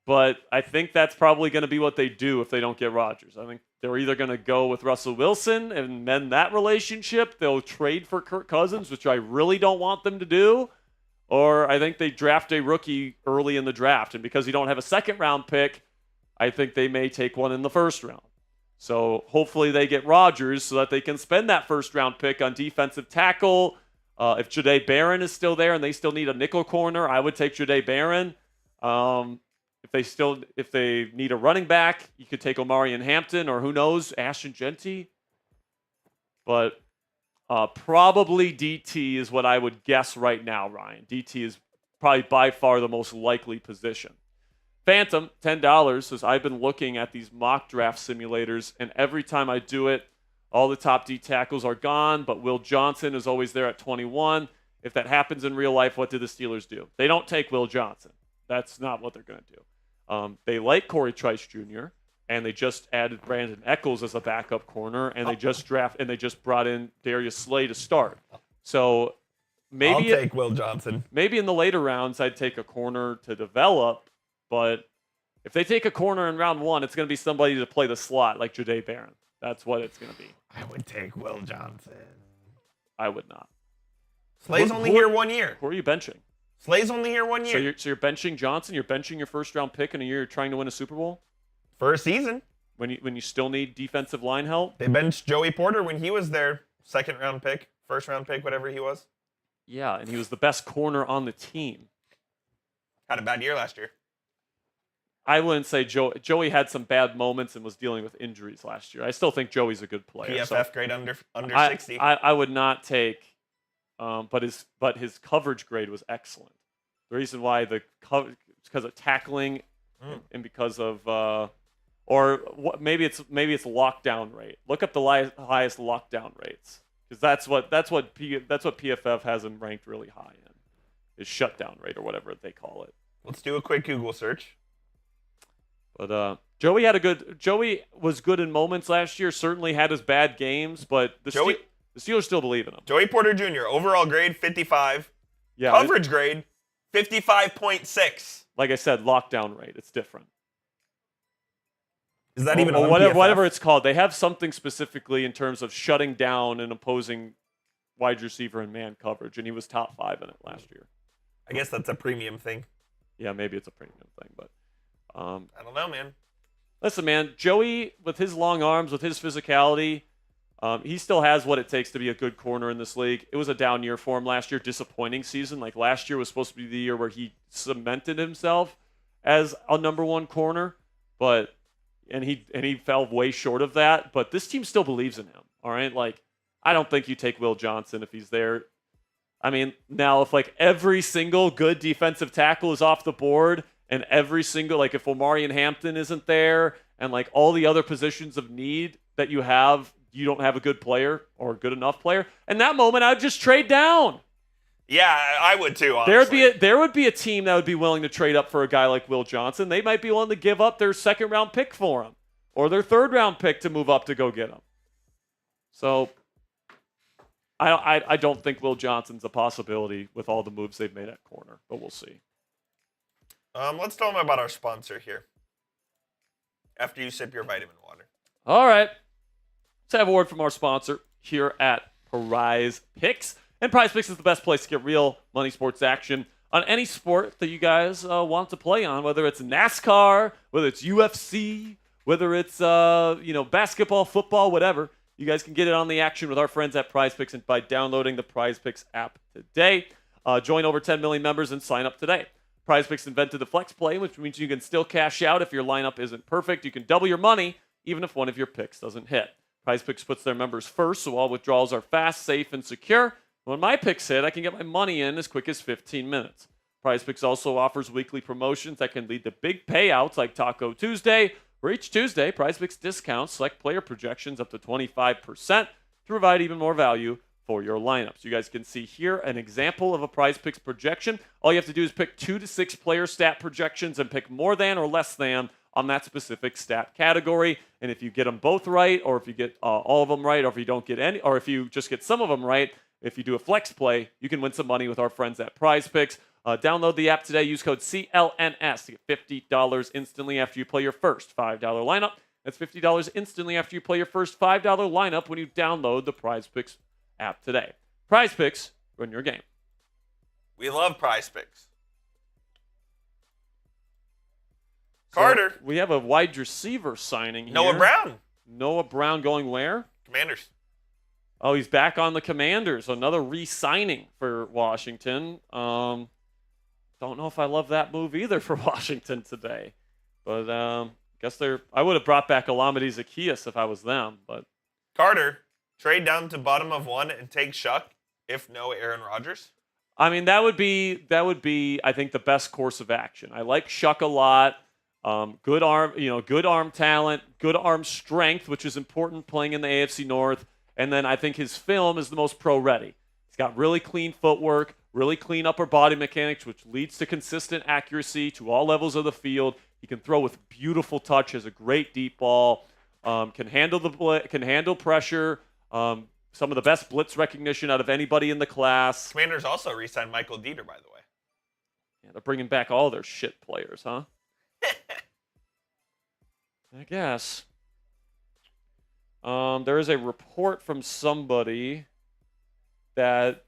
but I think that's probably going to be what they do if they don't get Rodgers. I think they're either going to go with Russell Wilson and mend that relationship. They'll trade for Kirk Cousins, which I really don't want them to do. Or I think they draft a rookie early in the draft. And because you don't have a second-round pick, I think they may take one in the first round. So hopefully they get Rodgers so that they can spend that first-round pick on defensive tackle. If Jahdae Barron is still there and they still need a nickel corner, I would take Jahdae Barron. If they need a running back, you could take Omarion Hampton or who knows, Ashton Genty. But probably DT is what I would guess right now, Ryan. DT is probably by far the most likely position. Phantom, $10, says, I've been looking at these mock draft simulators, and every time I do it, all the top D tackles are gone, but Will Johnson is always there at 21. If that happens in real life, what do the Steelers do? They don't take Will Johnson. That's not what they're going to do. They like Corey Trice Jr., and they just added Brandon Echols as a backup corner, and they just brought in Darius Slay to start. So maybe I'll take Will Johnson. Maybe in the later rounds, I'd take a corner to develop, but if they take a corner in round 1, it's going to be somebody to play the slot like Jahdae Barron. That's what it's going to be. I would take Will Johnson. I would not. Slay's only here 1 year. Who are you benching? Slay's only here 1 year. So you're benching Johnson? You're benching your first-round pick in a year you're trying to win a Super Bowl? For a season. When you still need defensive line help? They benched Joey Porter when he was their second-round pick, first-round pick, whatever he was. Yeah, and he was the best corner on the team. Had a bad year last year. I wouldn't say Joey had some bad moments and was dealing with injuries last year. I still think Joey's a good player. PFF grade under 60. I would not take, but his coverage grade was excellent. The reason why it's because of tackling and because of maybe it's lockdown rate. Look up the highest lockdown rates because that's what PFF has him ranked really high in, is shutdown rate or whatever they call it. Let's do a quick Google search. But Joey was good in moments last year. Certainly had his bad games, but the Steelers still believe in him. Joey Porter Jr. overall grade 55. Yeah, coverage grade 55.6. Like I said, lockdown rate. It's different. Is that even or on whatever PFF? it's called? They have something specifically in terms of shutting down an opposing wide receiver in man coverage, and he was top 5 in it last year. I guess that's a premium thing. Yeah, maybe it's a premium thing, but I don't know, man. listen, man, Joey, with his long arms, with his physicality, he still has what it takes to be a good corner in this league. It was a down year for him last year, disappointing season. Like last year was supposed to be the year where he cemented himself as a number 1 corner, but and he fell way short of that. But this team still believes in him. All right, like I don't think you take Will Johnson if he's there. I mean, now if like every single good defensive tackle is off the board, and every single like if Omarion Hampton isn't there, and like all the other positions of need that you have, you don't have a good player or a good enough player. In that moment, I'd just trade down. Yeah, I would too, honestly. There would be a team that would be willing to trade up for a guy like Will Johnson. They might be willing to give up their 2nd round pick for him, or their 3rd round pick to move up to go get him. So I don't think Will Johnson's a possibility with all the moves they've made at corner, but we'll see. Let's tell them about our sponsor here. After you sip your vitamin water. All right. Let's have a word from our sponsor here at Prize Picks. And Prize Picks is the best place to get real money sports action on any sport that you guys want to play on, whether it's NASCAR, whether it's UFC, whether it's basketball, football, whatever. You guys can get it on the action with our friends at Prize Picks and by downloading the Prize Picks app today. Join over 10 million members and sign up today. Prize Picks invented the flex play, which means you can still cash out if your lineup isn't perfect. You can double your money even if one of your picks doesn't hit. Prize Picks puts their members first, so all withdrawals are fast, safe, and secure. When my picks hit, I can get my money in as quick as 15 minutes. Prize Picks also offers weekly promotions that can lead to big payouts like Taco Tuesday, where each Tuesday, Prize Picks discounts select player projections up to 25% to provide even more value for your lineups. You guys can see here an example of a Prize Picks projection. All you have to do is pick 2 to 6 player stat projections and pick more than or less than on that specific stat category. And if you get them both right, or if you get all of them right, or if you don't get any, or if you just get some of them right, if you do a flex play, you can win some money with our friends at Prize Picks. Download the app today. Use code CLNS to get $50 instantly after you play your first $5 lineup. That's $50 instantly after you play your first $5 lineup when you download the Prize Picks app today. Prize Picks, run your game. We love Prize Picks. So Carter. we have a wide receiver signing here. Noah Brown. Noah Brown going where? Commanders. Oh, he's back on the Commanders. Another re-signing for Washington. Don't know if I love that move either for Washington today. But I would have brought back Alameda Zaccheaus if I was them. But Carter, trade down to bottom of 1 and take Shuck if no Aaron Rodgers. I mean, that would be I think the best course of action. I like Shuck a lot. Good arm talent, good arm strength, which is important playing in the AFC North. And then I think his film is the most pro-ready. He's got really clean footwork, really clean upper body mechanics, which leads to consistent accuracy to all levels of the field. He can throw with beautiful touch, has a great deep ball, can handle pressure. Some of the best blitz recognition out of anybody in the class. Commanders also re-signed Michael Dieter, by the way. Yeah, they're bringing back all their shit players, huh? I guess. There is a report from somebody that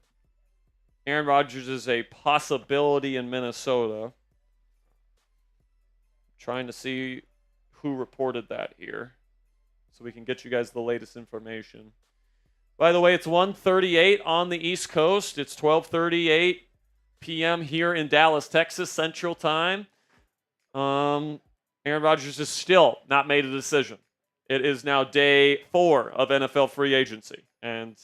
Aaron Rodgers is a possibility in Minnesota. Trying to see who reported that here so we can get you guys the latest information. By the way, it's 1:38 on the East Coast. It's 12:38 p.m. here in Dallas, Texas, Central Time. Aaron Rodgers has still not made a decision. It is now day 4 of NFL free agency, and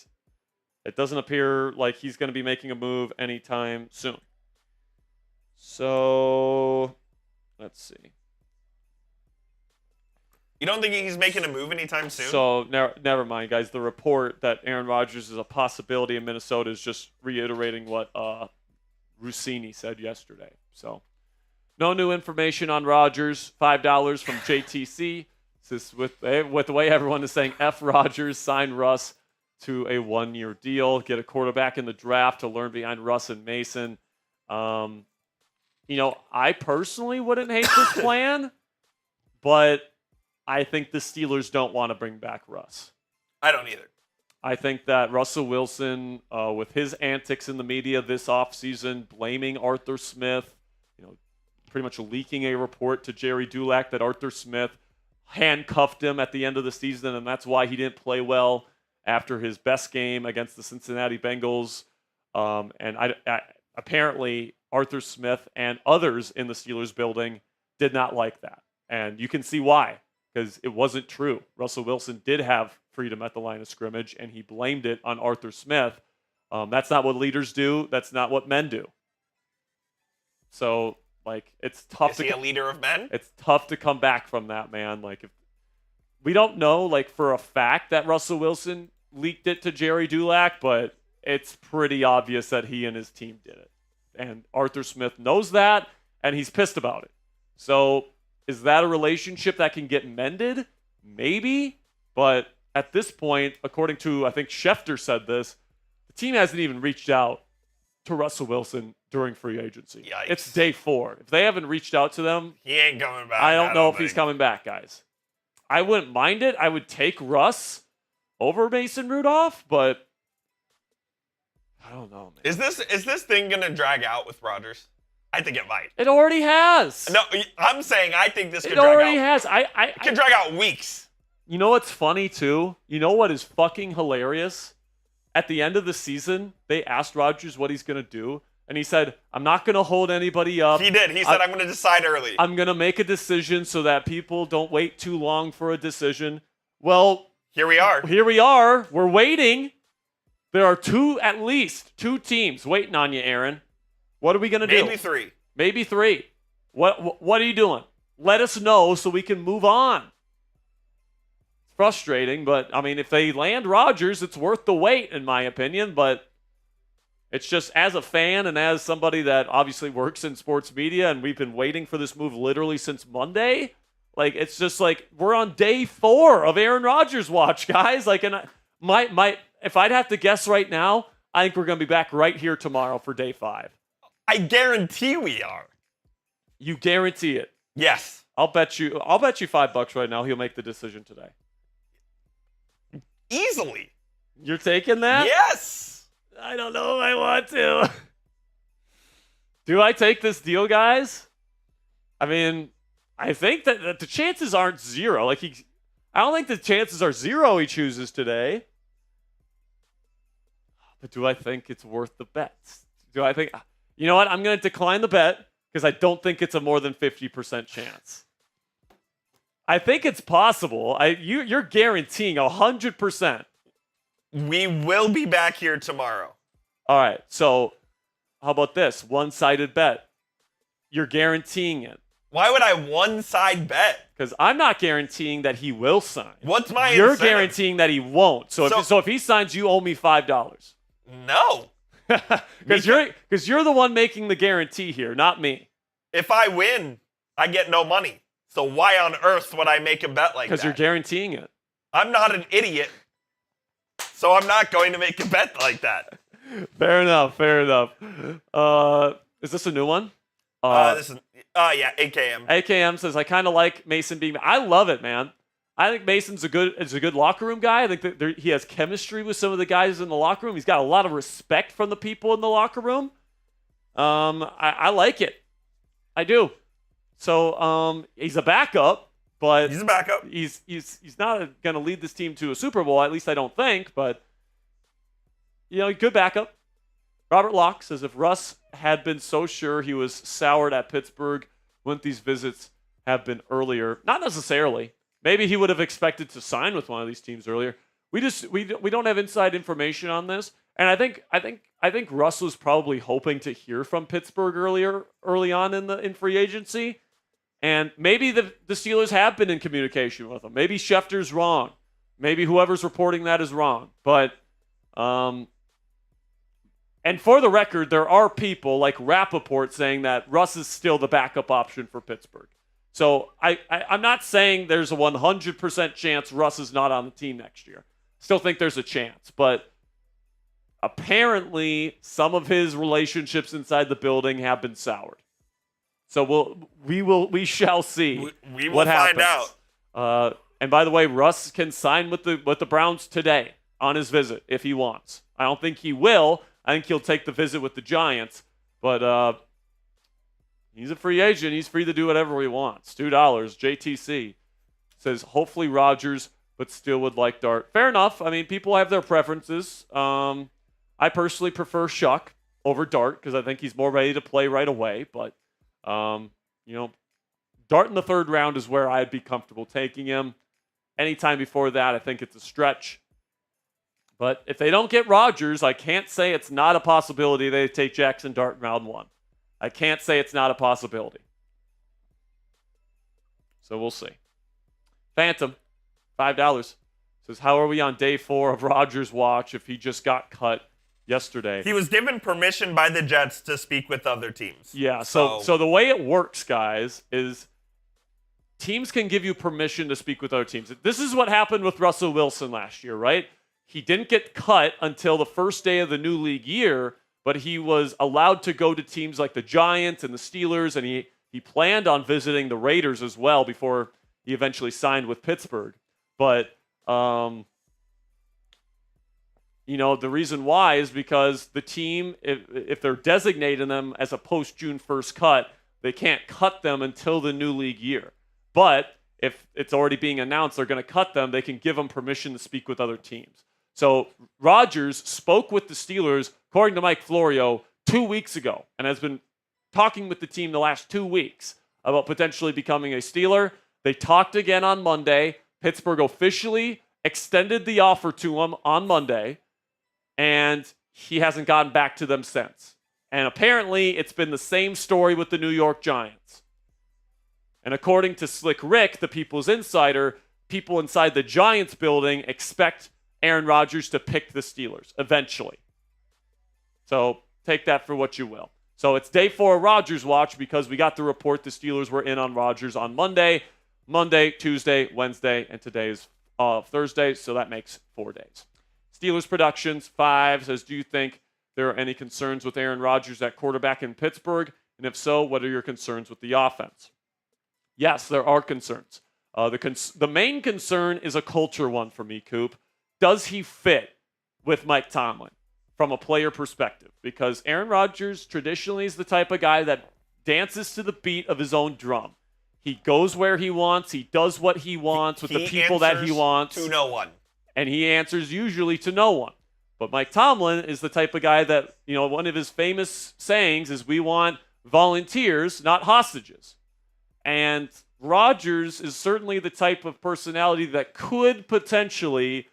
it doesn't appear like he's going to be making a move anytime soon. So, let's see. You don't think he's making a move anytime soon? So, never mind, guys. The report that Aaron Rodgers is a possibility in Minnesota is just reiterating what Rossini said yesterday. So, no new information on Rodgers. $5 from JTC. This with the way everyone is saying F Rodgers, sign Russ to a 1-year deal, get a quarterback in the draft to learn behind Russ and Mason. I personally wouldn't hate this plan, but I think the Steelers don't want to bring back Russ. I don't either. I think that Russell Wilson, with his antics in the media this offseason, blaming Arthur Smith, pretty much leaking a report to Jerry Dulac that Arthur Smith handcuffed him at the end of the season, and that's why he didn't play well after his best game against the Cincinnati Bengals. Apparently, Arthur Smith and others in the Steelers building did not like that. And you can see why, because it wasn't true. Russell Wilson did have freedom at the line of scrimmage, and he blamed it on Arthur Smith. That's not what leaders do. That's not what men do. So, it's tough. Is he a leader of men? It's tough to come back from that, man. If we don't know, for a fact that Russell Wilson leaked it to Jerry Dulac, but it's pretty obvious that he and his team did it. And Arthur Smith knows that, and he's pissed about it. So, is that a relationship that can get mended? Maybe. But at this point, according to, I think Schefter said this, the team hasn't even reached out to Russell Wilson during free agency. Yikes. It's day 4. If they haven't reached out to them, he ain't coming back. I don't know if he's coming back, guys. I wouldn't mind it. I would take Russ over Mason Rudolph, but I don't know, man. Is this thing gonna drag out with Rodgers? I think it might. It already has. No, I'm saying I think this could It drag out. already has. It could drag out weeks. You know what's funny, too? You know what is fucking hilarious? At the end of the season, they asked Rodgers what he's going to do, and he said, I'm not going to hold anybody up. He did. He said, I'm going to decide early. I'm going to make a decision so that people don't wait too long for a decision. Well, here we are. We're waiting. There are at least two teams waiting on you, Aaron. What are we going to do? Maybe three. What are you doing? Let us know so we can move on. It's frustrating, but, if they land Rodgers, it's worth the wait, in my opinion. But it's just, as a fan and as somebody that obviously works in sports media, and we've been waiting for this move literally since Monday, it's just we're on day 4 of Aaron Rodgers watch, guys. If I'd have to guess right now, I think we're going to be back right here tomorrow for day 5. I guarantee we are. You guarantee it? Yes. I'll bet you $5 right now he'll make the decision today. Easily. You're taking that? Yes. I don't know if I want to. Do I take this deal, guys? I think that the chances aren't zero. I don't think the chances are zero he chooses today. But do I think it's worth the bets? Do I think... You know what? I'm going to decline the bet because I don't think it's a more than 50% chance. I think it's possible. You're guaranteeing 100%. We will be back here tomorrow. All right. So how about this? One-sided bet. You're guaranteeing it. Why would I one-side bet? Because I'm not guaranteeing that he will sign. What's my You're incentive? Guaranteeing that he won't. So if he signs, you owe me $5. No. Because you're the one making the guarantee here, not me. If I win, I get no money. So why on earth would I make a bet like that? Because you're guaranteeing it. I'm not an idiot, so I'm not going to make a bet like that. Fair enough. Is this a new one? This is AKM. AKM says, I kind of like Mason being... I love it, man. I think Mason's a good locker room guy. I think that he has chemistry with some of the guys in the locker room. He's got a lot of respect from the people in the locker room. I like it. I do. So he's a backup, but he's a backup. He's not going to lead this team to a Super Bowl. At least I don't think. But good backup. Robert Locke says if Russ had been so sure he was soured at Pittsburgh, wouldn't these visits have been earlier? Not necessarily. Maybe he would have expected to sign with one of these teams earlier. We don't have inside information on this, and I think Russ was probably hoping to hear from Pittsburgh early on in free agency, and maybe the Steelers have been in communication with him. Maybe Schefter's wrong. Maybe whoever's reporting that is wrong. But and for the record, there are people like Rappaport saying that Russ is still the backup option for Pittsburgh. So I'm not saying there's a 100% chance Russ is not on the team next year. Still think there's a chance, but apparently some of his relationships inside the building have been soured. So we shall see. We will what happens. find And by the way, Russ can sign with the Browns today on his visit if he wants. I don't think he will. I think he'll take the visit with the Giants. But he's a free agent. He's free to do whatever he wants. $2. JTC says, hopefully Rodgers, but still would like Dart. Fair enough. I mean, people have their preferences. I personally prefer Shuck over Dart because I think he's more ready to play right away. But, Dart in the third round is where I'd be comfortable taking him. Anytime before that, I think it's a stretch. But if they don't get Rodgers, I can't say it's not a possibility they take Jackson Dart in round 1. I can't say it's not a possibility. So we'll see. Phantom, $5, says, how are we on day 4 of Rodgers' watch if he just got cut yesterday? He was given permission by the Jets to speak with other teams. Yeah, so the way it works, guys, is teams can give you permission to speak with other teams. This is what happened with Russell Wilson last year, right? He didn't get cut until the first day of the new league year, but he was allowed to go to teams like the Giants and the Steelers, and he planned on visiting the Raiders as well before he eventually signed with Pittsburgh. But, the reason why is because the team, if they're designating them as a post-June 1st cut, they can't cut them until the new league year. But if it's already being announced they're going to cut them, they can give them permission to speak with other teams. So Rodgers spoke with the Steelers, according to Mike Florio, 2 weeks ago and has been talking with the team the last 2 weeks about potentially becoming a Steeler. They talked again on Monday. Pittsburgh officially extended the offer to him on Monday, and he hasn't gotten back to them since. And apparently it's been the same story with the New York Giants. And according to Slick Rick, the People's Insider, people inside the Giants building expect Aaron Rodgers to pick the Steelers eventually. So take that for what you will. So it's day 4 of Rodgers watch because we got the report the Steelers were in on Rodgers on Monday, Tuesday, Wednesday, and today is Thursday, so that makes 4 days. Steelers Productions, 5, says, do you think there are any concerns with Aaron Rodgers at quarterback in Pittsburgh? And if so, what are your concerns with the offense? Yes, there are concerns. The main concern is a culture one for me, Coop. Does he fit with Mike Tomlin from a player perspective? Because Aaron Rodgers traditionally is the type of guy that dances to the beat of his own drum. He goes where he wants. He does what he wants with the people that he wants. To no one. And he answers usually to no one. But Mike Tomlin is the type of guy that, one of his famous sayings is we want volunteers, not hostages. And Rodgers is certainly the type of personality that could potentially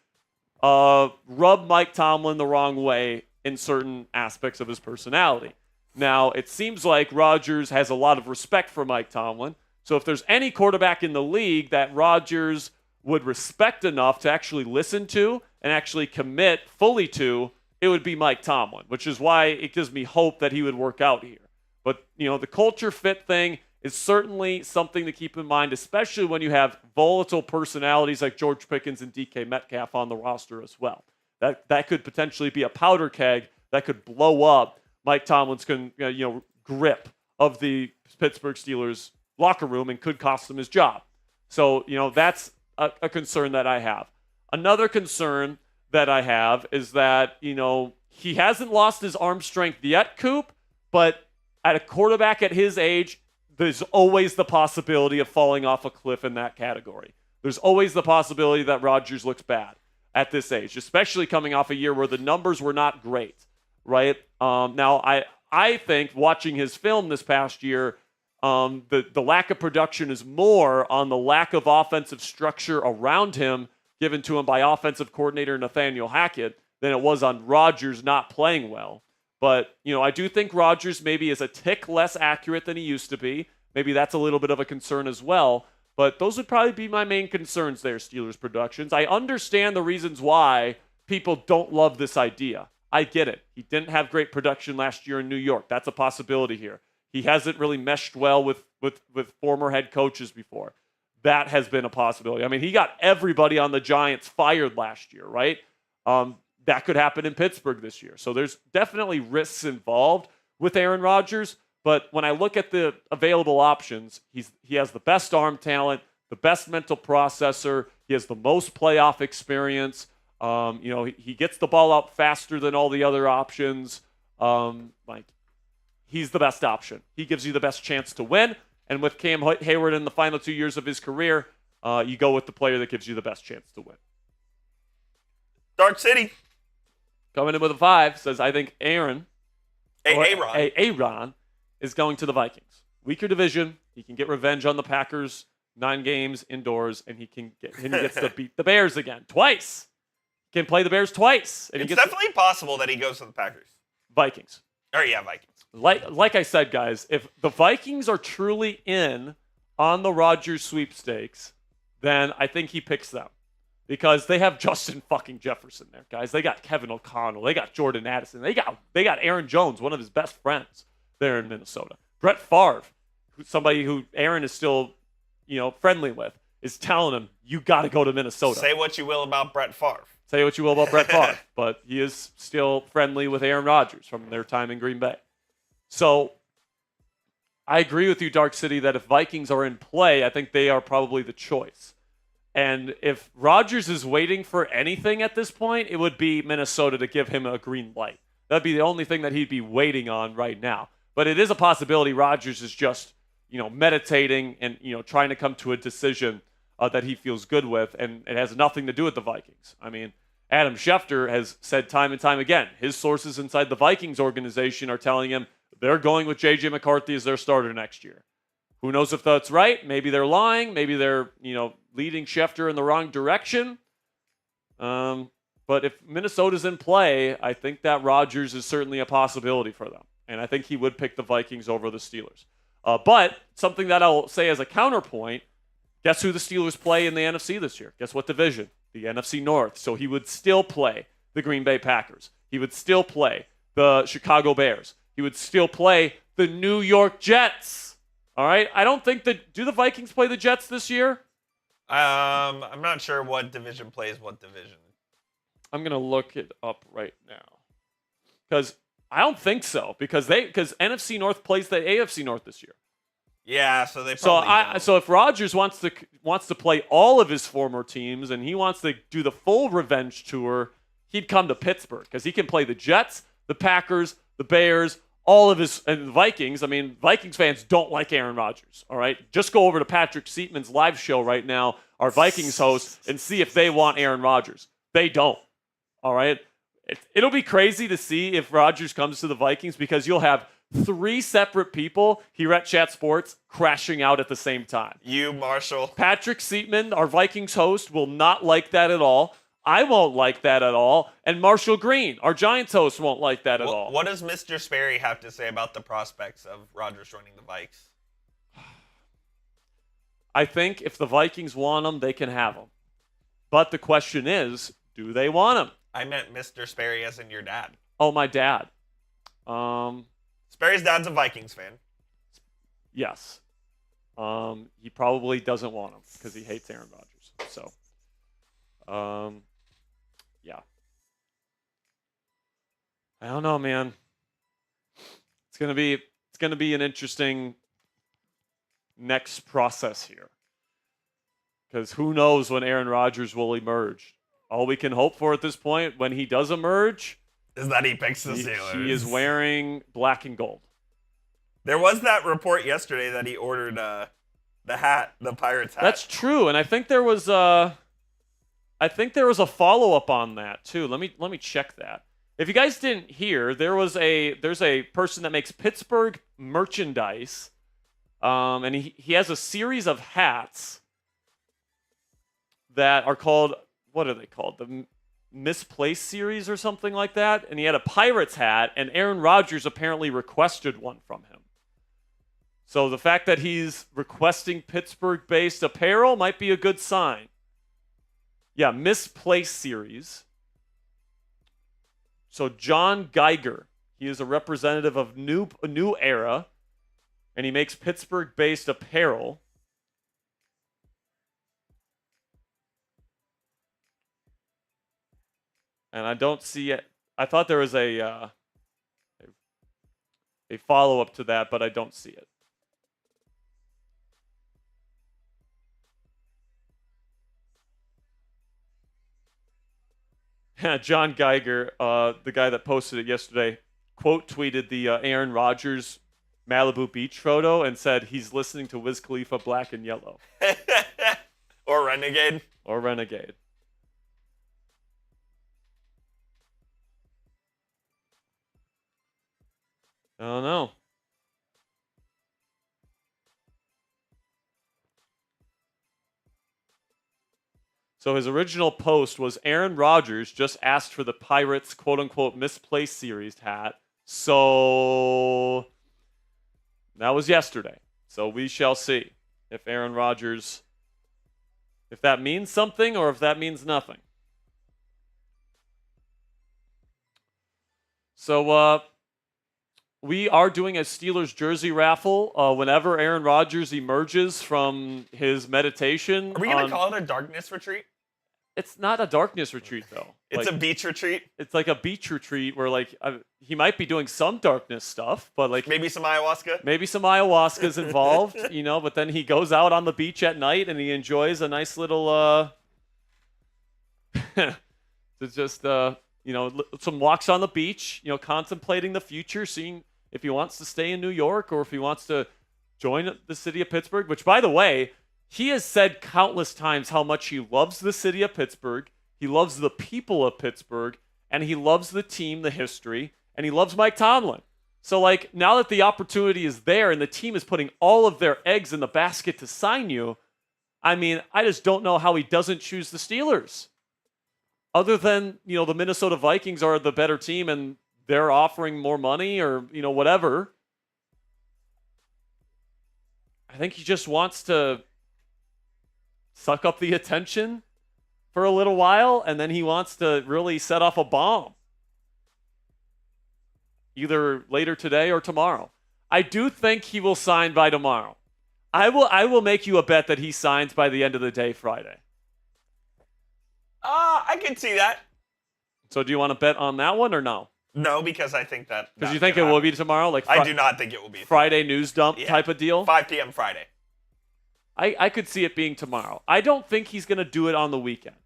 rub Mike Tomlin the wrong way in certain aspects of his personality. Now, it seems like Rodgers has a lot of respect for Mike Tomlin. So if there's any quarterback in the league that Rodgers would respect enough to actually listen to and actually commit fully to, it would be Mike Tomlin, which is why it gives me hope that he would work out here. But, the culture fit thing is certainly something to keep in mind, especially when you have volatile personalities like George Pickens and DK Metcalf on the roster as well. That could potentially be a powder keg that could blow up Mike Tomlin's grip of the Pittsburgh Steelers locker room and could cost him his job. So, that's a concern that I have. Another concern that I have is that, he hasn't lost his arm strength yet, Coop, but at a quarterback at his age, there's always the possibility of falling off a cliff in that category. There's always the possibility that Rodgers looks bad at this age, especially coming off a year where the numbers were not great, right? Now, I think watching his film this past year, the lack of production is more on the lack of offensive structure around him given to him by offensive coordinator Nathaniel Hackett than it was on Rodgers not playing well. But, I do think Rodgers maybe is a tick less accurate than he used to be. Maybe that's a little bit of a concern as well. But those would probably be my main concerns there, Steelers Productions. I understand the reasons why people don't love this idea. I get it. He didn't have great production last year in New York. That's a possibility here. He hasn't really meshed well with former head coaches before. That has been a possibility. I mean, he got everybody on the Giants fired last year, right? That could happen in Pittsburgh this year. So there's definitely risks involved with Aaron Rodgers. But when I look at the available options, he has the best arm talent, the best mental processor. He has the most playoff experience. He gets the ball out faster than all the other options. He's the best option. He gives you the best chance to win. And with Cam Hayward in the final 2 years of his career, you go with the player that gives you the best chance to win. Dark City. Coming in with a 5 says, I think Aaron is going to the Vikings. Weaker division. He can get revenge on the Packers 9 games indoors, and he gets to beat the Bears again twice. He can play the Bears twice. And it's definitely possible that he goes to the Packers. Vikings. Vikings. Like I said, guys, if the Vikings are truly in on the Rodgers sweepstakes, then I think he picks them. Because they have Justin fucking Jefferson there, guys. They got Kevin O'Connell. They got Jordan Addison. They got Aaron Jones, one of his best friends there in Minnesota. Brett Favre, somebody who Aaron is still, friendly with, is telling him, you got to go to Minnesota. Say what you will about Brett Favre. Say what you will about Brett Favre, but he is still friendly with Aaron Rodgers from their time in Green Bay. So I agree with you, Dark City, that if Vikings are in play, I think they are probably the choice. And if Rodgers is waiting for anything at this point, it would be Minnesota to give him a green light. That'd be the only thing that he'd be waiting on right now. But it is a possibility Rodgers is just, meditating and, trying to come to a decision that he feels good with, and it has nothing to do with the Vikings. I mean, Adam Schefter has said time and time again, his sources inside the Vikings organization are telling him they're going with J.J. McCarthy as their starter next year. Who knows if that's right? Maybe they're lying. Maybe they're, leading Schefter in the wrong direction. But if Minnesota's in play, I think that Rodgers is certainly a possibility for them. And I think he would pick the Vikings over the Steelers. But something that I'll say as a counterpoint, guess who the Steelers play in the NFC this year? Guess what division? The NFC North. So he would still play the Green Bay Packers. He would still play the Chicago Bears. He would still play the New York Jets. All right? I don't think do the Vikings play the Jets this year? I'm not sure what division plays what division. I'm going to look it up right now. Because I don't think so. Because NFC North plays the AFC North this year. Yeah, so they probably So if Rodgers wants to play all of his former teams and he wants to do the full revenge tour, he'd come to Pittsburgh because he can play the Jets, the Packers, the Bears, all of his, and the Vikings. I mean, Vikings fans don't like Aaron Rodgers, all right? Just go over to Patrick Seatman's live show right now, our Vikings host, and see if they want Aaron Rodgers. They don't, all right? It'll be crazy to see if Rodgers comes to the Vikings because you'll have 3 separate people here at Chat Sports crashing out at the same time. You, Marshall. Patrick Seatman, our Vikings host, will not like that at all. I won't like that at all. And Marshall Green, our Giants host, won't like that at all. What does Mr. Sperry have to say about the prospects of Rodgers running the Vikes? I think if the Vikings want him, they can have him. But the question is, do they want him? I meant Mr. Sperry as in your dad. Oh, my dad. Sperry's dad's a Vikings fan. Yes. He probably doesn't want him because he hates Aaron Rodgers. So, yeah. I don't know, man. It's gonna be an interesting next process here. Because who knows when Aaron Rodgers will emerge. All we can hope for at this point, when he does emerge, is that he picks the Steelers. He is wearing black and gold. There was that report yesterday that he ordered the hat, the Pirates hat. That's true, and I think there was a follow-up on that too. Let me check that. If you guys didn't hear, there's a person that makes Pittsburgh merchandise, and he has a series of hats that are called, what are they called? The Misplaced series or something like that. And he had a Pirates hat, and Aaron Rodgers apparently requested one from him. So the fact that he's requesting Pittsburgh-based apparel might be a good sign. Yeah, Misplaced series. So John Geiger, he is a representative of New Era, and he makes Pittsburgh-based apparel. And I don't see it. I thought there was a follow-up to that, but I don't see it. John Geiger, the guy that posted it yesterday, quote tweeted the Aaron Rodgers Malibu Beach photo and said he's listening to Wiz Khalifa Black and Yellow. Or Renegade. Or Renegade. I don't know. So his original post was Aaron Rodgers just asked for the Pirates quote-unquote misplaced series hat. So that was yesterday. So we shall see if Aaron Rodgers, if that means something or if that means nothing. So we are doing a Steelers jersey raffle whenever Aaron Rodgers emerges from his meditation. Are we going to call it a darkness retreat? It's not a darkness retreat, though. It's a beach retreat? It's like a beach retreat where, like, he might be doing some darkness stuff, but, like... Maybe some ayahuasca? Maybe some ayahuasca's involved, you know, but then he goes out on the beach at night and he enjoys a nice little, it's just, you know, some walks on the beach, you know, contemplating the future, seeing if he wants to stay in New York or if he wants to join the city of Pittsburgh, which, by the way... He has said countless times how much he loves the city of Pittsburgh, he loves the people of Pittsburgh, and he loves the team, the history, and he loves Mike Tomlin. So, like, now that the opportunity is there and the team is putting all of their eggs in the basket to sign you, I mean, I just don't know how he doesn't choose the Steelers. Other than, you know, the Minnesota Vikings are the better team and they're offering more money or, you know, whatever. I think he just wants to suck up the attention for a little while, and then he wants to really set off a bomb. Either later today or tomorrow. I do think he will sign by tomorrow. I will make you a bet that he signs by the end of the day Friday. I can see that. So do you want to bet on that one or no? No, because I think that... Because you think it will be tomorrow? Like I do not think it will be. Friday news dump type of deal? 5 p.m. Friday. I could see it being tomorrow. I don't think he's going to do it on the weekend.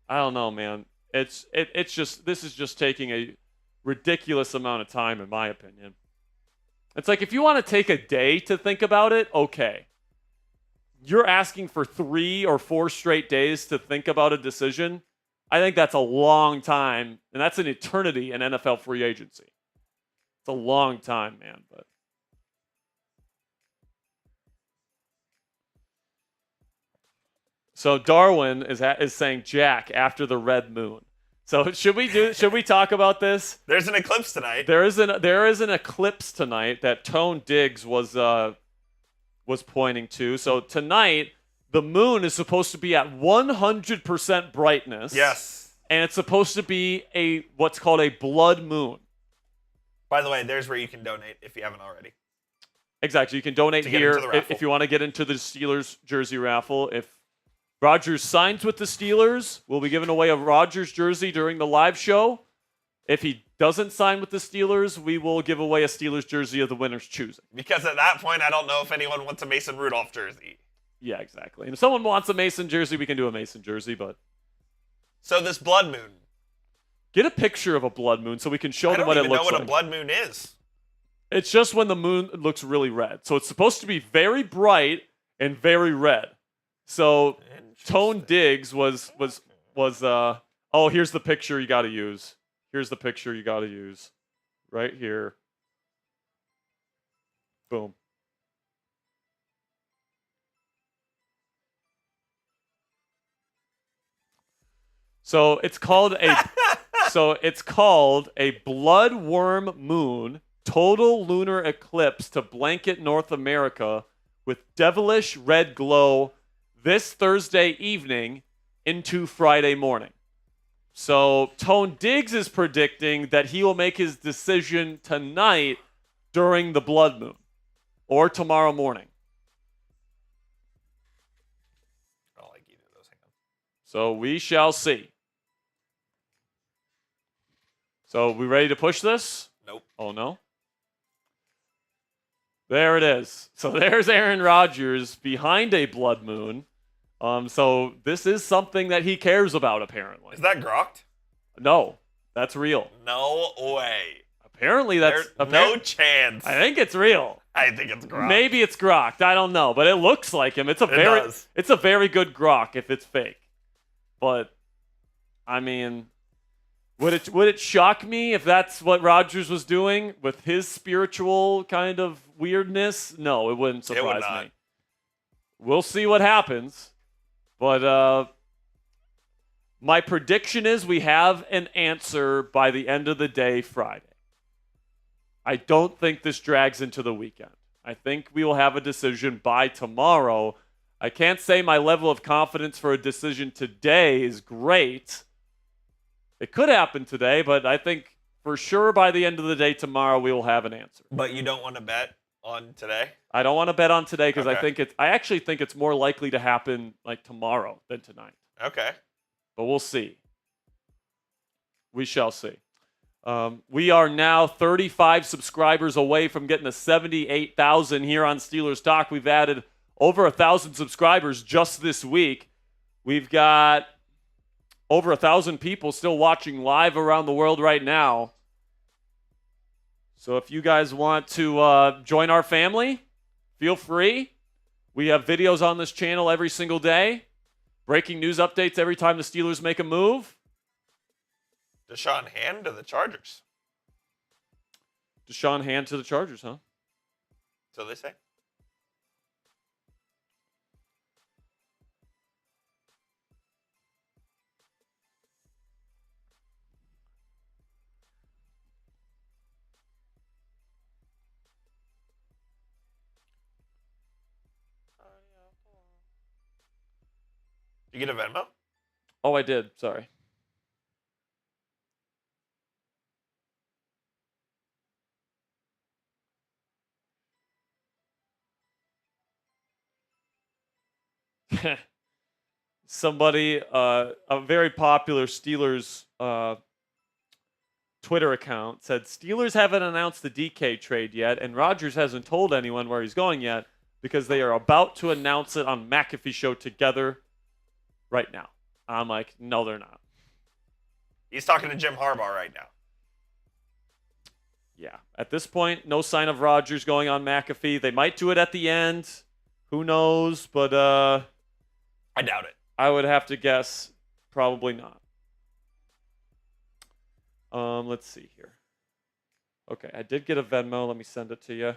I don't know, man. It's just, this is just taking a ridiculous amount of time, in my opinion. It's like, if you want to take a day to think about it, okay. You're asking for 3 or 4 straight days to think about a decision. I think that's a long time, and that's an eternity in NFL free agency. It's a long time, man, but... So Darwin is saying Jack after the red moon. So should we talk about this? There's an eclipse tonight. There is an eclipse tonight that Tone Diggs was pointing to. So tonight the moon is supposed to be at 100% brightness. Yes. And it's supposed to be what's called a blood moon. By the way, there's where you can donate if you haven't already. Exactly. You can donate here if you want to get into the Steelers jersey raffle. If Rodgers signs with the Steelers, we'll be giving away a Rodgers jersey during the live show. If he doesn't sign with the Steelers, we will give away a Steelers jersey of the winner's choosing. Because at that point, I don't know if anyone wants a Mason Rudolph jersey. Yeah, exactly. And if someone wants a Mason jersey, we can do a Mason jersey, but... So this blood moon. Get a picture of a blood moon so we can show them what it looks like. I don't even know what a blood moon is. It's just when the moon looks really red. So it's supposed to be very bright and very red. So Tone Diggs was oh, here's the picture you got to use. Here's the picture you got to use. Right here. Boom. So it's called a bloodworm moon, total lunar eclipse to blanket North America with devilish red glow this Thursday evening into Friday morning. So Tone Diggs is predicting that he will make his decision tonight during the blood moon or tomorrow morning. I don't like either of those. Hang on. So we shall see. So we ready to push this? Nope. Oh, no? There it is. So there's Aaron Rodgers behind a blood moon. So this is something that he cares about, apparently. Is that grokked? No, that's real. No way. Apparently, There's no chance. I think it's real. I think it's grokked. Maybe it's grokked. I don't know, but it looks like him. It's a very good grok if it's fake. But I mean, would it shock me if that's what Rodgers was doing with his spiritual kind of weirdness? No, it wouldn't surprise me. We'll see what happens. But my prediction is we have an answer by the end of the day Friday. I don't think this drags into the weekend. I think we will have a decision by tomorrow. I can't say my level of confidence for a decision today is great. It could happen today, but I think for sure by the end of the day tomorrow we will have an answer. But you don't want to bet on today? I don't want to bet on today because I actually think it's more likely to happen like tomorrow than tonight. Okay. But we'll see. We shall see. We are now 35 subscribers away from getting to 78,000 here on Steelers Talk. We've added over 1,000 subscribers just this week. We've got over 1,000 people still watching live around the world right now. So if you guys want to join our family, feel free. We have videos on this channel every single day. Breaking news updates every time the Steelers make a move. Deshaun Hand to the Chargers. Deshaun Hand to the Chargers, huh? So they say. Did you get a Venmo? Oh, I did. Sorry. Somebody, a very popular Steelers Twitter account said, Steelers haven't announced the DK trade yet, and Rodgers hasn't told anyone where he's going yet because they are about to announce it on McAfee Show together right now. I'm like, no, they're not. He's talking to Jim Harbaugh right now. Yeah. At this point, no sign of Rodgers going on McAfee. They might do it at the end. Who knows? But I doubt it. I would have to guess probably not. Let's see here. Okay, I did get a Venmo. Let me send it to you.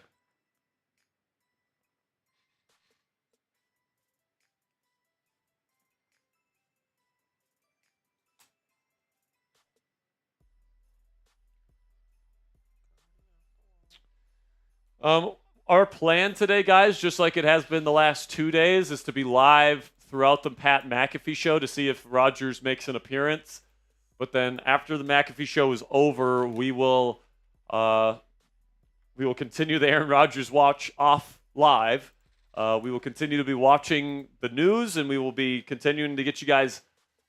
Our plan today, guys, just like it has been the last 2 days, is to be live throughout the Pat McAfee show to see if Rodgers makes an appearance. But then after the McAfee show is over, we will continue the Aaron Rodgers watch off live. We will continue to be watching the news, and we will be continuing to get you guys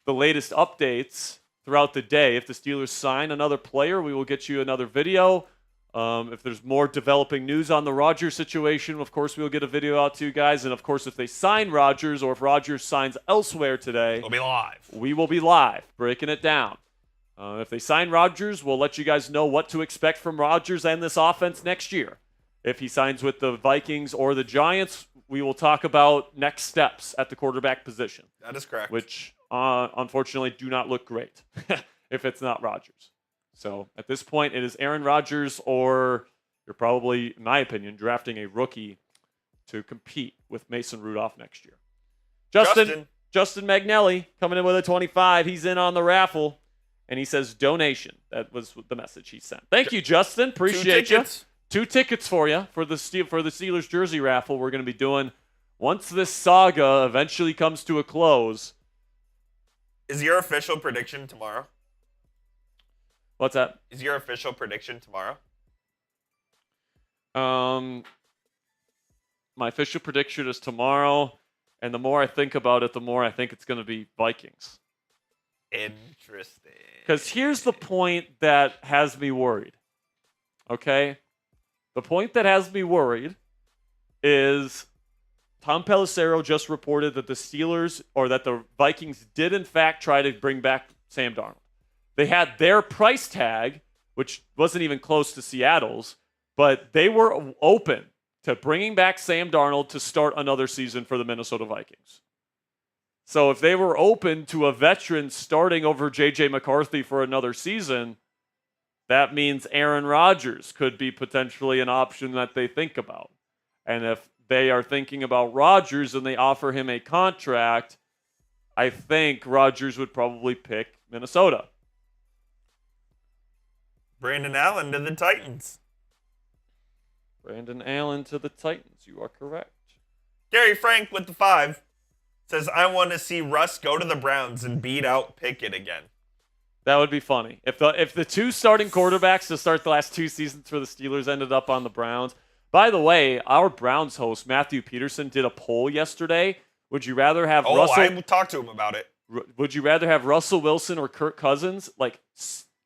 the latest updates throughout the day. If the Steelers sign another player, we will get you another video. If there's more developing news on the Rodgers situation, of course, we'll get a video out to you guys. And, of course, if they sign Rodgers or if Rodgers signs elsewhere today, we'll be live. We will be live, breaking it down. If they sign Rodgers, we'll let you guys know what to expect from Rodgers and this offense next year. If he signs with the Vikings or the Giants, we will talk about next steps at the quarterback position. That is correct. Which, unfortunately, do not look great if it's not Rodgers. So at this point, it is Aaron Rodgers, or you're probably, in my opinion, drafting a rookie to compete with Mason Rudolph next year. Justin Magnelli coming in with a 25. He's in on the raffle, and he says donation. That was the message he sent. Thank you, Justin. Appreciate you. 2 tickets for you for the Steelers jersey raffle we're going to be doing once this saga eventually comes to a close. Is your official prediction tomorrow? What's that? Is your official prediction tomorrow? My official prediction is tomorrow, and the more I think about it, the more I think it's going to be Vikings. Interesting. Because here's the point that has me worried. Okay? The point that has me worried is Tom Pelissero just reported that the Steelers or that the Vikings did in fact try to bring back Sam Darnold. They had their price tag, which wasn't even close to Seattle's, but they were open to bringing back Sam Darnold to start another season for the Minnesota Vikings. So if they were open to a veteran starting over J.J. McCarthy for another season, that means Aaron Rodgers could be potentially an option that they think about. And if they are thinking about Rodgers and they offer him a contract, I think Rodgers would probably pick Minnesota. Brandon Allen to the Titans. Brandon Allen to the Titans. You are correct. Gary Frank with the 5 says, I want to see Russ go to the Browns and beat out Pickett again. That would be funny. If the two starting quarterbacks to start the last 2 seasons for the Steelers ended up on the Browns. By the way, our Browns host, Matthew Peterson, did a poll yesterday. Would you rather have Russell... I talked to him about it. Would you rather have Russell Wilson or Kirk Cousins? Like,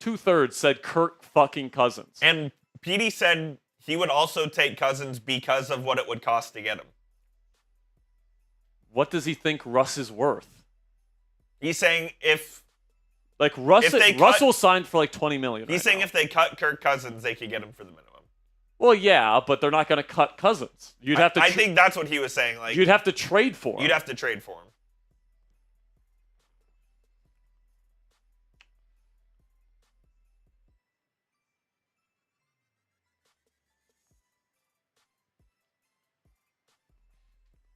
2/3 said Kirk fucking Cousins. And Petey said he would also take Cousins because of what it would cost to get him. What does he think Russ is worth? He's saying Russell signed for like $20 million. He's saying if they cut Kirk Cousins, they could get him for the minimum. Well, yeah, but they're not going to cut Cousins. I think that's what he was saying. Like, you'd have to trade for him. You'd have to trade for him.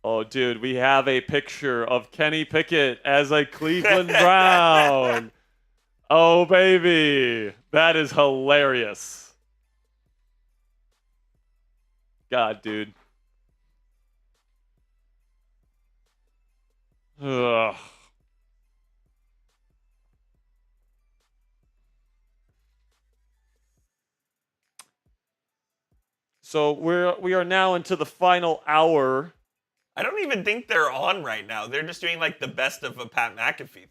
Oh, dude, we have a picture of Kenny Pickett as a Cleveland Brown. Oh, baby. That is hilarious. God, dude. Ugh. So we are now into the final hour. I don't even think they're on right now. They're just doing like the best of a Pat McAfee thing.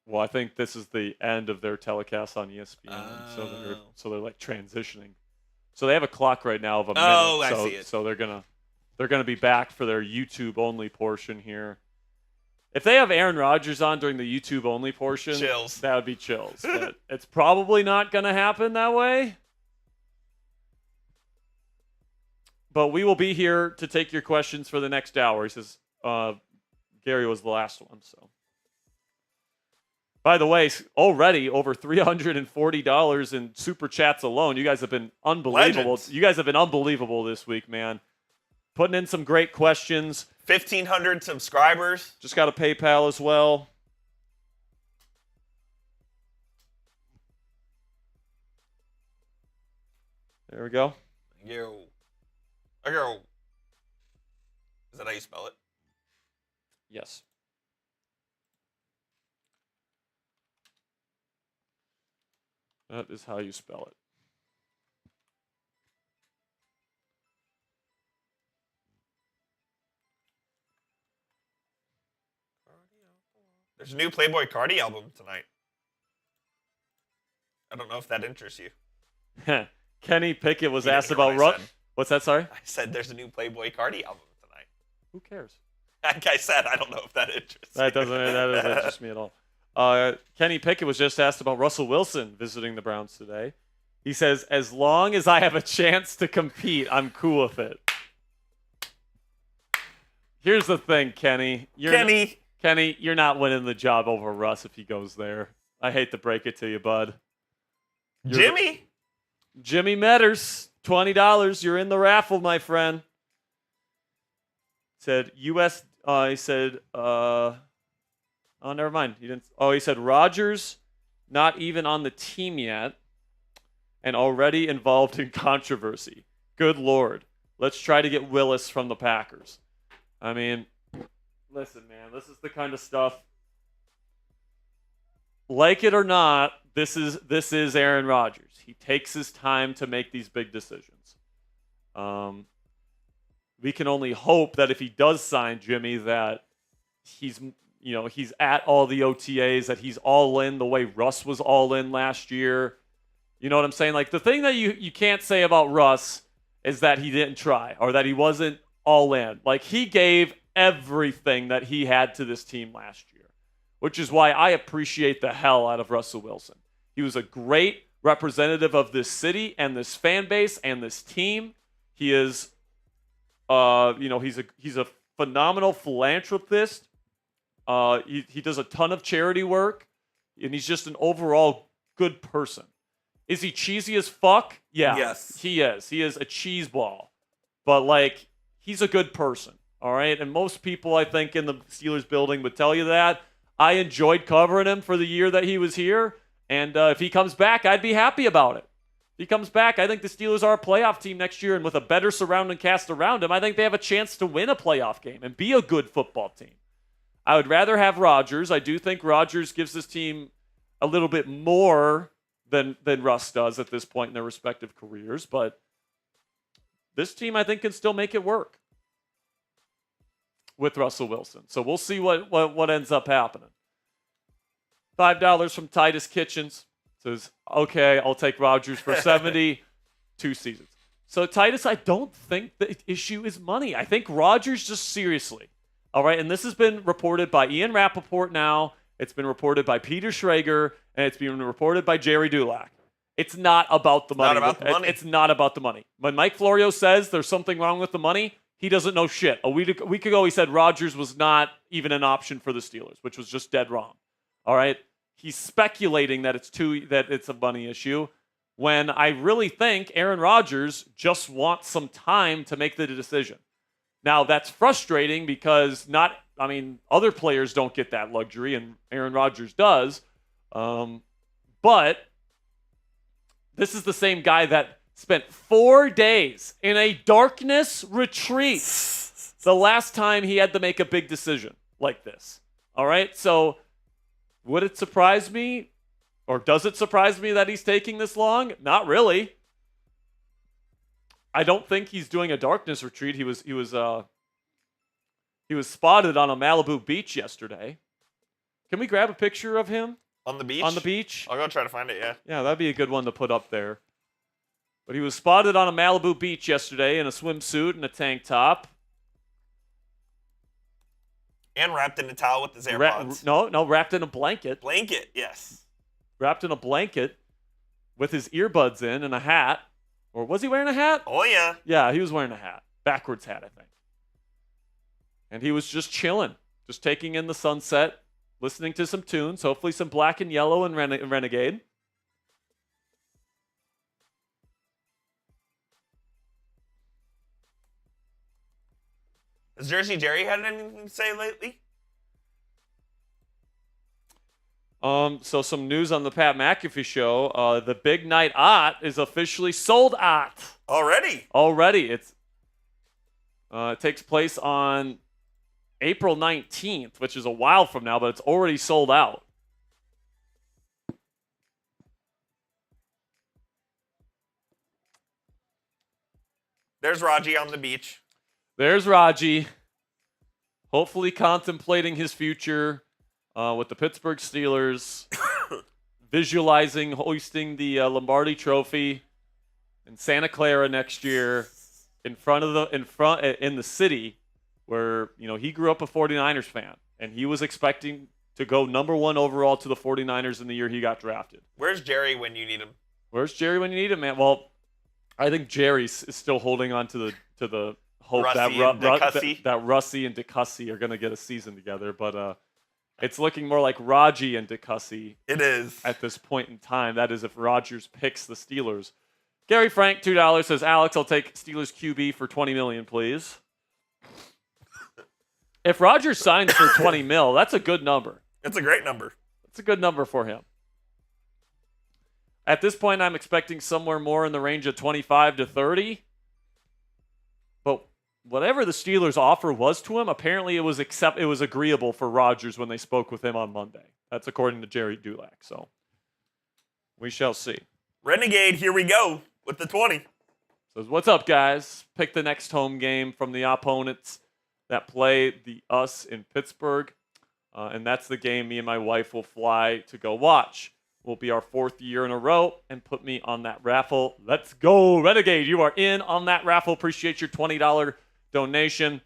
Well, I think this is the end of their telecast on ESPN, so they're like transitioning. So they have a clock right now of a minute. Oh, I see it. So they're gonna be back for their YouTube only portion here. If they have Aaron Rodgers on during the YouTube only portion, chills. That would be chills. But it's probably not gonna happen that way. But we will be here to take your questions for the next hour. He says Gary was the last one. So, by the way, already over $340 in super chats alone. You guys have been unbelievable. Legends. You guys have been unbelievable this week, man. Putting in some great questions. 1,500 subscribers. Just got a PayPal as well. There we go. Yo. Is that how you spell it? Yes. That is how you spell it. There's a new Playboi Carti album tonight. I don't know if that interests you. Kenny Pickett was asked about What's that, sorry? I said there's a new Playboi Carti album tonight. Who cares? Like I said, I don't know if that interests That doesn't interest me at all. Kenny Pickett was just asked about Russell Wilson visiting the Browns today. He says, as long as I have a chance to compete, I'm cool with it. Here's the thing, Kenny. Kenny, you're not winning the job over Russ if he goes there. I hate to break it to you, bud. Jimmy Metters, $20. You're in the raffle, my friend. Said U.S. He said, oh, never mind. He didn't. Oh, he said Rodgers, not even on the team yet, and already involved in controversy. Good Lord. Let's try to get Willis from the Packers. I mean, listen, man, this is the kind of stuff. Like it or not, this is Aaron Rodgers. He takes his time to make these big decisions. We can only hope that if he does sign Jimmy, that he's at all the OTAs, that he's all in the way Russ was all in last year. You know what I'm saying? Like, the thing that you can't say about Russ is that he didn't try or that he wasn't all in. Like, he gave everything that he had to this team last year, which is why I appreciate the hell out of Russell Wilson. He was a great representative of this city and this fan base and this team. He is, he's a phenomenal philanthropist. He does a ton of charity work, and he's just an overall good person. Is he cheesy as fuck? Yeah. Yes. He is. He is a cheese ball. But, like, he's a good person, all right? And most people, I think, in the Steelers building would tell you that. I enjoyed covering him for the year that he was here, and if he comes back, I'd be happy about it. If he comes back, I think the Steelers are a playoff team next year, and with a better surrounding cast around him, I think they have a chance to win a playoff game and be a good football team. I would rather have Rodgers. I do think Rodgers gives this team a little bit more than Russ does at this point in their respective careers, but this team, I think, can still make it work with Russell Wilson. So we'll see what ends up happening. $5 from Titus Kitchens says, okay, I'll take Rodgers for 72 seasons. So, Titus, I don't think the issue is money. I think Rodgers just seriously, all right, and this has been reported by Ian Rappaport now. It's been reported by Peter Schrager, and it's been reported by Jerry Dulac. It's not about the money. It's not about the money. When Mike Florio says there's something wrong with the money, he doesn't know shit. A week ago, he said Rodgers was not even an option for the Steelers, which was just dead wrong. All right? He's speculating that it's a money issue, when I really think Aaron Rodgers just wants some time to make the decision. Now, that's frustrating because other players don't get that luxury, and Aaron Rodgers does. But this is the same guy that spent 4 days in a darkness retreat the last time he had to make a big decision like this. All right? So would it surprise me, or does it surprise me that he's taking this long? Not really. I don't think he's doing a darkness retreat. He was spotted on a Malibu beach yesterday. Can we grab a picture of him? On the beach? On the beach? I'll go try to find it, yeah. Yeah, that'd be a good one to put up there. But he was spotted on a Malibu beach yesterday in a swimsuit and a tank top. And wrapped in a towel with his AirPods. Wrapped in a blanket. Blanket, yes. Wrapped in a blanket with his earbuds in and a hat. Or was he wearing a hat? Oh, yeah. Yeah, he was wearing a hat. Backwards hat, I think. And he was just chilling, just taking in the sunset, listening to some tunes, hopefully some Black and Yellow and Renegade. Has Jersey Jerry had anything to say lately? So some news on the Pat McAfee show. The Big Night Ot is officially sold out. Already. It takes place on April 19th, which is a while from now, but it's already sold out. There's Raji on the beach. There's Raji, hopefully contemplating his future with the Pittsburgh Steelers, visualizing hoisting the Lombardi Trophy in Santa Clara next year in the city where he grew up a 49ers fan, and he was expecting to go number 1 overall to the 49ers in the year he got drafted. Where's Jerry when you need him? Man? Well, I think Jerry is still holding on to the hope that Russie and DeCussy are going to get a season together, but it's looking more like Raji and DeCussy. It is. At this point in time. That is if Rodgers picks the Steelers. Gary Frank, $2, says, Alex, I'll take Steelers QB for $20 million, please. If Rodgers signs for $20 million, that's a good number. It's a great number. It's a good number for him. At this point, I'm expecting somewhere more in the range of 25 to 30. But whatever the Steelers' offer was to him, apparently it was agreeable for Rodgers when they spoke with him on Monday. That's according to Jerry Dulac. So we shall see. Renegade, here we go with the 20. Says, what's up, guys? Pick the next home game from the opponents that play us in Pittsburgh. And that's the game me and my wife will fly to go watch. Will be our 4th year in a row, and put me on that raffle. Let's go, Renegade. You are in on that raffle. Appreciate your $20 donation.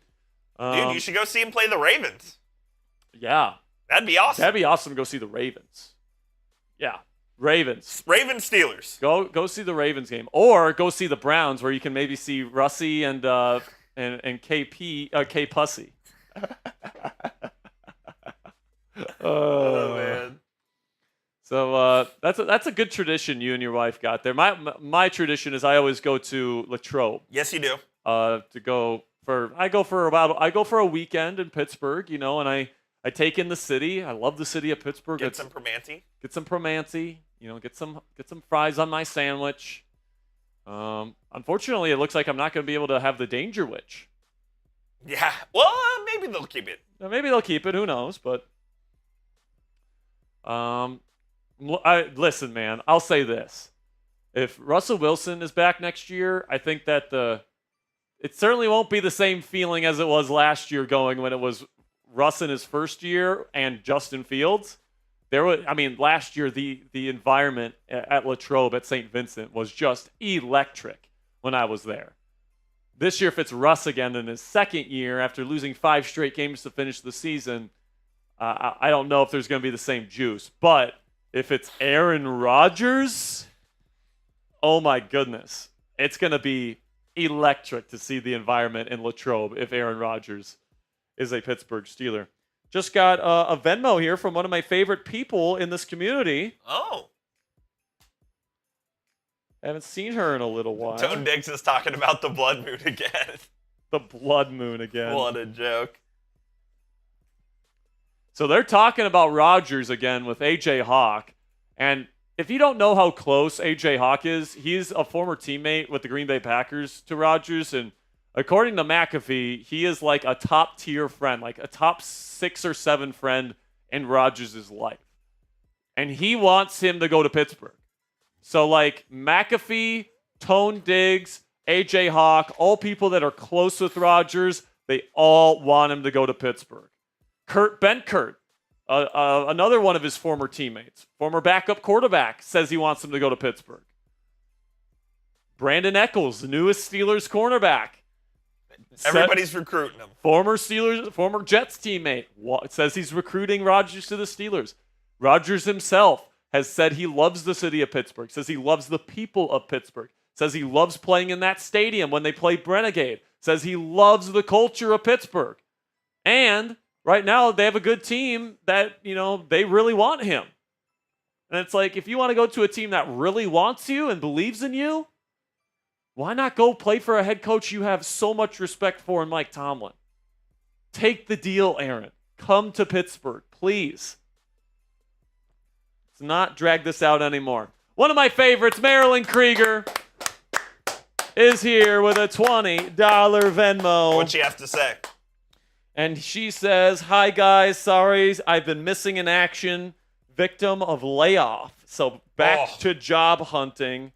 Dude, you should go see him play the Ravens. Yeah. That'd be awesome. That'd be awesome to go see the Ravens. Yeah. Ravens. Ravens Steelers. Go see the Ravens game. Or go see the Browns where you can maybe see Russie and K Pussy. Oh man. So that's a good tradition you and your wife got there. My tradition is I always go to Latrobe. Yes, you do. I go for a weekend in Pittsburgh, and I take in the city. I love the city of Pittsburgh. Get some Permanente. Get some fries on my sandwich. Unfortunately, it looks like I'm not going to be able to have the Danger Witch. Yeah. Well, maybe they'll keep it. Maybe they'll keep it. Who knows? But listen, man. I'll say this: if Russell Wilson is back next year, I think that it certainly won't be the same feeling as it was last year going when it was Russ in his first year and Justin Fields. Last year the environment at Latrobe at St. Vincent was just electric when I was there. This year, if it's Russ again in his second year after losing 5 straight games to finish the season, I don't know if there's going to be the same juice. But if it's Aaron Rodgers, oh my goodness, it's going to be electric to see the environment in Latrobe if Aaron Rodgers is a Pittsburgh Steeler. Just got a Venmo here from one of my favorite people in this community. Oh. Haven't seen her in a little while. Tone Diggs is talking about the blood moon again. The blood moon again. What a joke. So they're talking about Rodgers again with A.J. Hawk. And if you don't know how close A.J. Hawk is, he's a former teammate with the Green Bay Packers to Rodgers. And according to McAfee, he is like a top-tier friend, like a top 6 or 7 friend in Rodgers' life. And he wants him to go to Pittsburgh. So, like, McAfee, Tone Diggs, A.J. Hawk, all people that are close with Rodgers, they all want him to go to Pittsburgh. Kurt Benkert, another one of his former teammates, former backup quarterback, says he wants him to go to Pittsburgh. Brandon Echols, the newest Steelers cornerback. Everybody's recruiting him. Former Jets teammate, says he's recruiting Rodgers to the Steelers. Rodgers himself has said he loves the city of Pittsburgh, says he loves the people of Pittsburgh, says he loves playing in that stadium when they play Brenegade, says he loves the culture of Pittsburgh. And right now they have a good team that, they really want him. And it's like, if you want to go to a team that really wants you and believes in you, why not go play for a head coach you have so much respect for in Mike Tomlin? Take the deal, Aaron. Come to Pittsburgh, please. Let's not drag this out anymore. One of my favorites, Marilyn Krieger, is here with a $20 Venmo. What'd she have to say? And she says, "Hi, guys. Sorry, I've been missing in action. Victim of layoff. So back to job hunting.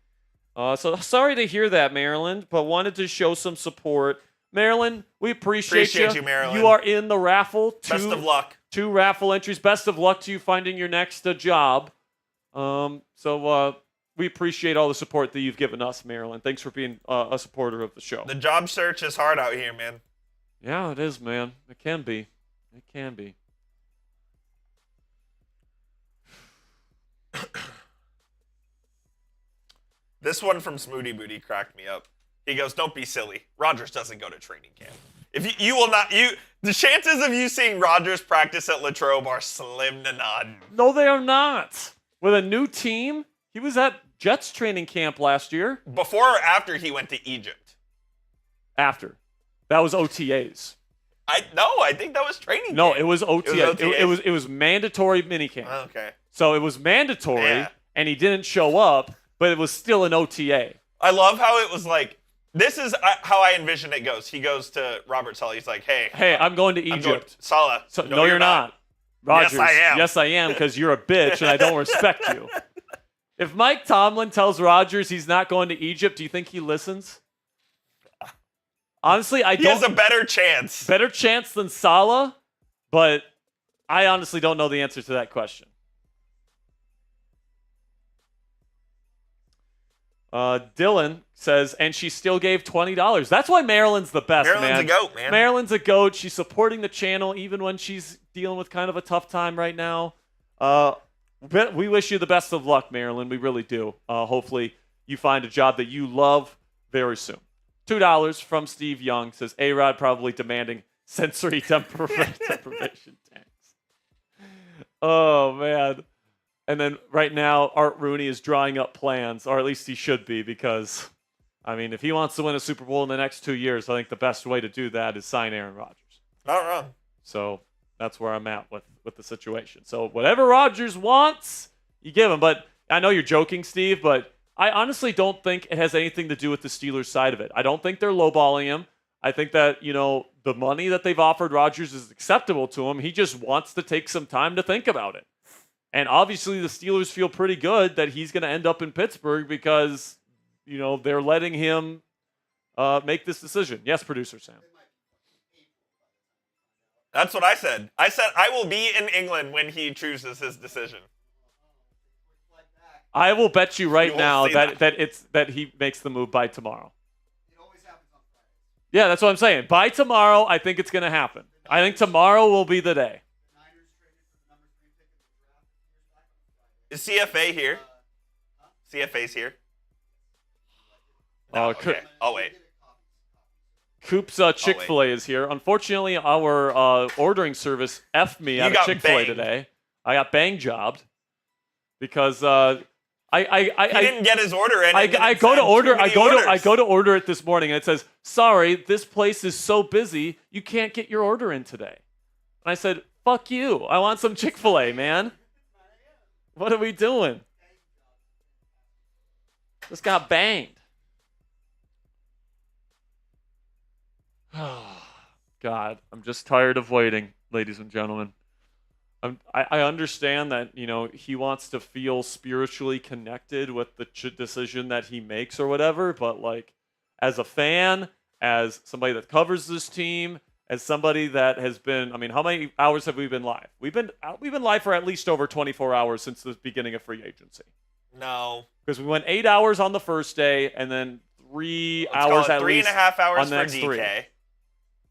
So sorry to hear that, Marilyn, but wanted to show some support. Marilyn, we appreciate you. Marilyn. You are in the raffle. Best of luck. 2 raffle entries. Best of luck to you finding your next job. So we appreciate all the support that you've given us, Marilyn. Thanks for being a supporter of the show. The job search is hard out here, man. Yeah, it is, man. It can be. It can be. This one from Smoothie Booty cracked me up. He goes, "Don't be silly. Rodgers doesn't go to training camp. If you will not, the chances of you seeing Rodgers practice at Latrobe are slim to none." No, they are not. With a new team, he was at Jets training camp last year. Before or after he went to Egypt? After. That was OTAs. I think that was training camp. No, it was OTAs. It was mandatory minicamp. Okay. So it was mandatory, and he didn't show up, but it was still an OTA. I love how it was like, this is how I envision it goes. He goes to Robert Saleh. He's like, hey, I'm going to Egypt. Saleh. No, you're not. Rodgers. Yes, I am. Yes, I am, because you're a bitch, and I don't respect you. If Mike Tomlin tells Rodgers he's not going to Egypt, do you think he listens? Honestly, He has a better chance. Better chance than Saleh, but I honestly don't know the answer to that question. Dylan says, and she still gave $20. That's why Marilyn's the best, Marilyn's a goat, man. Marilyn's a goat. She's supporting the channel even when she's dealing with kind of a tough time right now. We wish you the best of luck, Marilyn. We really do. Hopefully you find a job that you love very soon. $2 from Steve Young says, A-Rod probably demanding sensory deprivation tanks. Oh, man. And then right now, Art Rooney is drawing up plans, or at least he should be, because, I mean, if he wants to win a Super Bowl in the next 2 years, I think the best way to do that is sign Aaron Rodgers. Not wrong. So that's where I'm at with the situation. So whatever Rodgers wants, you give him. But I know you're joking, Steve, but I honestly don't think it has anything to do with the Steelers side of it. I don't think they're lowballing him. I think that, the money that they've offered Rodgers is acceptable to him. He just wants to take some time to think about it. And obviously the Steelers feel pretty good that he's going to end up in Pittsburgh because, they're letting him make this decision. Yes, producer Sam. That's what I said. I said I will be in England when he chooses his decision. I will bet you right now that he makes the move by tomorrow. It always happens on Fridays. Yeah, that's what I'm saying. By tomorrow, I think it's going to happen. I think tomorrow will be the day. Is CFA here? CFA's here. No, okay. Oh, wait. Coop's Chick-fil-A is here. Unfortunately, our ordering service effed me out of Chick-fil-A today. I got bang jobbed because I didn't get his order in. I go to order it this morning and it says, "Sorry, this place is so busy, you can't get your order in today." And I said, "Fuck you. I want some Chick-fil-A, man." What are we doing? Just got banged. God, I'm just tired of waiting, ladies and gentlemen. I understand that, he wants to feel spiritually connected with the decision that he makes or whatever, but as a fan, as somebody that covers this team, as somebody that has been, how many hours have we been live? We've been live for at least over 24 hours since the beginning of free agency. No. Because we went 8 hours on the first day and then 3 hours at least 3.5 hours on the for next DK. 3.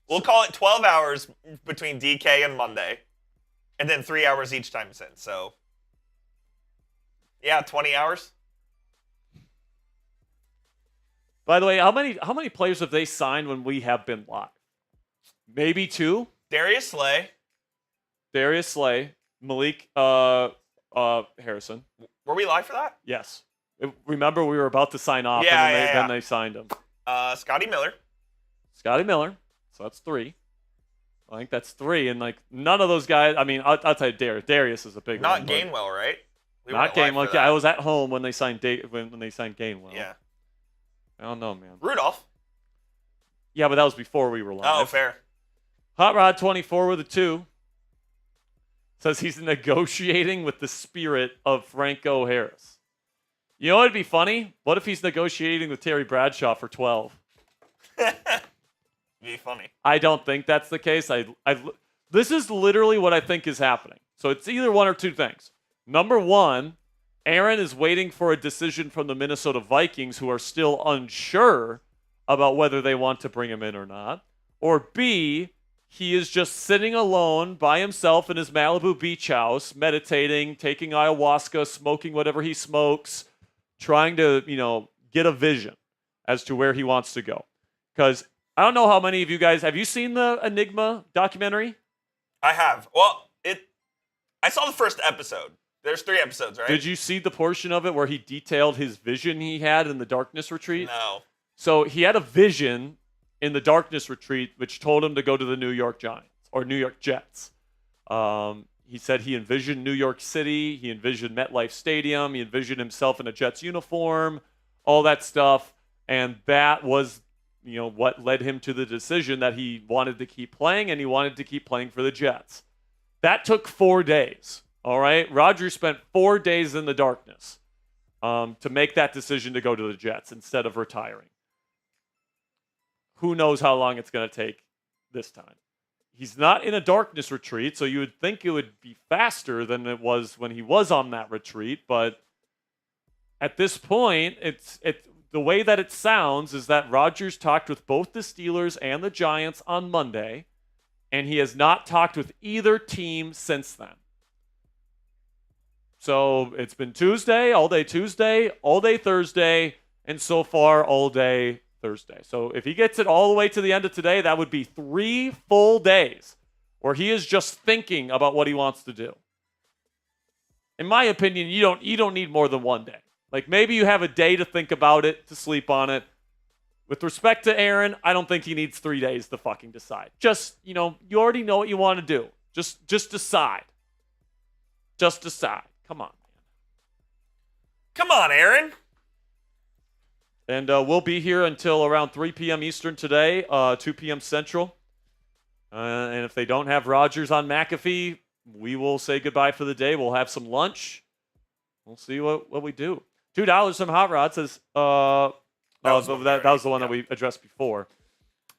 We'll call it 12 hours between DK and Monday. And then 3 hours each time since. So, yeah, 20 hours. By the way, how many players have they signed when we have been live? Maybe 2. Darius Slay, Malik Harrison. Were we live for that? Yes. Remember, we were about to sign off, then they signed him. Scotty Miller. So that's 3. I think that's 3, and none of those guys. I'll tell you, Darius is a big one. Not Gainwell, right? Not Gainwell. Yeah, I was at home when they signed when they signed Gainwell. Yeah. I don't know, man. Rudolph. Yeah, but that was before we were live. Oh, fair. Hot Rod 24 with a 2 says he's negotiating with the spirit of Franco Harris. You know what'd be funny? What if he's negotiating with Terry Bradshaw for 12? Be funny. I don't think that's the case. This is literally what I think is happening. So it's either one or two things. Number one, Aaron is waiting for a decision from the Minnesota Vikings, who are still unsure about whether they want to bring him in or not. Or B, he is just sitting alone by himself in his Malibu beach house, meditating, taking ayahuasca, smoking whatever he smokes, trying to, get a vision as to where he wants to go. Because I don't know how many of you guys, have you seen the Enigma documentary? I have. Well, I saw the first episode. There's 3 episodes, right? Did you see the portion of it where he detailed his vision he had in the Darkness Retreat? No. So he had a vision in the Darkness Retreat which told him to go to the New York Giants or New York Jets. He said he envisioned New York City. He envisioned MetLife Stadium. He envisioned himself in a Jets uniform, all that stuff. And that was, what led him to the decision that he wanted to keep playing, and he wanted to keep playing for the Jets. That took 4 days. All right. Rodgers spent 4 days in the darkness to make that decision to go to the Jets instead of retiring. Who knows how long it's going to take this time? He's not in a darkness retreat, so you would think it would be faster than it was when he was on that retreat. But at this point, the way that it sounds is that Rodgers talked with both the Steelers and the Giants on Monday, and he has not talked with either team since then. So it's been Tuesday, all day Thursday, and so far all day Thursday. So if he gets it all the way to the end of today, that would be 3 full days where he is just thinking about what he wants to do. In my opinion, you don't need more than 1 day. Like, maybe you have a day to think about it, to sleep on it. With respect to Aaron, I don't think he needs 3 days to fucking decide. Just, you already know what you want to do. Just decide. Just decide. Come on, man. Come on, Aaron. And we'll be here until around 3 p.m. Eastern today, 2 p.m. Central. And if they don't have Rodgers on McAfee, we will say goodbye for the day. We'll have some lunch. We'll see what we do. $2 from Hot Rod says, that was the one that we addressed before.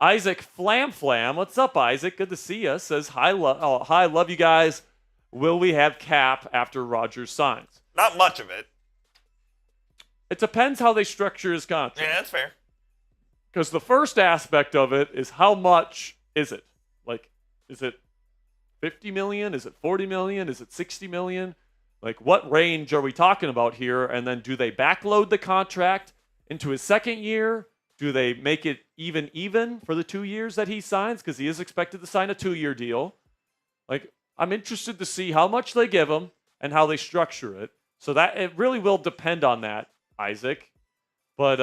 Isaac Flam, what's up, Isaac? Good to see you. Says, hi, love you guys. Will we have cap after Rodgers signs? Not much of it. It depends how they structure his contract. Yeah, that's fair. Because the first aspect of it is how much is it? Like, is it 50 million? Is it 40 million? Is it 60 million? Like, what range are we talking about here? And then do they backload the contract into his second year? Do they make it even for the 2 years that he signs? Because he is expected to sign a 2-year deal. Like, I'm interested to see how much they give him and how they structure it. So that it really will depend on that, Isaac. But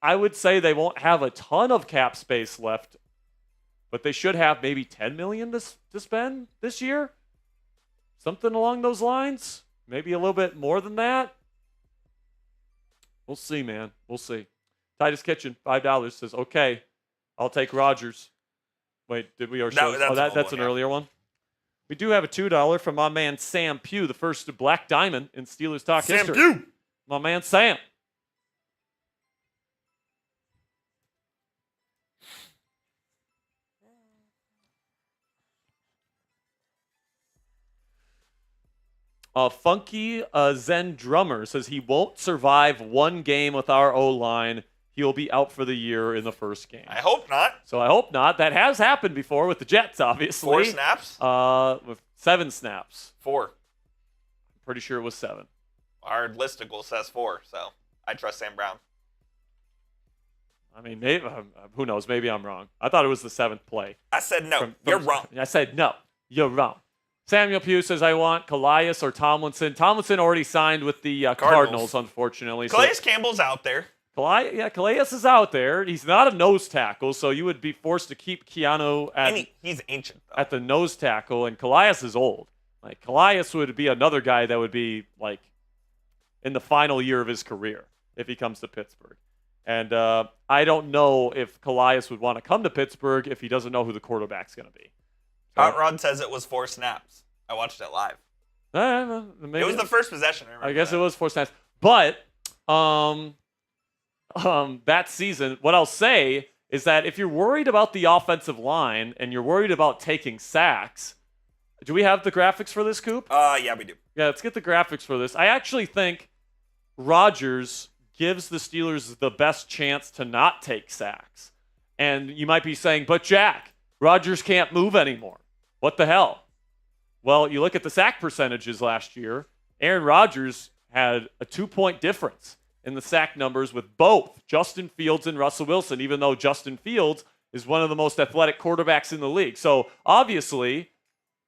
I would say they won't have a ton of cap space left, but they should have maybe 10 million to spend this year. Something along those lines. Maybe a little bit more than that. We'll see, man. We'll see. Titus Kitchen, $5 says, okay, I'll take Rodgers. Wait, did we already show? That's an earlier one. We do have a $2 from my man Sam Pugh, the first Black Diamond in Steelers Talk history. Sam Pugh! My man Sam. Funky Zen Drummer says he won't survive one game with our O-line. He'll be out for the year in the first game. I hope not. So I hope not. That has happened before with the Jets, obviously. 4 snaps? With 7 snaps. 4. I'm pretty sure it was 7. Our listicle says 4, so I trust Sam Brown. I mean, maybe, who knows? Maybe I'm wrong. I thought it was the 7th play. I said no. You're wrong. I said no. You're wrong. Samuel Pugh says, I want Calais or Tomlinson. Tomlinson already signed with the Cardinals, unfortunately. Calais Campbell's out there. Calais is out there. He's not a nose tackle, so you would be forced to keep Keanu he's ancient, though. at the nose tackle, and Calais is old. Like, Calais would be another guy that would be, like, in the final year of his career if he comes to Pittsburgh. And I don't know if Calais would want to come to Pittsburgh if he doesn't know who the quarterback's going to be. Hot Rod says it was 4 snaps. I watched it live. Maybe it was the first possession. I guess it was 4 snaps. But that season, what I'll say is that if you're worried about the offensive line and you're worried about taking sacks, do we have the graphics for this, Coop? Yeah, we do. Yeah, let's get the graphics for this. I actually think Rodgers gives the Steelers the best chance to not take sacks. And you might be saying, but Jack, Rodgers can't move anymore. What the hell? Well, you look at the sack percentages last year. Aaron Rodgers had a 2-point difference in the sack numbers with both Justin Fields and Russell Wilson, even though Justin Fields is one of the most athletic quarterbacks in the league. So obviously,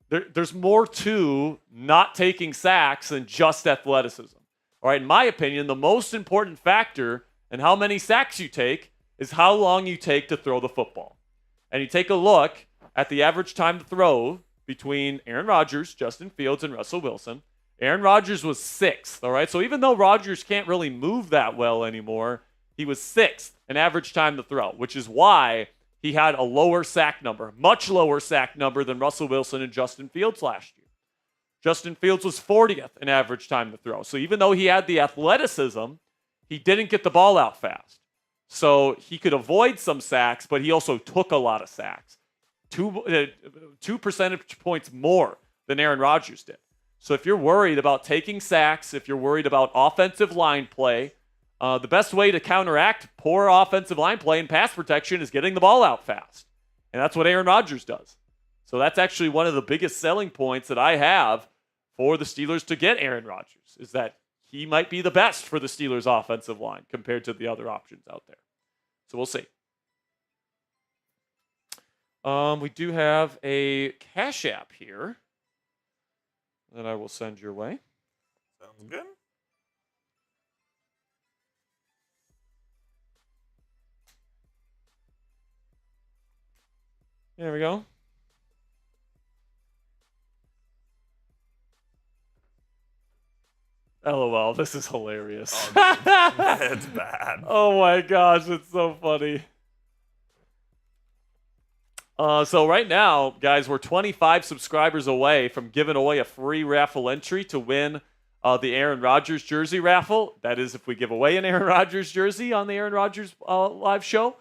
there's more to not taking sacks than just athleticism. All right, in my opinion, the most important factor in how many sacks you take is how long you take to throw the football. And you take a look at the average time to throw between Aaron Rodgers, Justin Fields, and Russell Wilson. Aaron Rodgers was 6th, all right? So even though Rodgers can't really move that well anymore, he was 6th in average time to throw, which is why he had a lower sack number, much lower sack number than Russell Wilson and Justin Fields last year. Justin Fields was 40th in average time to throw. So even though he had the athleticism, he didn't get the ball out fast. So he could avoid some sacks, but he also took a lot of sacks. 2 percentage points more than Aaron Rodgers did. So if you're worried about taking sacks, if you're worried about offensive line play, The best way to counteract poor offensive line play and pass protection is getting the ball out fast. And that's what Aaron Rodgers does. So that's actually one of the biggest selling points that I have for the Steelers to get Aaron Rodgers, is that he might be the best for the Steelers offensive line compared to the other options out there. So we'll see. We do have a Cashapp here that I will send your way. Sounds good. There we go. LOL, this is hilarious. Oh, it's bad. Oh my gosh, it's so funny. So right now, guys, we're 25 subscribers away from giving away a free raffle entry to win the Aaron Rodgers jersey raffle. That is, if we give away an Aaron Rodgers jersey on the Aaron Rodgers live show.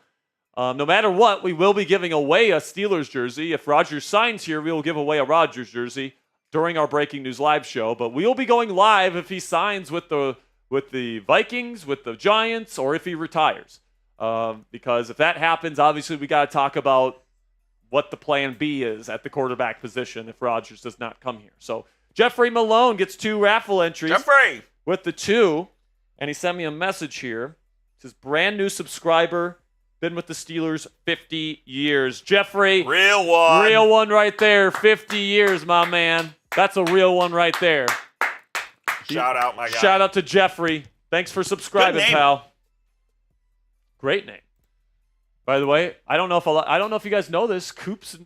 No matter what, we will be giving away a Steelers jersey. If Rodgers signs here, we will give away a Rodgers jersey during our Breaking News live show. But we will be going live if he signs with the Vikings, with the Giants, or if he retires. Because if that happens, obviously we got to talk about what the plan B is at the quarterback position if Rodgers does not come here. So Jeffrey Malone gets 2 raffle entries. Jeffrey! With the 2, and he sent me a message here. It says, brand new subscriber, been with the Steelers 50 years. Jeffrey. Real one. Real one right there. 50 years, my man. That's a real one right there. Shout out, my guy. Shout out to Jeffrey. Thanks for subscribing, Good name. pal. Great name. By the way, I don't know if you guys know this. Coop's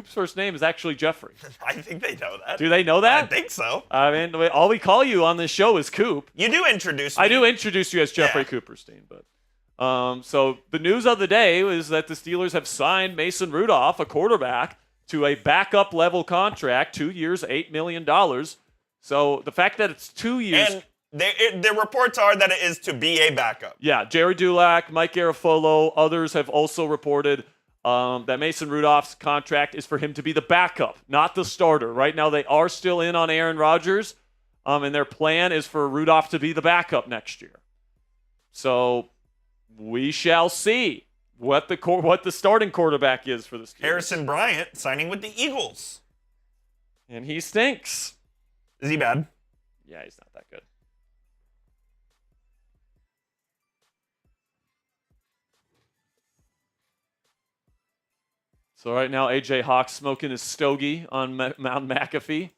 first name is actually Jeffrey. I think they know that. Do they know that? I think so. I mean, all we call you on this show is Coop. You do introduce me. I do introduce you as Jeffrey Cooperstein, but so the news of the day is that the Steelers have signed Mason Rudolph, a quarterback, to a backup level contract, 2 years, $8 million. So the fact that it's 2 years. And the reports are that it is to be a backup. Yeah, Jerry Dulac, Mike Garafolo, others have also reported that Mason Rudolph's contract is for him to be the backup, not the starter. Right now they are still in on Aaron Rodgers, and their plan is for Rudolph to be the backup next year. So we shall see what the starting quarterback is for the Steelers. Harrison Bryant signing with the Eagles. And he stinks. Is he bad? Yeah, he's not that good. So right now, A.J. Hawk smoking his stogie on Mount McAfee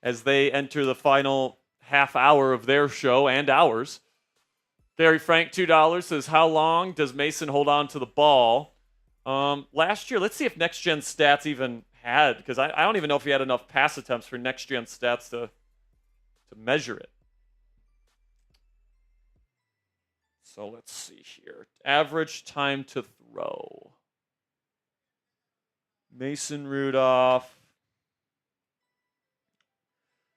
as they enter the final half hour of their show and ours. Gary Frank, $2, says, how long does Mason hold on to the ball? Last year, let's see if Next Gen Stats even had, because I don't even know if he had enough pass attempts for Next Gen Stats to measure it. So let's see here. Average time to throw. Mason Rudolph.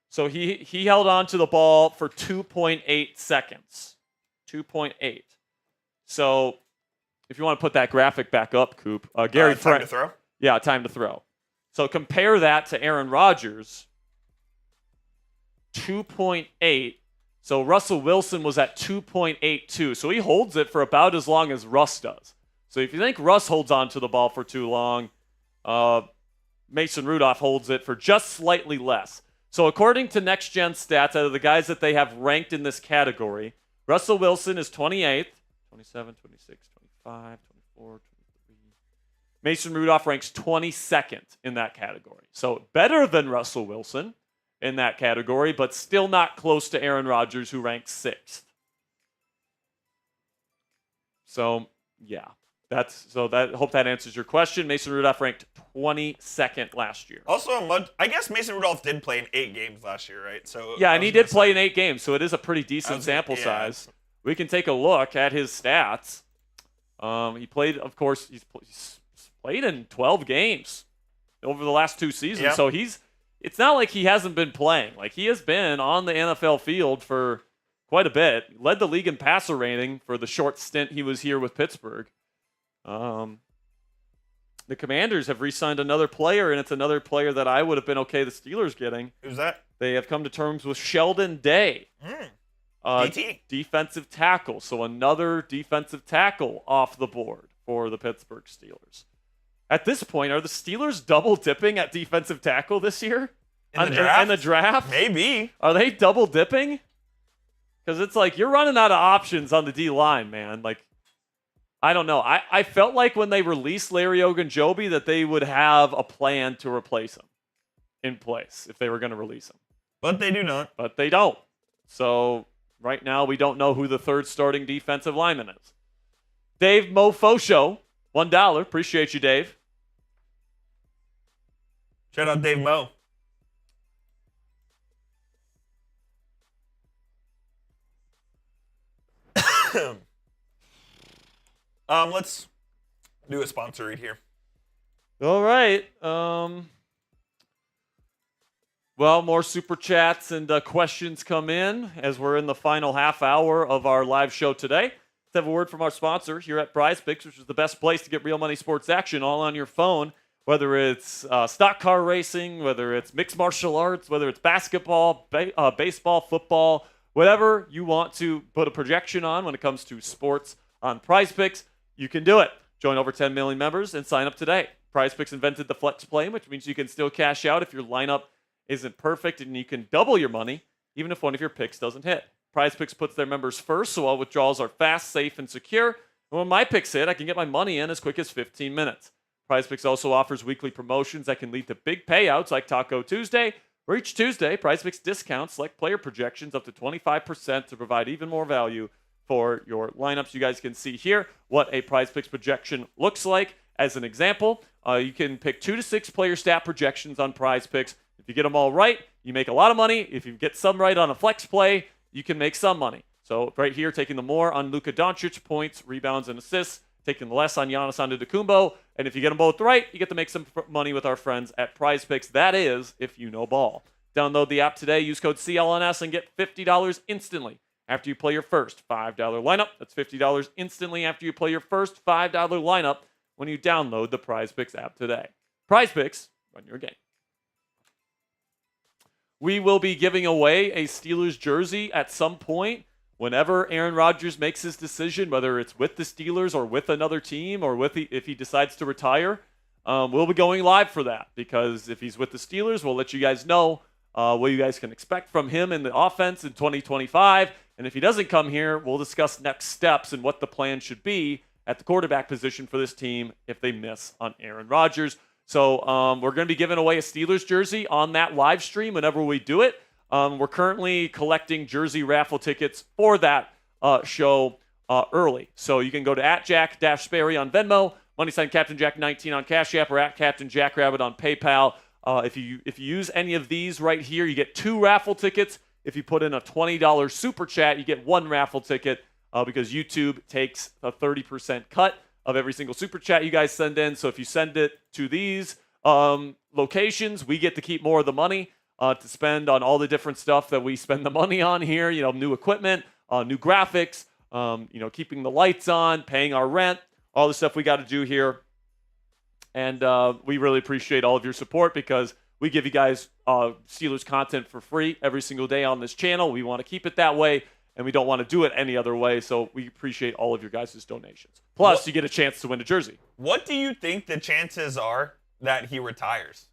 So he held on to the ball for 2.8 seconds. 2.8. So if you want to put that graphic back up, Coop. Gary Time to throw? Yeah, time to throw. So compare that to Aaron Rodgers. 2.8. So Russell Wilson was at 2.82. So he holds it for about as long as Russ does. So if you think Russ holds on to the ball for too long, Mason Rudolph holds it for just slightly less. So according to Next Gen Stats, out of the guys that they have ranked in this category, Russell Wilson is 28th, 27, 26, 25, 24, 23. Mason Rudolph ranks 22nd in that category. So better than Russell Wilson in that category, but still not close to Aaron Rodgers, who ranks 6th. So, yeah. Hope that answers your question. Mason Rudolph ranked 22nd last year. Also, I guess Mason Rudolph did play in 8 games last year, right? So yeah, and he did play in 8 games, so it is a pretty decent sample yeah. size. We can take a look at his stats. He played, of course, he's played in 12 games over the last 2 seasons. Yep. So it's not like he hasn't been playing. Like, he has been on the NFL field for quite a bit. Led the league in passer rating for the short stint he was here with Pittsburgh. The Commanders have re-signed another player, and it's another player that I would have been okay the Steelers getting. Who's that? They have come to terms with Sheldon Day. DT. Defensive tackle. So another defensive tackle off the board for the Pittsburgh Steelers. At this point, are the Steelers double dipping at defensive tackle this year? In the draft? In the draft? Maybe. Are they double dipping? Because it's like you're running out of options on the D-line, man. Like, I don't know. I felt like when they released Larry Ogunjobi that they would have a plan to replace him in place if they were going to release him. But they do not. But they don't. So right now we don't know who the third starting defensive lineman is. Dave Mofo Show, $1. Appreciate you, Dave. Shout out Dave Mo. Let's do a sponsor read here. All right. Well, more super chats and questions come in as we're in the final half hour of our live show today. Let's have a word from our sponsor here at PrizePicks, which is the best place to get real money sports action all on your phone, whether it's stock car racing, whether it's mixed martial arts, whether it's basketball, baseball, football, whatever you want to put a projection on when it comes to sports on PrizePicks, you can do it. Join over 10 million members and sign up today. PrizePicks invented the flex play, which means you can still cash out if your lineup isn't perfect, and you can double your money even if one of your picks doesn't hit. PrizePicks puts their members first, so all withdrawals are fast, safe, and secure. And when my picks hit, I can get my money in as quick as 15 minutes. PrizePicks also offers weekly promotions that can lead to big payouts like Taco Tuesday, where each Tuesday, PrizePicks discounts select player projections up to 25% to provide even more value for your lineups. You guys can see here what a PrizePicks projection looks like. As an example, you can pick 2 to 6 player stat projections on PrizePicks. If you get them all right, you make a lot of money. If you get some right on a flex play, you can make some money. So right here, taking the more on Luka Doncic, points, rebounds, and assists, taking the less on Giannis Antetokounmpo, and if you get them both right, you get to make some money with our friends at PrizePicks. That is, if you know ball. Download the app today, use code CLNS, and get $50 instantly after you play your first $5 lineup. That's $50 instantly after you play your first $5 lineup when you download the PrizePicks app today. PrizePicks, run your game. We will be giving away a Steelers jersey at some point whenever Aaron Rodgers makes his decision, whether it's with the Steelers or with another team or if he decides to retire. We'll be going live for that because if he's with the Steelers, we'll let you guys know what you guys can expect from him in the offense in 2025. And if he doesn't come here, we'll discuss next steps and what the plan should be at the quarterback position for this team if they miss on Aaron Rodgers. So we're going to be giving away a Steelers jersey on that live stream whenever we do it. We're currently collecting jersey raffle tickets for that show early. So you can go to @Jack-Sperry on Venmo, # Captain Jack 19 on Cashapp, or @Captain Jackrabbit on PayPal. If you use any of these right here, you get 2 raffle tickets. If you put in a $20 super chat, you get 1 raffle ticket because YouTube takes a 30% cut of every single super chat you guys send in. So if you send it to these locations, we get to keep more of the money to spend on all the different stuff that we spend the money on here. You know, new equipment, new graphics, keeping the lights on, paying our rent, all the stuff we got to do here. And we really appreciate all of your support because we give you guys Steelers content for free every single day on this channel. We want to keep it that way, and we don't want to do it any other way. So we appreciate all of your guys' donations. Plus, you get a chance to win a jersey. What do you think the chances are that he retires?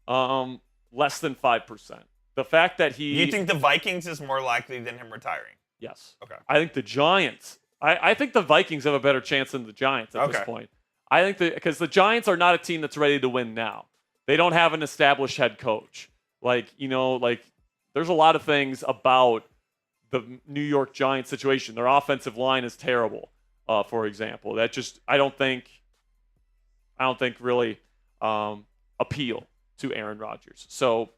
Less than 5%. The fact that he... You think the Vikings is more likely than him retiring? Yes. Okay. I think the Giants... I think the Vikings have a better chance than the Giants at this point. I think because the Giants are not a team that's ready to win now. They don't have an established head coach. There's a lot of things about the New York Giants situation. Their offensive line is terrible, for example. That just I don't think really appeal to Aaron Rodgers. So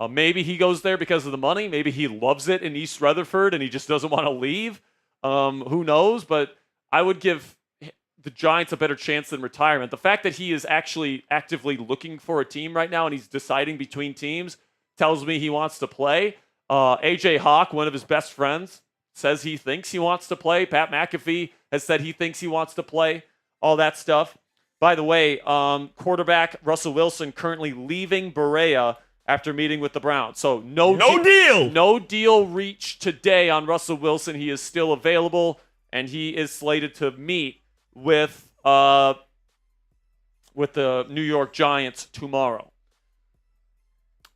maybe he goes there because of the money. Maybe he loves it in East Rutherford and he just doesn't want to leave. Who knows? But I would give the Giants a better chance than retirement. The fact that he is actually actively looking for a team right now and he's deciding between teams tells me he wants to play. AJ Hawk, one of his best friends, says he thinks he wants to play. Pat McAfee has said he thinks he wants to play. All that stuff. By the way, quarterback Russell Wilson currently leaving Berea after meeting with the Browns. So no deal. No deal reached today on Russell Wilson. He is still available, and he is slated to meet with the New York Giants tomorrow.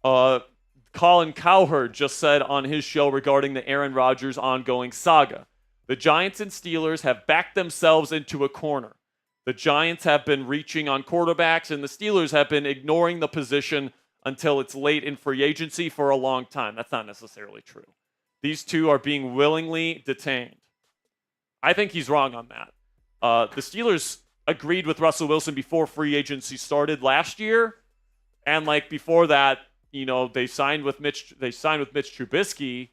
Colin Cowherd just said on his show regarding the Aaron Rodgers ongoing saga, the Giants and Steelers have backed themselves into a corner. The Giants have been reaching on quarterbacks, and the Steelers have been ignoring the position until it's late in free agency for a long time. That's not necessarily true. These two are being willingly detained. I think he's wrong on that. The Steelers agreed with Russell Wilson before free agency started last year, and before that, they signed with Mitch Trubisky.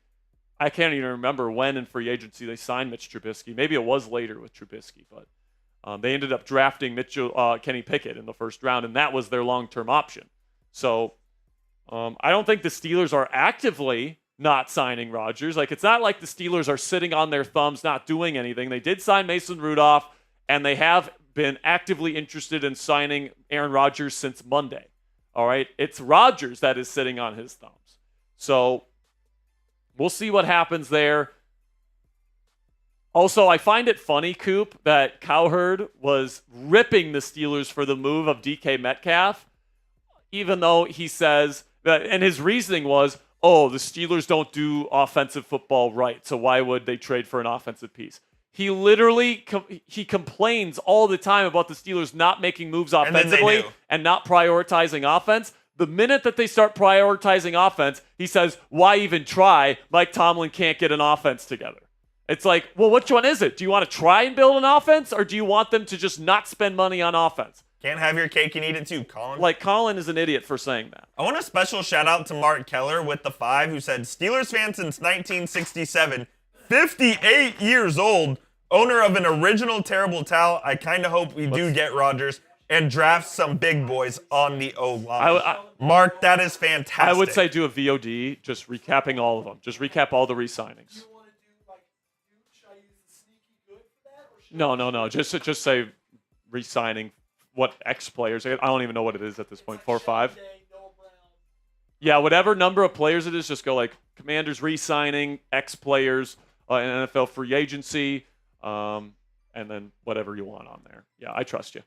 I can't even remember when in free agency they signed Mitch Trubisky. Maybe it was later with Trubisky, but they ended up drafting Kenny Pickett in the first round, and that was their long-term option. So I don't think the Steelers are actively not signing Rodgers. It's not like the Steelers are sitting on their thumbs not doing anything. They did sign Mason Rudolph, and they have been actively interested in signing Aaron Rodgers since Monday. All right? It's Rodgers that is sitting on his thumbs. So we'll see what happens there. Also, I find it funny, Coop, that Cowherd was ripping the Steelers for the move of DK Metcalf, even though he says that, and his reasoning was, the Steelers don't do offensive football right, so why would they trade for an offensive piece? He literally he complains all the time about the Steelers not making moves offensively and not prioritizing offense. The minute that they start prioritizing offense, he says, why even try? Mike Tomlin can't get an offense together. It's like, well, which one is it? Do you want to try and build an offense, or do you want them to just not spend money on offense? Can't have your cake and eat it too, Colin. Colin is an idiot for saying that. I want a special shout out to Mark Keller with the 5, who said, Steelers fan since 1967, 58 years old, owner of an original terrible towel. I kind of hope we do get Rodgers and draft some big boys on the O-line. Mark, that is fantastic. I would say do a VOD, just recapping all of them. Just recap all the re-signings. Do you want to do should I use the sneaky good for that? Or should No. Just say re-signing what X players. I don't even know what it is at this point. 4 or 5. Yeah, whatever number of players it is, just go Commanders re-signing, X players, in NFL free agency, and then whatever you want on there. Yeah, I trust you.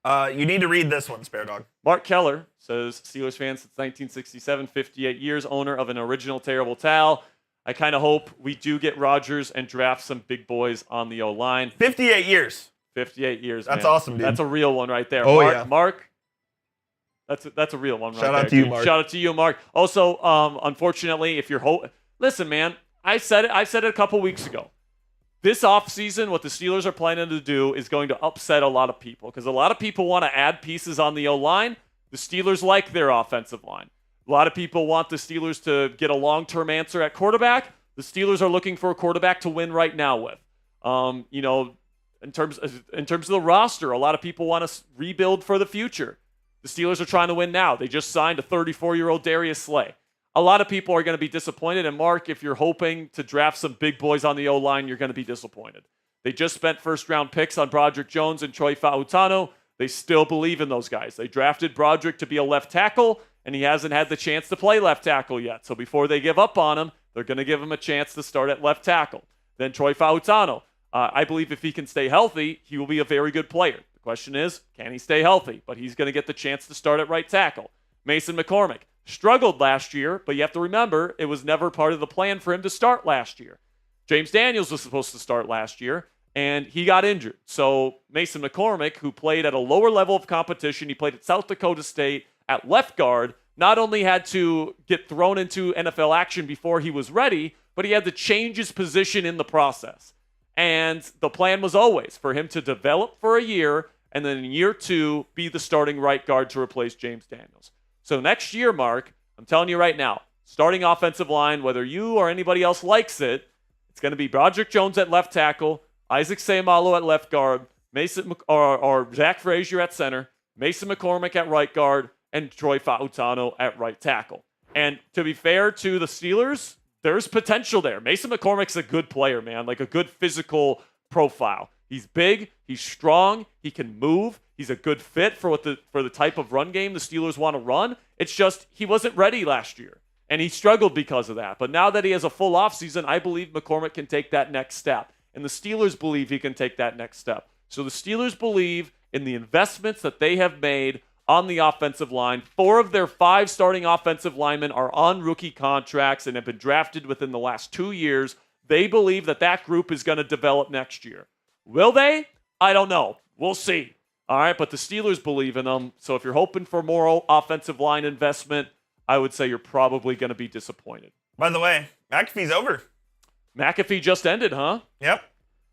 You need to read this one, Spare Dog. Mark Keller says, Steelers fan since 1967, 58 years, owner of an original terrible towel. I kind of hope we do get Rodgers and draft some big boys on the O-line. 58 years. 58 years, That's man. awesome, dude. That's a real one right there. Oh, Mark, yeah. Mark, that's a real one right there. Shout out to you, dude. Mark. Shout out to you, Mark. Also, unfortunately, if you're listen, man, I said it a couple weeks ago. This offseason, what the Steelers are planning to do is going to upset a lot of people because a lot of people want to add pieces on the O-line. The Steelers like their offensive line. A lot of people want the Steelers to get a long-term answer at quarterback. The Steelers are looking for a quarterback to win right now with. In terms of the roster, a lot of people want to rebuild for the future. The Steelers are trying to win now. They just signed a 34-year-old Darius Slay. A lot of people are going to be disappointed. And Mark, if you're hoping to draft some big boys on the O-line, you're going to be disappointed. They just spent first-round picks on Broderick Jones and Troy Fautano. They still believe in those guys. They drafted Broderick to be a left tackle, and he hasn't had the chance to play left tackle yet. So before they give up on him, they're going to give him a chance to start at left tackle. Then Troy Fautano. I believe if he can stay healthy, he will be a very good player. The question is, can he stay healthy? But he's going to get the chance to start at right tackle. Mason McCormick struggled last year, but you have to remember, it was never part of the plan for him to start last year. James Daniels was supposed to start last year, and he got injured. So Mason McCormick, who played at a lower level of competition, he played at South Dakota State at left guard, not only had to get thrown into NFL action before he was ready, but he had to change his position in the process. And the plan was always for him to develop for a year, and then in year 2, be the starting right guard to replace James Daniels. So next year, Mark, I'm telling you right now, starting offensive line, whether you or anybody else likes it, it's going to be Broderick Jones at left tackle, Isaac Seumalo at left guard, or Zach Frazier at center, Mason McCormick at right guard, and Troy Fautano at right tackle. And to be fair to the Steelers, there's potential there. Mason McCormick's a good player, man, like a good physical profile. He's big, he's strong, he can move, He's a good fit for the type of run game the Steelers want to run. It's just he wasn't ready last year, and he struggled because of that. But now that he has a full offseason, I believe McCormick can take that next step, and the Steelers believe he can take that next step. So the Steelers believe in the investments that they have made on the offensive line. 4 of their 5 starting offensive linemen are on rookie contracts and have been drafted within the last 2 years. They believe that group is going to develop next year. Will they? I don't know. We'll see. All right, but the Steelers believe in them. So if you're hoping for more offensive line investment, I would say you're probably going to be disappointed. By the way, McAfee's over. McAfee just ended, huh? Yep.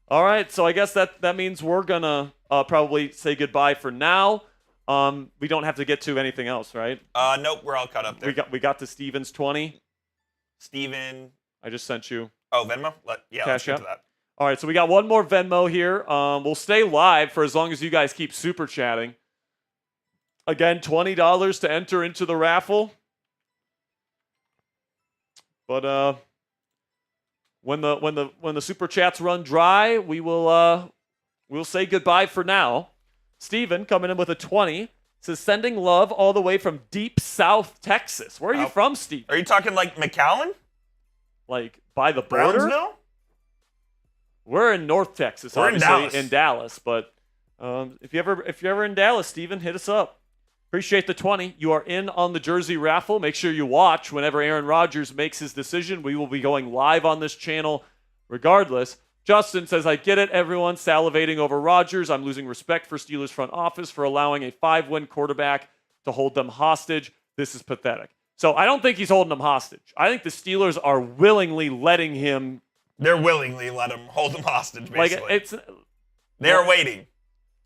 All right, so I guess that means we're going to probably say goodbye for now. We don't have to get to anything else, right? Nope, we're all caught up there. We got to Steven's 20. Steven. I just sent you. Oh, Venmo? Let's get to that. All right, so we got one more Venmo here. We'll stay live for as long as you guys keep super chatting. Again, $20 to enter into the raffle. But when the super chats run dry, we'll say goodbye for now. Steven coming in with a 20 says sending love all the way from deep South Texas. Where are you from, Steve? Are you talking like McAllen? Like by the border? Brownsville? We're in North Texas, We're obviously, in Dallas. But if you're ever in Dallas, Steven, hit us up. Appreciate the 20. You are in on the jersey raffle. Make sure you watch whenever Aaron Rodgers makes his decision. We will be going live on this channel regardless. Justin says, I get it, everyone salivating over Rodgers. I'm losing respect for Steelers front office for allowing a 5-win quarterback to hold them hostage. This is pathetic. So I don't think he's holding them hostage. I think the Steelers are willingly letting him. They're willingly let him hold them hostage, basically. They're waiting.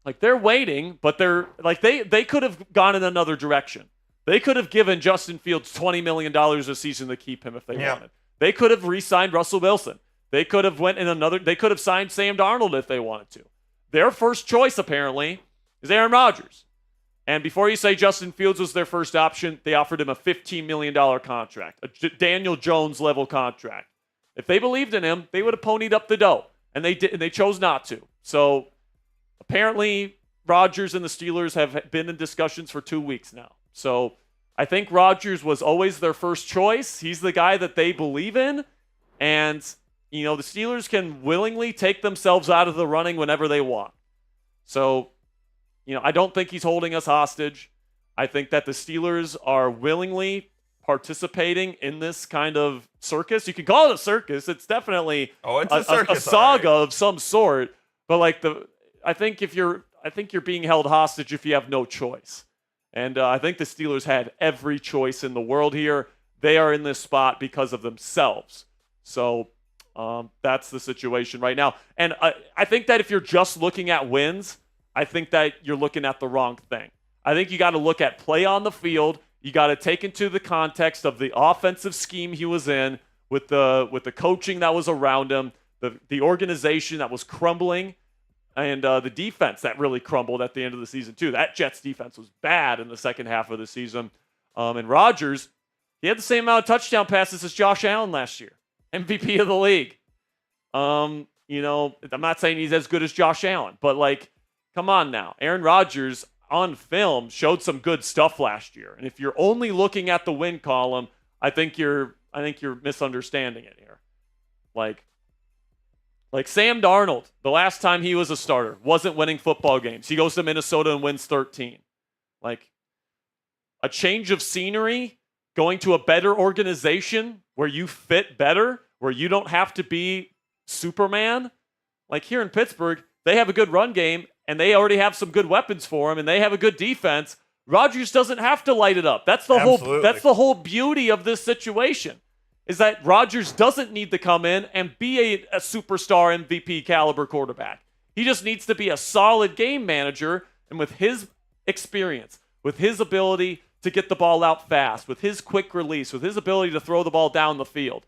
Like they're waiting, but they're like they could have gone in another direction. They could have given Justin Fields $20 million a season to keep him if they wanted. They could have re-signed Russell Wilson. They could have they could have signed Sam Darnold if they wanted to. Their first choice, apparently, is Aaron Rodgers. And before you say Justin Fields was their first option, they offered him a $15 million contract, a Daniel Jones-level contract. If they believed in him, they would have ponied up the dough. And they did, and they chose not to. So apparently, Rodgers and the Steelers have been in discussions for 2 weeks now. So I think Rodgers was always their first choice. He's the guy that they believe in. And the Steelers can willingly take themselves out of the running whenever they want. So, I don't think he's holding us hostage. I think that the Steelers are willingly participating in this kind of circus. You can call it a circus. It's definitely it's a circus, a saga of some sort. But I think you're being held hostage if you have no choice. And I think the Steelers had every choice in the world here. They are in this spot because of themselves. So that's the situation right now. And I think that if you're just looking at wins, I think that you're looking at the wrong thing. I think you got to look at play on the field. You got to take into the context of the offensive scheme he was in, with the coaching that was around him, the organization that was crumbling, and the defense that really crumbled at the end of the season too. That Jets defense was bad in the second half of the season. And Rodgers, he had the same amount of touchdown passes as Josh Allen last year. MVP of the league. I'm not saying he's as good as Josh Allen, but come on now. Aaron Rodgers on film showed some good stuff last year. And if you're only looking at the win column, I think you're misunderstanding it here. Like Sam Darnold, the last time he was a starter, wasn't winning football games. He goes to Minnesota and wins 13. A change of scenery, going to a better organization where you fit better, where you don't have to be Superman. Like here in Pittsburgh, they have a good run game, and they already have some good weapons for him, and they have a good defense. Rodgers doesn't have to light it up. That's the whole beauty of this situation, is that Rodgers doesn't need to come in and be a superstar MVP caliber quarterback. He just needs to be a solid game manager, and with his experience, with his ability to get the ball out fast, with his quick release, with his ability to throw the ball down the field,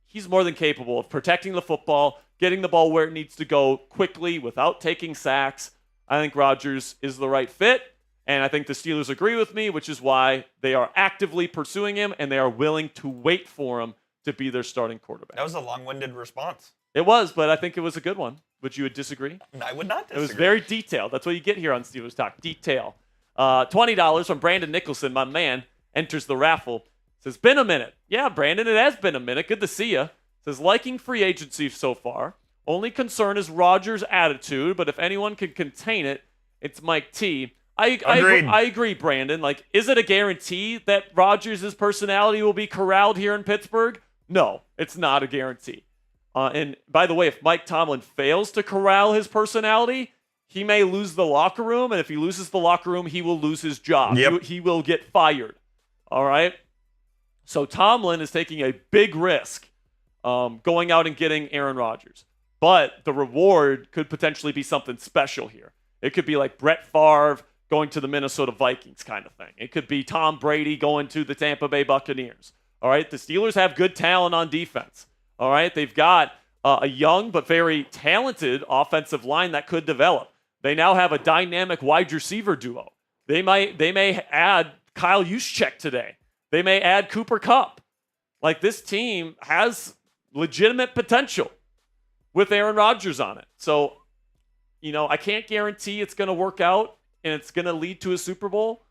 he's more than capable of protecting the football, getting the ball where it needs to go quickly without taking sacks. I think Rodgers is the right fit, and I think the Steelers agree with me, which is why they are actively pursuing him, and they are willing to wait for him to be their starting quarterback. That was a long-winded response. It was, but I think it was a good one. Would you disagree? I would not disagree. It was very detailed. That's what you get here on Steelers Talk. Detail. $20 from Brandon Nicholson, my man, enters the raffle. Says, been a minute. Yeah, Brandon, it has been a minute. Good to see you. Says, liking free agency so far. Only concern is Rodgers' attitude, but if anyone can contain it, it's Mike T. I agree, Brandon. Like, is it a guarantee that Rodgers' personality will be corralled here in Pittsburgh? No, it's not a guarantee. And by the way, if Mike Tomlin fails to corral his personality, he may lose the locker room, and if he loses the locker room, he will lose his job. Yep. He will get fired. All right? So Tomlin is taking a big risk going out and getting Aaron Rodgers. But the reward could potentially be something special here. It could be like Brett Favre going to the Minnesota Vikings kind of thing. It could be Tom Brady going to the Tampa Bay Buccaneers. All right? The Steelers have good talent on defense. All right? They've got a young but very talented offensive line that could develop. They now have a dynamic wide receiver duo. They may add Kyle Juszczyk today. They may add Cooper Kupp. Like, this team has legitimate potential with Aaron Rodgers on it. So, I can't guarantee it's going to work out and it's going to lead to a Super Bowl,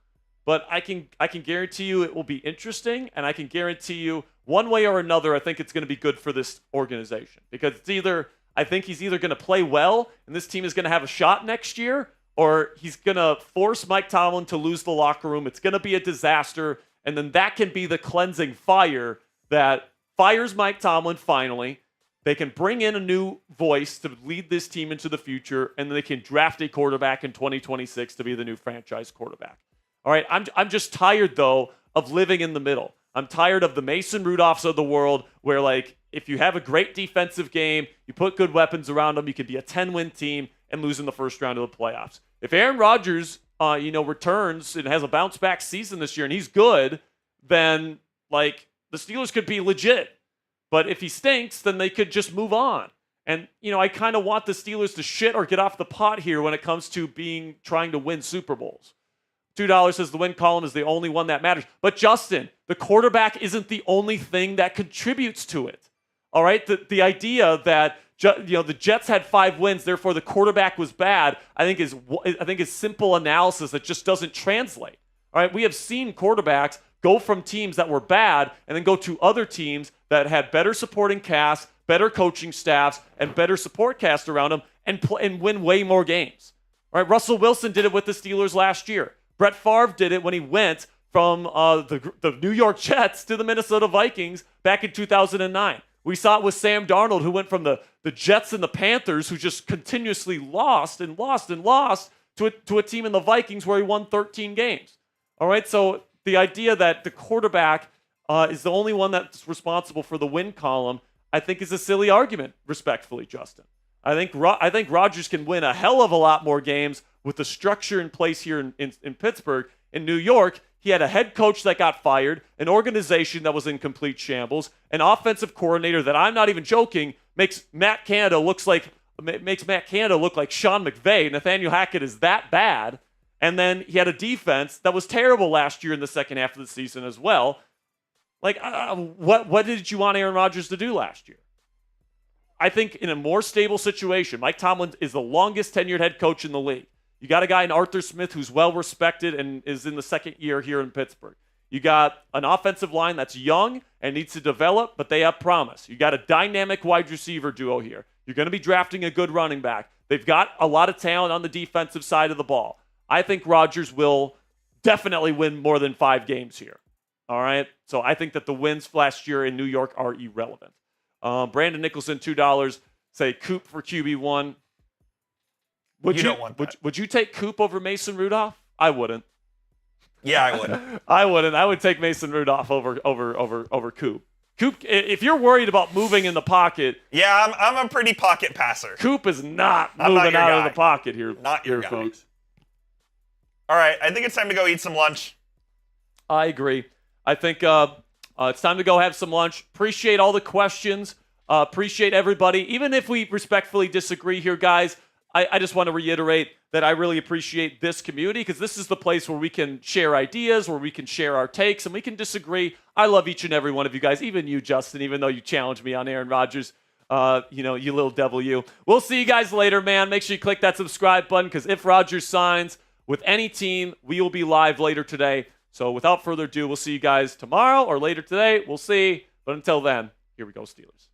but I can guarantee you it will be interesting, and I can guarantee you one way or another I think it's going to be good for this organization, because I think he's either going to play well and this team is going to have a shot next year, or he's going to force Mike Tomlin to lose the locker room. It's going to be a disaster, and then that can be the cleansing fire that fires Mike Tomlin finally. They can bring in a new voice to lead this team into the future, and then they can draft a quarterback in 2026 to be the new franchise quarterback. All right, I'm just tired, though, of living in the middle. I'm tired of the Mason Rudolphs of the world where, like, if you have a great defensive game, you put good weapons around them, you can be a 10-win team and lose in the first round of the playoffs. If Aaron Rodgers, returns and has a bounce-back season this year and he's good, then, like, the Steelers could be legit. But if he stinks, then they could just move on. And, I kind of want the Steelers to shit or get off the pot here when it comes to trying to win Super Bowls. $2 says the win column is the only one that matters. But Justin, the quarterback isn't the only thing that contributes to it. All right? The idea that the Jets had 5 wins, therefore the quarterback was bad, I think is simple analysis that just doesn't translate. All right? We have seen quarterbacks go from teams that were bad and then go to other teams that had better supporting cast, better coaching staffs, and better support cast around them and win way more games. All right? Russell Wilson did it with the Steelers last year. Brett Favre did it when he went from the New York Jets to the Minnesota Vikings back in 2009. We saw it with Sam Darnold, who went from the Jets and the Panthers, who just continuously lost and lost and lost to a team in the Vikings where he won 13 games. All right, so the idea that the quarterback is the only one that's responsible for the win column, I think, is a silly argument, respectfully, Justin. I think Rodgers can win a hell of a lot more games with the structure in place here in Pittsburgh. In New York, he had a head coach that got fired, an organization that was in complete shambles, an offensive coordinator that, I'm not even joking, makes Matt Canada look like Sean McVay. Nathaniel Hackett is that bad. And then he had a defense that was terrible last year in the second half of the season as well. Like, what did you want Aaron Rodgers to do last year? I think in a more stable situation, Mike Tomlin is the longest tenured head coach in the league. You got a guy in Arthur Smith who's well-respected and is in the second year here in Pittsburgh. You got an offensive line that's young and needs to develop, but they have promise. You got a dynamic wide receiver duo here. You're going to be drafting a good running back. They've got a lot of talent on the defensive side of the ball. I think Rodgers will definitely win more than 5 games here. All right? So I think that the wins last year in New York are irrelevant. Brandon Nicholson, $2, say Coop for QB1. Would you take Coop over Mason Rudolph? I wouldn't. Yeah, I would. I wouldn't. I would take Mason Rudolph over Coop. Coop, if you're worried about moving in the pocket, yeah, I'm a pretty pocket passer. Coop is not moving out of the pocket here. Not your guy. Folks. All right, I think it's time to go eat some lunch. I agree. I think it's time to go have some lunch. Appreciate all the questions. Appreciate everybody. Even if we respectfully disagree here, guys, I just want to reiterate that I really appreciate this community, because this is the place where we can share ideas, where we can share our takes, and we can disagree. I love each and every one of you guys, even you, Justin, even though you challenged me on Aaron Rodgers. You little devil you. We'll see you guys later, man. Make sure you click that subscribe button because if Rodgers signs with any team, we will be live later today. So without further ado, we'll see you guys tomorrow or later today. We'll see. But until then, here we go, Steelers.